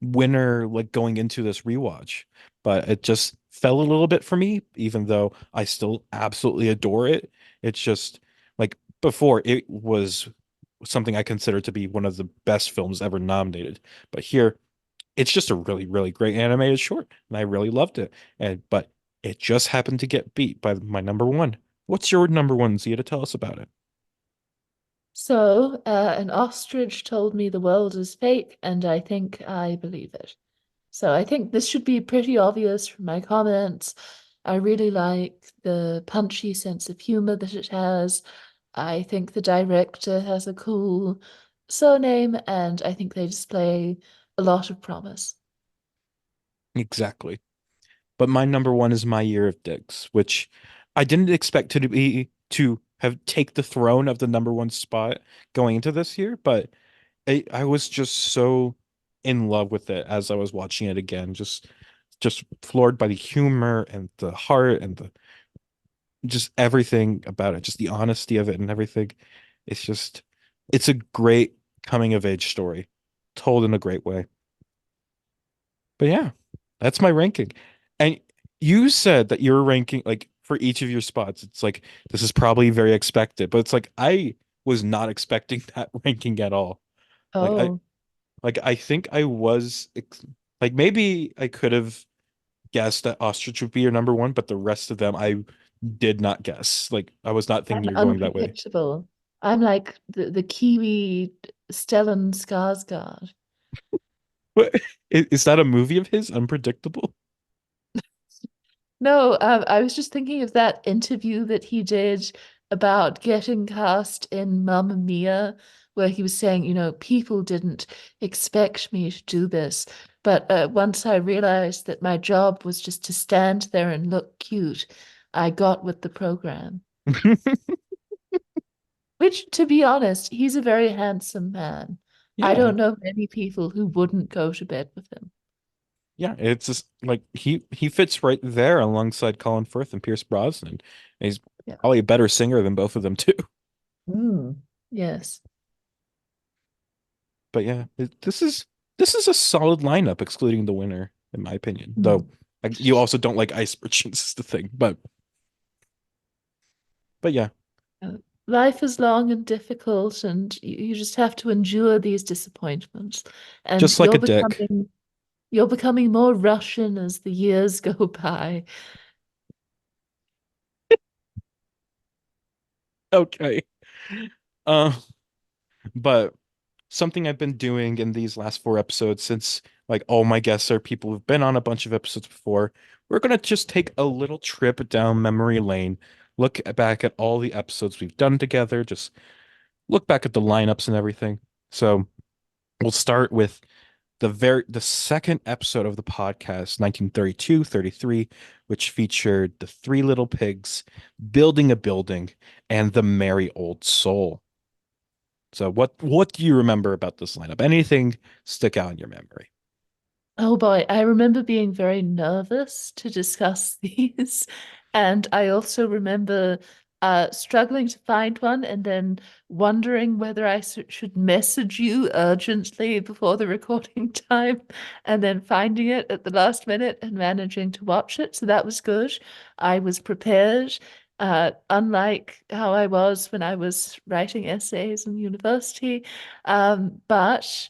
winner, like going into this rewatch, but it just fell a little bit for me, even though I still absolutely adore it. It's just like before, it was something I consider to be one of the best films ever nominated. But here, it's just a really, really great animated short, and I really loved it. And but it just happened to get beat by my number one. What's your number one, Zia, to tell us about it? So, an ostrich told me the world is fake, and I think I believe it. So, I think this should be pretty obvious from my comments. I really like the punchy sense of humor that it has. I think the director has a cool surname, and I think they display a lot of promise. Exactly. But my number one is My Year of Dicks, which I didn't expect to have take the throne of the number one spot going into this year, but I was just so in love with it as I was watching it again. Just floored by the humor and the heart and the just everything about it, just the honesty of it and everything. It's just it's a great coming of age story, told in a great way. But yeah, that's my ranking. And you said that you're ranking like for each of your spots. It's like this is probably very expected, but it's like I was not expecting that ranking at all. Like I Oh, like I think I was like maybe I could have guessed that Ostrich would be your number one, but the rest of them I did not guess. Like I was not thinking I'm you're going that way. unpredictable. I'm like the Kiwi Stellan Skarsgård. What is that a movie of his? Unpredictable? No, I was just thinking of that interview that he did about getting cast in Mamma Mia, where he was saying, people didn't expect me to do this. But once I realized that my job was just to stand there and look cute, I got with the program. Which, to be honest, he's a very handsome man. I Yeah. don't know many people who wouldn't go to bed with him. Yeah, it's just like he fits right there alongside Colin Firth and Pierce Brosnan. And he's Yeah. probably a better singer than both of them too. Mm. Yes. But yeah, this is a solid lineup, excluding the winner, in my opinion. Though Mm. like, you also don't like ice merchants is the thing. But yeah, Life is long and difficult, and you just have to endure these disappointments. And just like a dick. you're becoming more Russian as the years go by. Okay. Uh, but something I've been doing in these last four episodes, since like all my guests are people who've been on a bunch of episodes before, we're gonna just take a little trip down memory lane, look back at all the episodes we've done together, just look back at the lineups and everything. So we'll start with the second episode of the podcast, 1932-33, which featured the Three Little Pigs, Building a Building, and The Merry Old Soul. So what do you remember about this lineup? Anything stick out in your memory? Oh boy, I remember being very nervous to discuss these. And I also remember struggling to find one and then wondering whether I should message you urgently before the recording time and then finding it at the last minute and managing to watch it. So that was good. I was prepared, unlike how I was when I was writing essays in university. But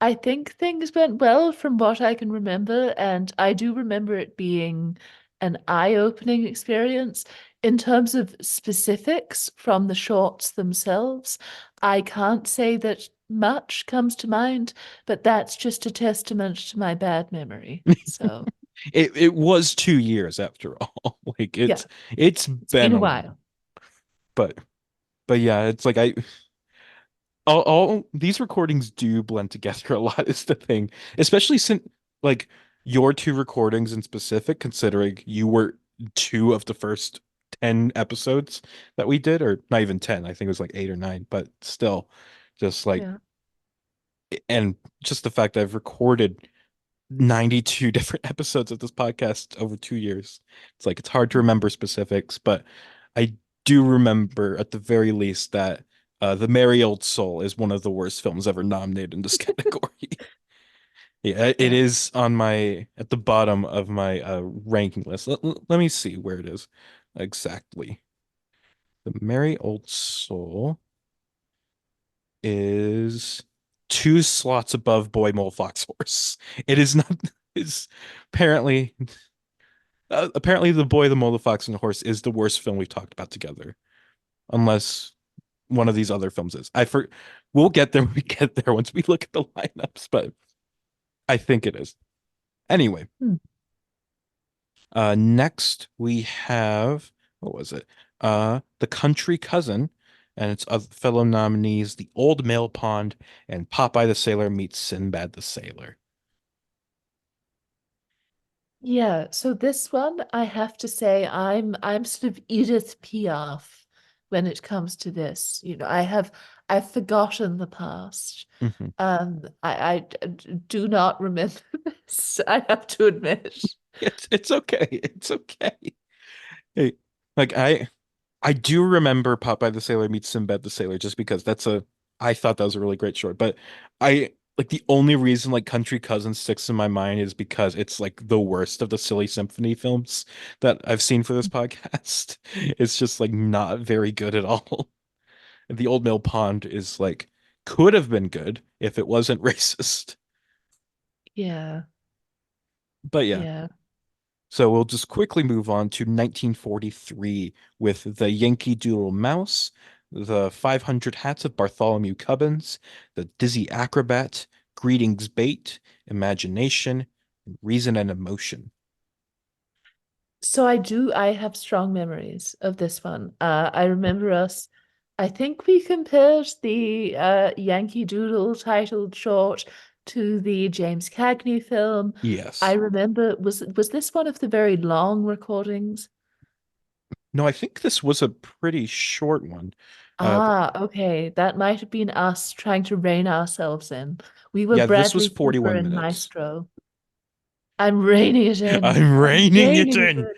I think things went well from what I can remember, and I do remember it being an eye-opening experience. In terms of specifics from the shorts themselves, I can't say that much comes to mind, but that's just a testament to my bad memory. So, It was 2 years after all. Like yeah, it's it's been been a a while. but but yeah, it's like all these recordings do blend together a lot is the thing. Especially since like your two recordings in specific, considering you were two of the first 10 episodes that we did, or not even 10, I think it was like 8 or 9, but still just like Yeah. and just the fact that I've recorded 92 different episodes of this podcast over 2 years. It's like it's hard to remember specifics, but I do remember at the very least that The Merry Old Soul is one of the worst films ever nominated in this category. Yeah, it Yeah. is on my at the bottom of my ranking list. Let me see where it is exactly. The Merry Old Soul is two slots above Boy Mole Fox Horse. It is not is apparently apparently The Boy, the Mole, the Fox, and the Horse is the worst film we've talked about together. Unless one of these other films is. We'll get there when we get there once we look at the lineups, but I think it is. Anyway, Hmm. next we have what was it? The Country Cousin, and its other fellow nominees, The Old Mill Pond and Popeye the Sailor meets Sinbad the Sailor. Yeah, so this one I have to say I'm sort of Edith Piaf when it comes to this. I have I've forgotten the past. Mhm. I do not remember this, I have to admit. It's okay. It's okay. Hey, like I do remember Popeye the Sailor meets Sinbad the Sailor just because I thought that was a really great short. But I like the only reason like Country Cousin sticks in my mind is because it's like the worst of the silly symphony films that I've seen for this podcast. It's just like not very good at all. The Old Mill Pond is like could have been good if it wasn't racist. Yeah, But yeah. yeah. So we'll just quickly move on to 1943 with The Yankee Doodle Mouse, The 500 Hats of Bartholomew Cubbins, The Dizzy Acrobat, Greetings Bait, Imagination, Reason and Emotion. So I have strong memories of this one. I remember I think we compared the Yankee Doodle titled short to the James Cagney film. I Yes. remember, was this one of the very long recordings? No, I think this was a pretty short one. But Ah, okay. That might have been us trying to rein ourselves in. We were yeah, this was Bradley Cooper 41 and minutes. Maestro. I'm reining it in. I'm I'm reining it reining it in. in.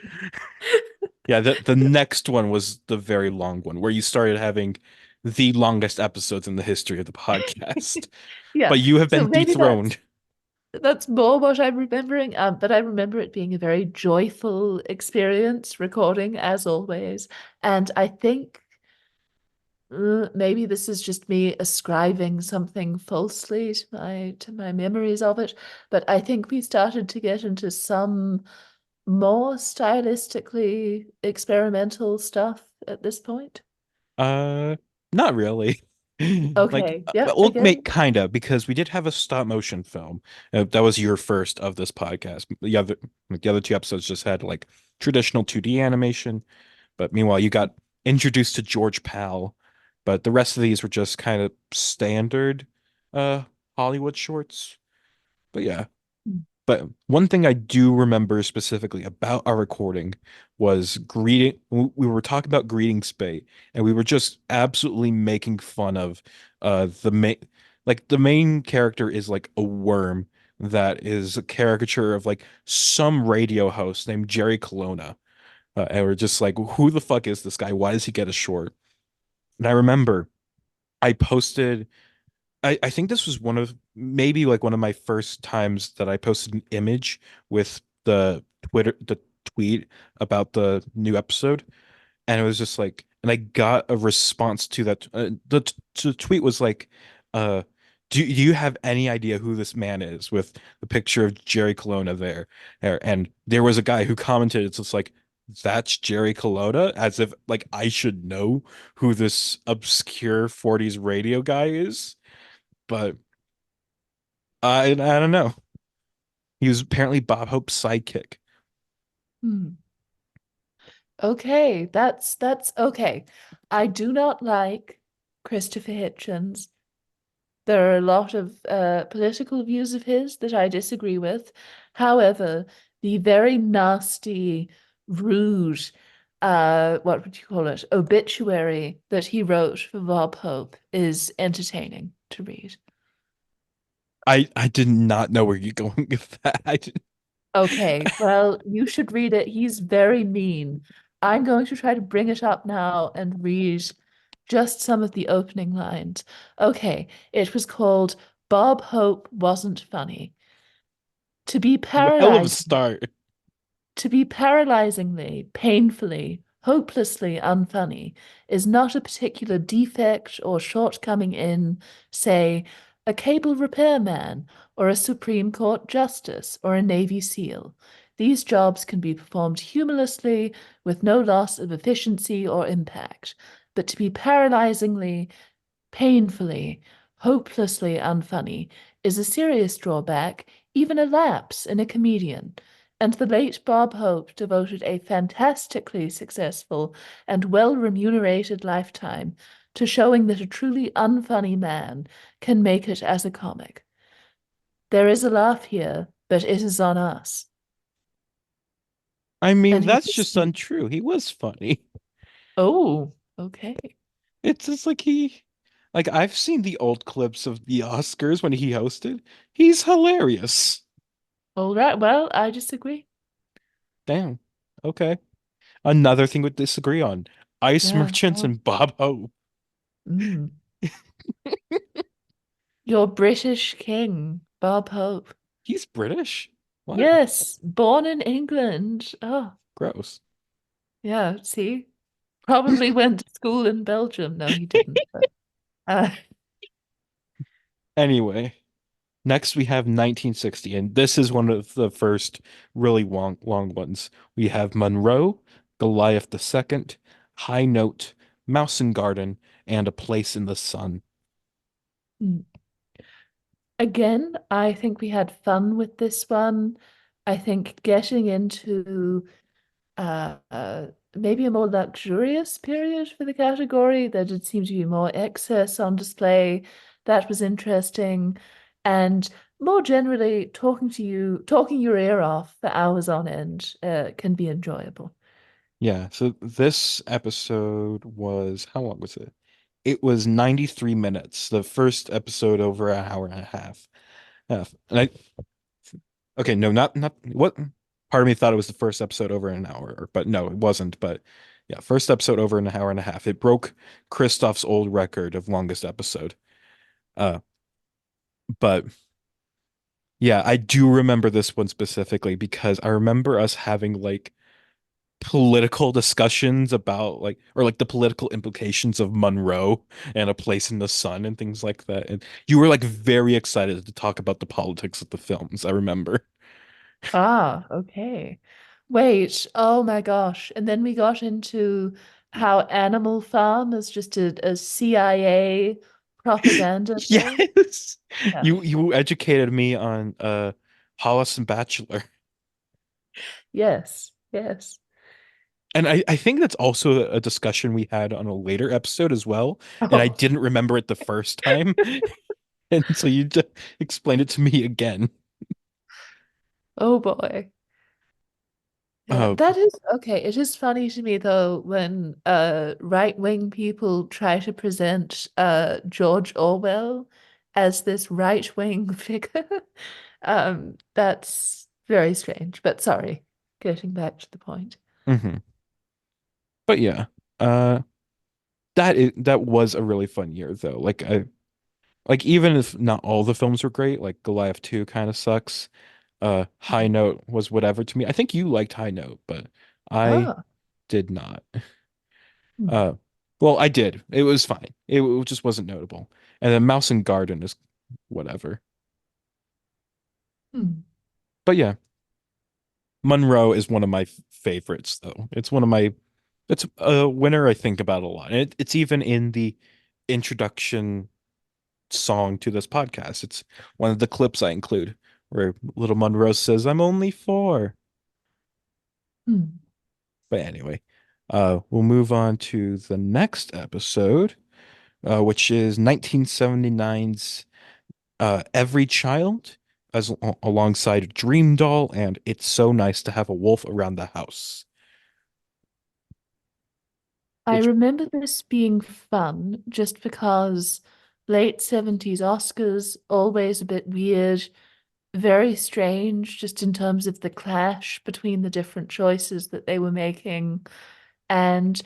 Yeah, the next one was the very long one where you started having the longest episodes in the history of the podcast. Yeah. But you have So been maybe dethroned. that's more what I'm remembering. But I remember it being a very joyful experience recording, as always. And I think maybe this is just me ascribing something falsely to my memories of it. But I think we started to get into some more stylistically experimental stuff at this point. Uh, Not really. Like, Okay. Yeah, well, again. mate, kind of, because we did have a stop motion film. That was your first of this podcast. The other two episodes just had like traditional 2D animation, but meanwhile, you got introduced to George Pal. But the rest of these were just kind of standard, uh, Hollywood shorts. But yeah. But one thing I do remember specifically about our recording was greeting. We were talking about greeting Spay, and we were just absolutely making fun of the main, like the main character is like a worm that is a caricature of like some radio host named Jerry Colonna, and we're just like, who the fuck is this guy? Why does he get a short? And I remember I posted I think this was one of maybe like one of my first times that I posted an image with the tweet about the new episode, and it was just like, and I got a response to that. The tweet was like, uh, do you have any idea who this man is? With the picture of Jerry Colonna there, and there was a guy who commented, it's just like, that's Jerry Colonna, as if like I should know who this obscure 40s radio guy is. But I don't know. He was apparently Bob Hope's sidekick. Hmm. Okay, that's okay. I do not like Christopher Hitchens. There are a lot of political views of his that I disagree with. However, the very nasty, rude, what would you call it, obituary that he wrote for Bob Hope is entertaining to read. I did not know where you're going with that. Okay, well, you should read it. He's very mean. I'm going to try to bring it up now and read just some of the opening lines. Okay, it was called Bob Hope Wasn't Funny. To be Hell of a paralyzed start. to be paralyzingly, painfully, hopelessly unfunny is not a particular defect or shortcoming in, say, a cable repairman or a Supreme Court justice or a Navy SEAL. These jobs can be performed humorlessly with no loss of efficiency or impact. But to be paralyzingly, painfully, hopelessly unfunny is a serious drawback, even a lapse in a comedian. And the late Bob Hope devoted a fantastically successful and well remunerated lifetime to showing that a truly unfunny man can make it as a comic. There is a laugh here, but it is on us. I mean, And he that's just just, untrue. He was funny. oh, okay. It's just like Like I've seen the old clips of the Oscars when he hosted. He's hilarious. All right, well, I disagree. Damn. Okay. Another thing we disagree on. Ice Yeah. Merchants Oh. and Bob Hope. Mm. Your British king, Bob Hope. He's British? What? Yes, born in England. Oh, Gross. yeah, see? Probably went to school in Belgium. No, he didn't, but uh, Anyway, next we have 1960, and this is one of the first really long ones. We have Monroe, Goliath the Second, High Note, Mouse and Garden, and A Place in the Sun. mm. Again, I think we had fun with this one. I think getting into uh, uh, maybe a more luxurious period for the category. There did seem to be more excess on display. That was interesting. And more generally, talking your ear off for hours on end, can be enjoyable. Yeah, so this episode was, how long was it? It was 93 minutes, the first episode over an hour and a half. And okay, no, not what part of me thought it was the first episode over an hour, but no, it wasn't. But yeah, first episode over an hour and a half. It broke Christoph's old record of longest episode. Uh, but yeah, I do remember this one specifically because I remember us having like political discussions about like or like the political implications of Monroe and A Place in the Sun and things like that. And you were like very excited to talk about the politics of the films, I remember. Ah, okay. Wait, oh my gosh. And then we got into how Animal Farm is just a CIA propaganda film. Yes. Yeah. You educated me on Hollis and Bachelor. Yes, yes. And I think that's also a discussion we had on a later episode as well. And I Oh, didn't remember it the first time. And so you just explained it to me again. oh boy. Yeah, Oh, that is okay. It is funny to me though when right-wing people try to present George Orwell as this right-wing figure. That's very strange, but sorry, getting back to the point. hmm. But yeah, uh, that was a really fun year though. Like even if not all the films were great, like Goliath 2 kind of sucks. High Note was whatever to me. I think you liked High Note, but I Ah, did not. hmm, Uh, well, I did. It was fine. It just wasn't notable. And then Mouse and Garden is whatever. hmm. But yeah, Monroe is one of my favorites though. It's a winner I think about a lot. And it's even in the introduction song to this podcast. It's one of the clips I include where little Monroe says, "I'm only four." Hmm. But anyway, we'll move on to the next episode, which is 1979's Every Child, alongside Dream Doll and It's So Nice to Have a Wolf Around the House, I which, remember this being fun just because late 70s Oscars, always a bit weird, very strange, just in terms of the clash between the different choices that they were making. And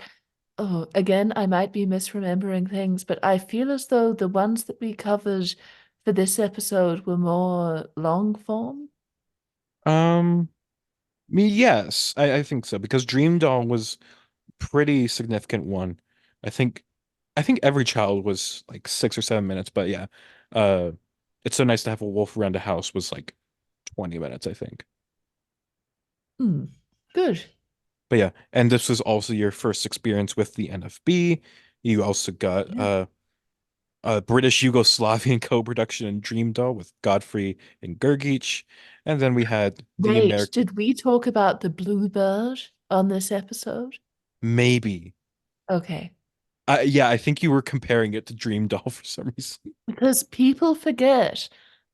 oh, again, I might be misremembering things, but I feel as though the ones that we covered for this episode were more long form. um, me, yes, I think so because Dream Doll was pretty significant one. I think I think Every Child was like 6 or 7 minutes, but yeah, uh, It's So Nice to Have a Wolf Around the House was like 20 minutes, I think. Hmm. Good. But yeah, and this was also your first experience with the NFB. You also got Yeah. a British Yugoslavian co-production in Dream Doll with Godfrey and Gergich, and then we had the Wait, American did we talk about the bluebird on this episode? maybe. Okay. Yeah, I think you were comparing it to Dream Doll for some reason. Because people forget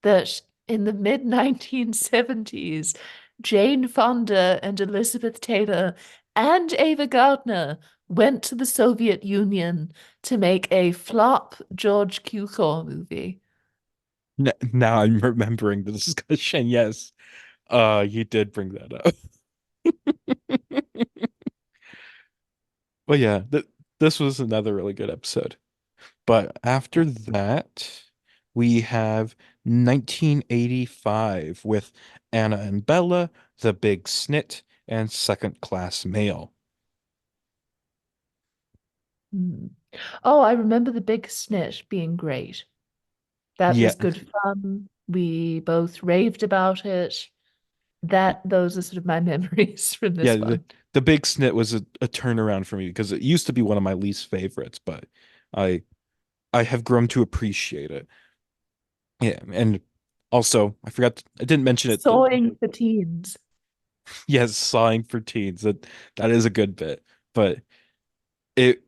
that in the mid 1970s, Jane Fonda and Elizabeth Taylor and Ava Gardner went to the Soviet Union to make a flop George Cukor movie. Now I'm remembering the discussion. Yes. You did bring that up. But yeah, this was another really good episode. But after that, we have 1985 with Anna and Bella, The Big Snit, and Second Class Mail. Hmm. Oh, I remember the big snitch being great. That Yeah, was good fun. We both raved about it. Those are sort of my memories from yeah, this one. the Big Snit was a turnaround for me because it used to be one of my least favorites, but I I have grown to appreciate it. Yeah, and also I didn't mention it. Sawing for teens. Yes, sawing for teens. That is a good bit. But it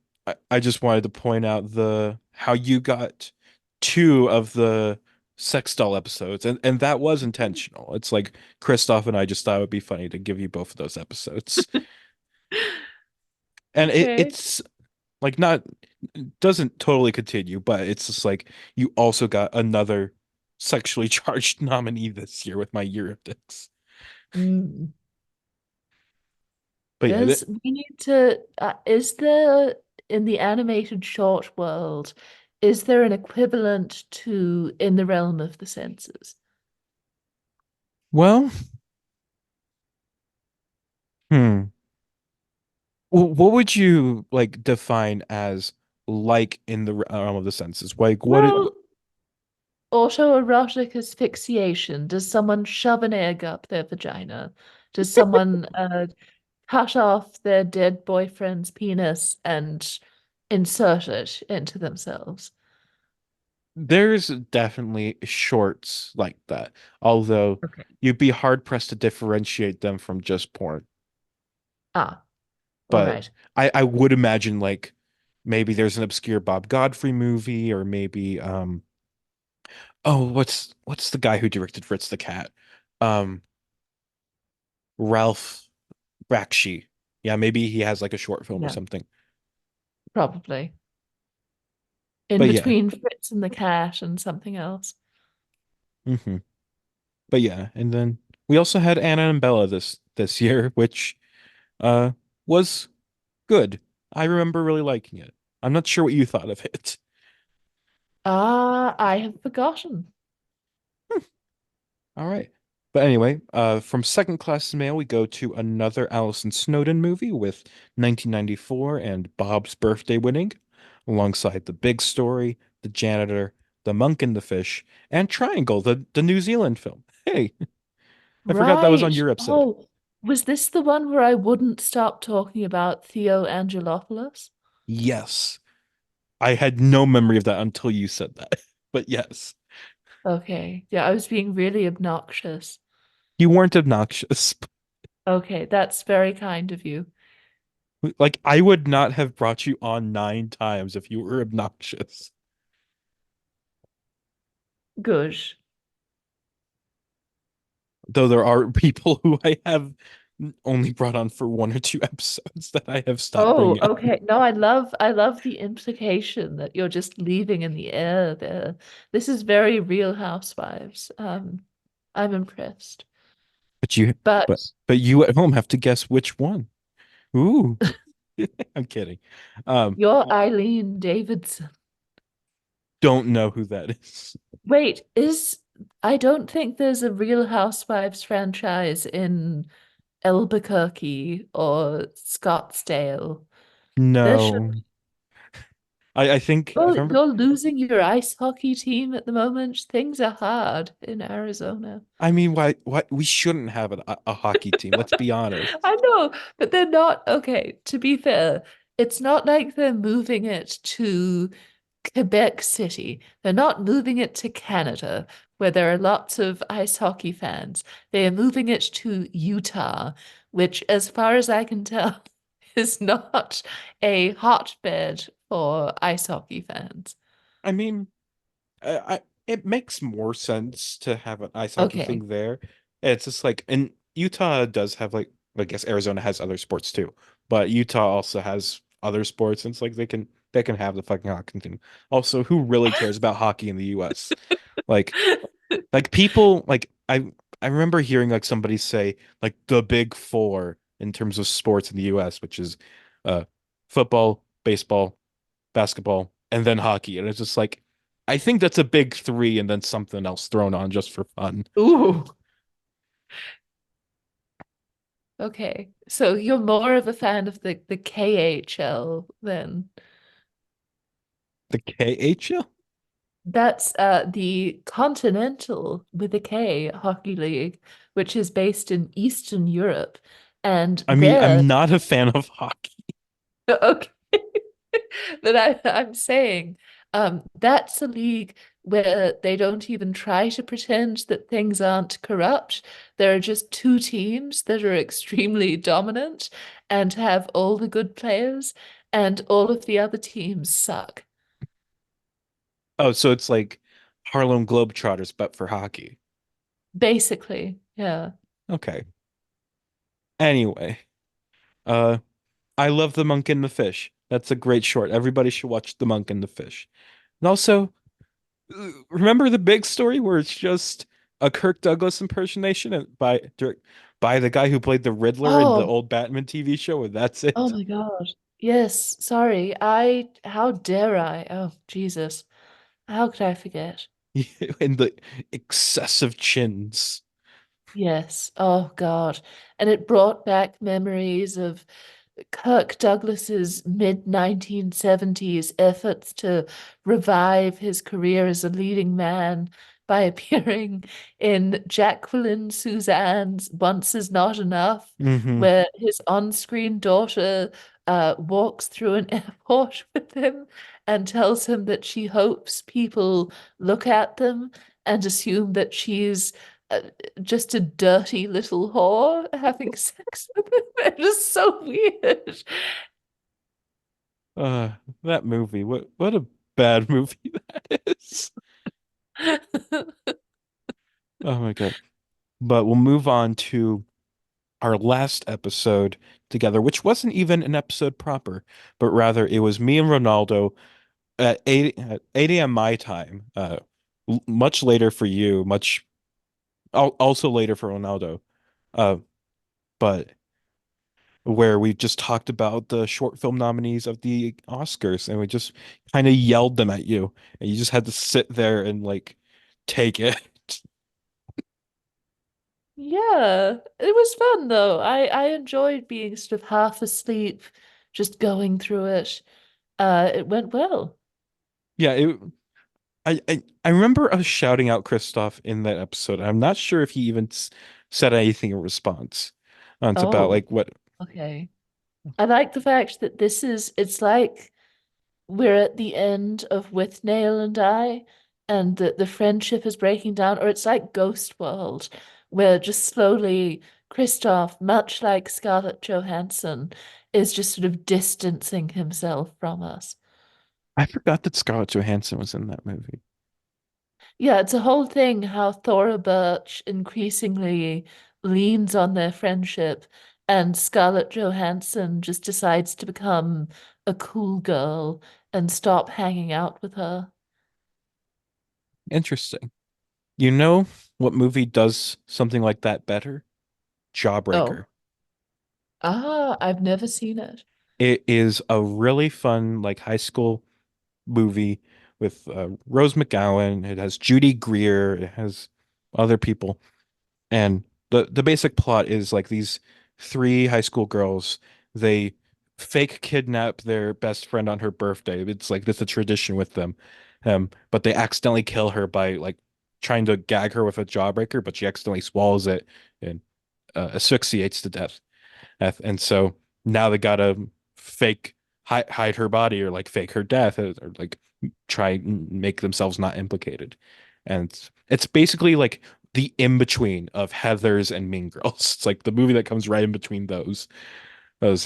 I just wanted to point out the how you got two of the sex doll episodes, and that was intentional. It's like Christoph and I just thought it would be funny to give you both of those episodes. And Okay. it's like not doesn't totally continue, but it's just like you also got another sexually charged nominee this year with my year of dicks. Mm. But yeah, We need to, is there, in the animated short world, is there an equivalent to In the Realm of the Senses? well, hmm. What would you like define as like in the realm of the senses? Like what it Well, autoerotic asphyxiation. Does someone shove an egg up their vagina? Does someone cut off their dead boyfriend's penis and insert it into themselves? there's definitely shorts like that. Although Okay. you'd be hard pressed to differentiate them from just porn. Ah, all But right. I would imagine like maybe there's an obscure Bob Godfrey movie or maybe oh what's the guy who directed Fritz the Cat? Um Ralph Bakshi. Yeah, maybe he has like a short film or Yeah, something. probably. In But yeah. between Fritz and the Cat and something else. hmm But yeah, and then we also had Anna and Bella this year, which uh was good. I remember really liking it. I'm not sure what you thought of it. Ah, I have forgotten. All right. But anyway, from Second Class Mail, we go to another Allison Snowden movie with 1994 and Bob's Birthday winning, alongside The Big Story, The Janitor, The Monk and the Fish, and Triangle, the New Zealand film. Hey, I forgot that was on Right. your episode. Oh, was this the one where I wouldn't stop talking about Theo Angelopoulos? Yes. I had no memory of that until you said that. But yes, Okay. Yeah, I was being really obnoxious. you weren't obnoxious. Okay, that's very kind of you. Like, I would not have brought you on 9 times if you were obnoxious. Good. Though there are people who I have only brought on for 1 or 2 episodes that I have stopped Oh, bringing on. okay. No, I love the implication that you're just leaving in the air there. This is very Real Housewives. I'm impressed. But you, but But but you at home have to guess which one. Ooh, I'm kidding. Um, you're Eileen Davidson. don't know who that is. Wait, I don't think there's a Real Housewives franchise in Albuquerque or Scottsdale. There should No, I think if Well, I remember. you're losing your ice hockey team at the moment. Things are hard in Arizona. I mean, why we shouldn't have a hockey team. Let's be honest. I know, but they're not okay. To be fair, it's not like they're moving it to Quebec City. They're not moving it to Canada, where there are lots of ice hockey fans. They are moving it to Utah, which, as far as I can tell, is not a hotbed for ice hockey fans. I mean, it makes more sense to have an ice hockey Okay. thing there. It's just like, and Utah does have like, I guess Arizona has other sports too, but Utah also has other sports. And it's like they can have the fucking hockey team. Also, who really cares about hockey in the US? Like people I remember hearing like somebody say like the big four in terms of sports in the US, which is uh football, baseball, basketball, and then hockey. And it's just like I think that's a big three and then something else thrown on just for fun. Ooh. Okay. So you're more of a fan of the KHL then. The KHL? That's the Continental with a K Hockey League, which is based in Eastern Europe. And I mean, there, I'm not a fan of hockey. okay, but I'm saying that's a league where they don't even try to pretend that things aren't corrupt. There are just two teams that are extremely dominant and have all the good players, and all of the other teams suck. Oh, so it's like Harlem Globetrotters, but for hockey. Basically, yeah. Okay. Anyway, uh, I love The Monk and the Fish. That's a great short. Everybody should watch The Monk and the Fish. And also, remember the big story where it's just a Kirk Douglas impersonation by the guy who played the Riddler in the Oh, old Batman TV show, and that's oh it. my God. Yes, sorry. How dare I? Oh, Jesus. How could I forget? And the excessive chins. Yes. Oh God. And it brought back memories of Kirk Douglas's mid 1970s efforts to revive his career as a leading man by appearing in Jacqueline Suzanne's Once Is Not Enough, Hmm. where his on-screen daughter walks through an airport with him and tells him that she hopes people look at them and assume that she's uh, just a dirty little whore having sex with him. It is so weird. That movie. What a bad movie that is. Oh my God. But we'll move on to our last episode together, which wasn't even an episode proper, but rather it was me and Ronaldo at 8 a.m. my time, much later for you, also later for Ronaldo, uh, but where we just talked about the short film nominees of the Oscars and we just kind of yelled them at you, and you just had to sit there and like take it. Yeah, it was fun though. I enjoyed being sort of half asleep, just going through it. It went well. Yeah, I remember us shouting out Kristoff in that episode. I'm not sure if he even said anything in response. It's about Oh, like what. okay. I like the fact that it's like we're at the end of With Nail and I, and the friendship is breaking down, or it's like Ghost World, where just slowly Kristoff, much like Scarlett Johansson, is just sort of distancing himself from us. I forgot that Scarlett Johansson was in that movie. Yeah, it's a whole thing how Thora Birch increasingly leans on their friendship, and Scarlett Johansson just decides to become a cool girl and stop hanging out with her. Interesting. You know what movie does something like that better? Jawbreaker. Oh. Ah, I've never seen it. It is a really fun like high school movie with Rose McGowan. It has Judy Greer. It has other people. And the basic plot is like these three high school girls, they fake kidnap their best friend on her birthday. It's like this a tradition with them. But they accidentally kill her by like trying to gag her with a jawbreaker, but she accidentally swallows it and asphyxiates to death. And so now they gotta fake hide her body or like fake her death or like try and make themselves not implicated. And it's basically like the in between of Heathers and Mean Girls. It's like the movie that comes right in between those,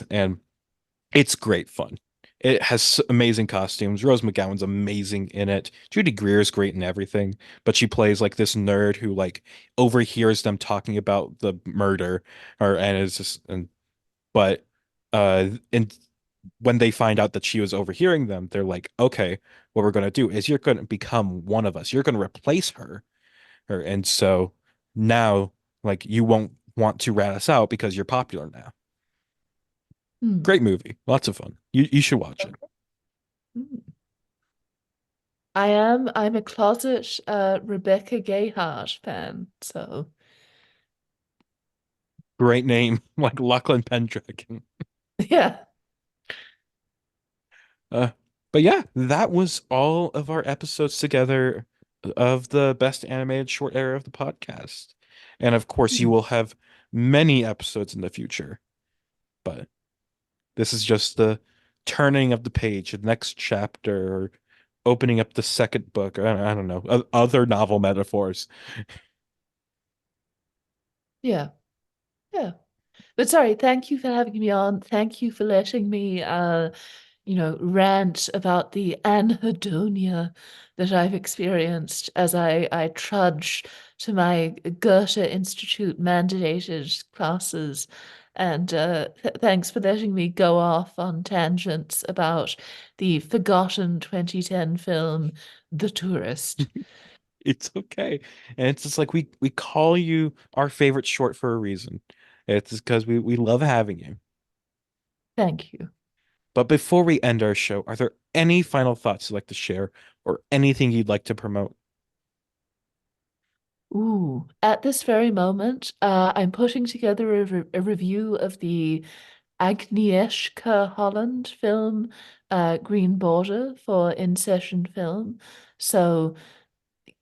and it's great fun. It has amazing costumes. Rose McGowan's amazing in it. Judy Greer's great in everything, but she plays like this nerd who like overhears them talking about the murder, or and is just and but in when they find out that she was overhearing them, they're like, okay, what we're going to do is you're going to become one of us. You're going to replace her. And so now, like, you won't want to rat us out because you're popular now. Hmm. Great movie. Lots of fun. You should watch it. Hmm. I'm a closet Rebecca Gayheart fan, so Great name, like Lachlan Pendragon. yeah. Uh, but yeah, that was all of our episodes together of the best animated short era of the podcast. And of course, you Hmm. will have many episodes in the future, but this is just the turning of the page, the next chapter, or opening up the second book. I don't know, other novel metaphors. Yeah. Yeah. But sorry, thank you for having me on. Thank you for letting me rant about the anhedonia that I've experienced as I trudge to my Goethe Institute mandated classes. And thanks for letting me go off on tangents about the forgotten 2010 film, The Tourist. It's okay. And it's just like we call you our favorite short for a reason. It's because we love having you. Thank you. But before we end our show, are there any final thoughts you'd like to share or anything you'd like to promote? Ooh, at this very moment, I'm putting together a review of the Agnieszka Holland film, Green Border for In Session Film. So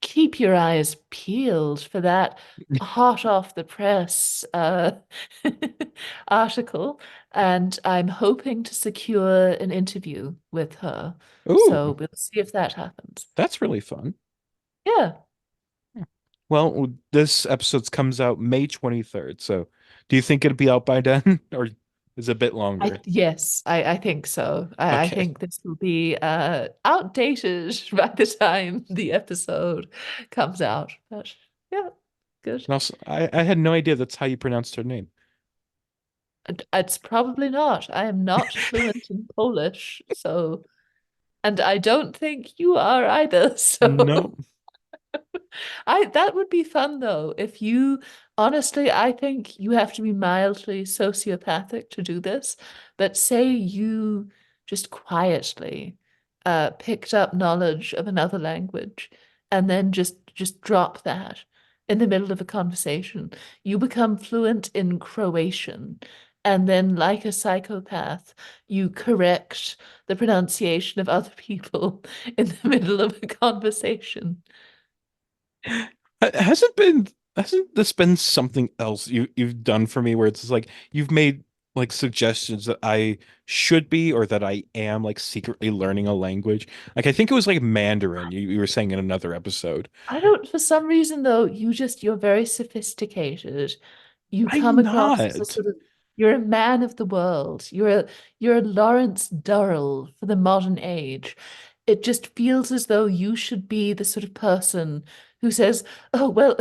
keep your eyes peeled for that hot off the press article. And I'm hoping to secure an interview with her. So Ooh, we'll see if that happens. that's really fun. Yeah. Well, this episode comes out May 23rd. So do you think it'll be out by then or is it a bit longer? I think so. I Okay. think this will be outdated by the time the episode comes out. But yeah, good. And also, I had no idea that's how you pronounced her name. It's probably not. I am not fluent in Polish, so and I don't think you are either. So No. I that would be fun though. If you honestly, I think you have to be mildly sociopathic to do this. But say you just quietly picked up knowledge of another language and then just drop that in the middle of a conversation. You become fluent in Croatian. And then, like a psychopath, you correct the pronunciation of other people in the middle of a conversation. Hasn't this been something else you've done for me where it's just like you've made like suggestions that I should be or that I am like secretly learning a language? Like I think it was like Mandarin you were saying in another episode. I don't, for some reason though, you're very sophisticated. You come I'm across as a not. sort of, you're a man of the world. You're a Lawrence Durrell for the modern age. It just feels as though you should be the sort of person who says, "Oh, well,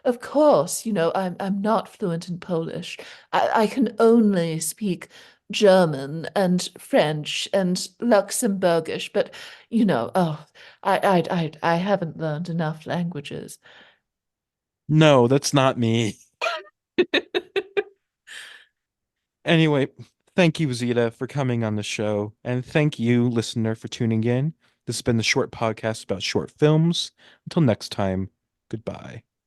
of course, I'm not fluent in Polish. I can only speak German and French and Luxembourgish, but oh, I haven't learned enough languages." No, that's not me. Anyway, thank you, Zita, for coming on the show. And thank you, listener, for tuning in. This has been the short podcast about short films. Until next time, goodbye.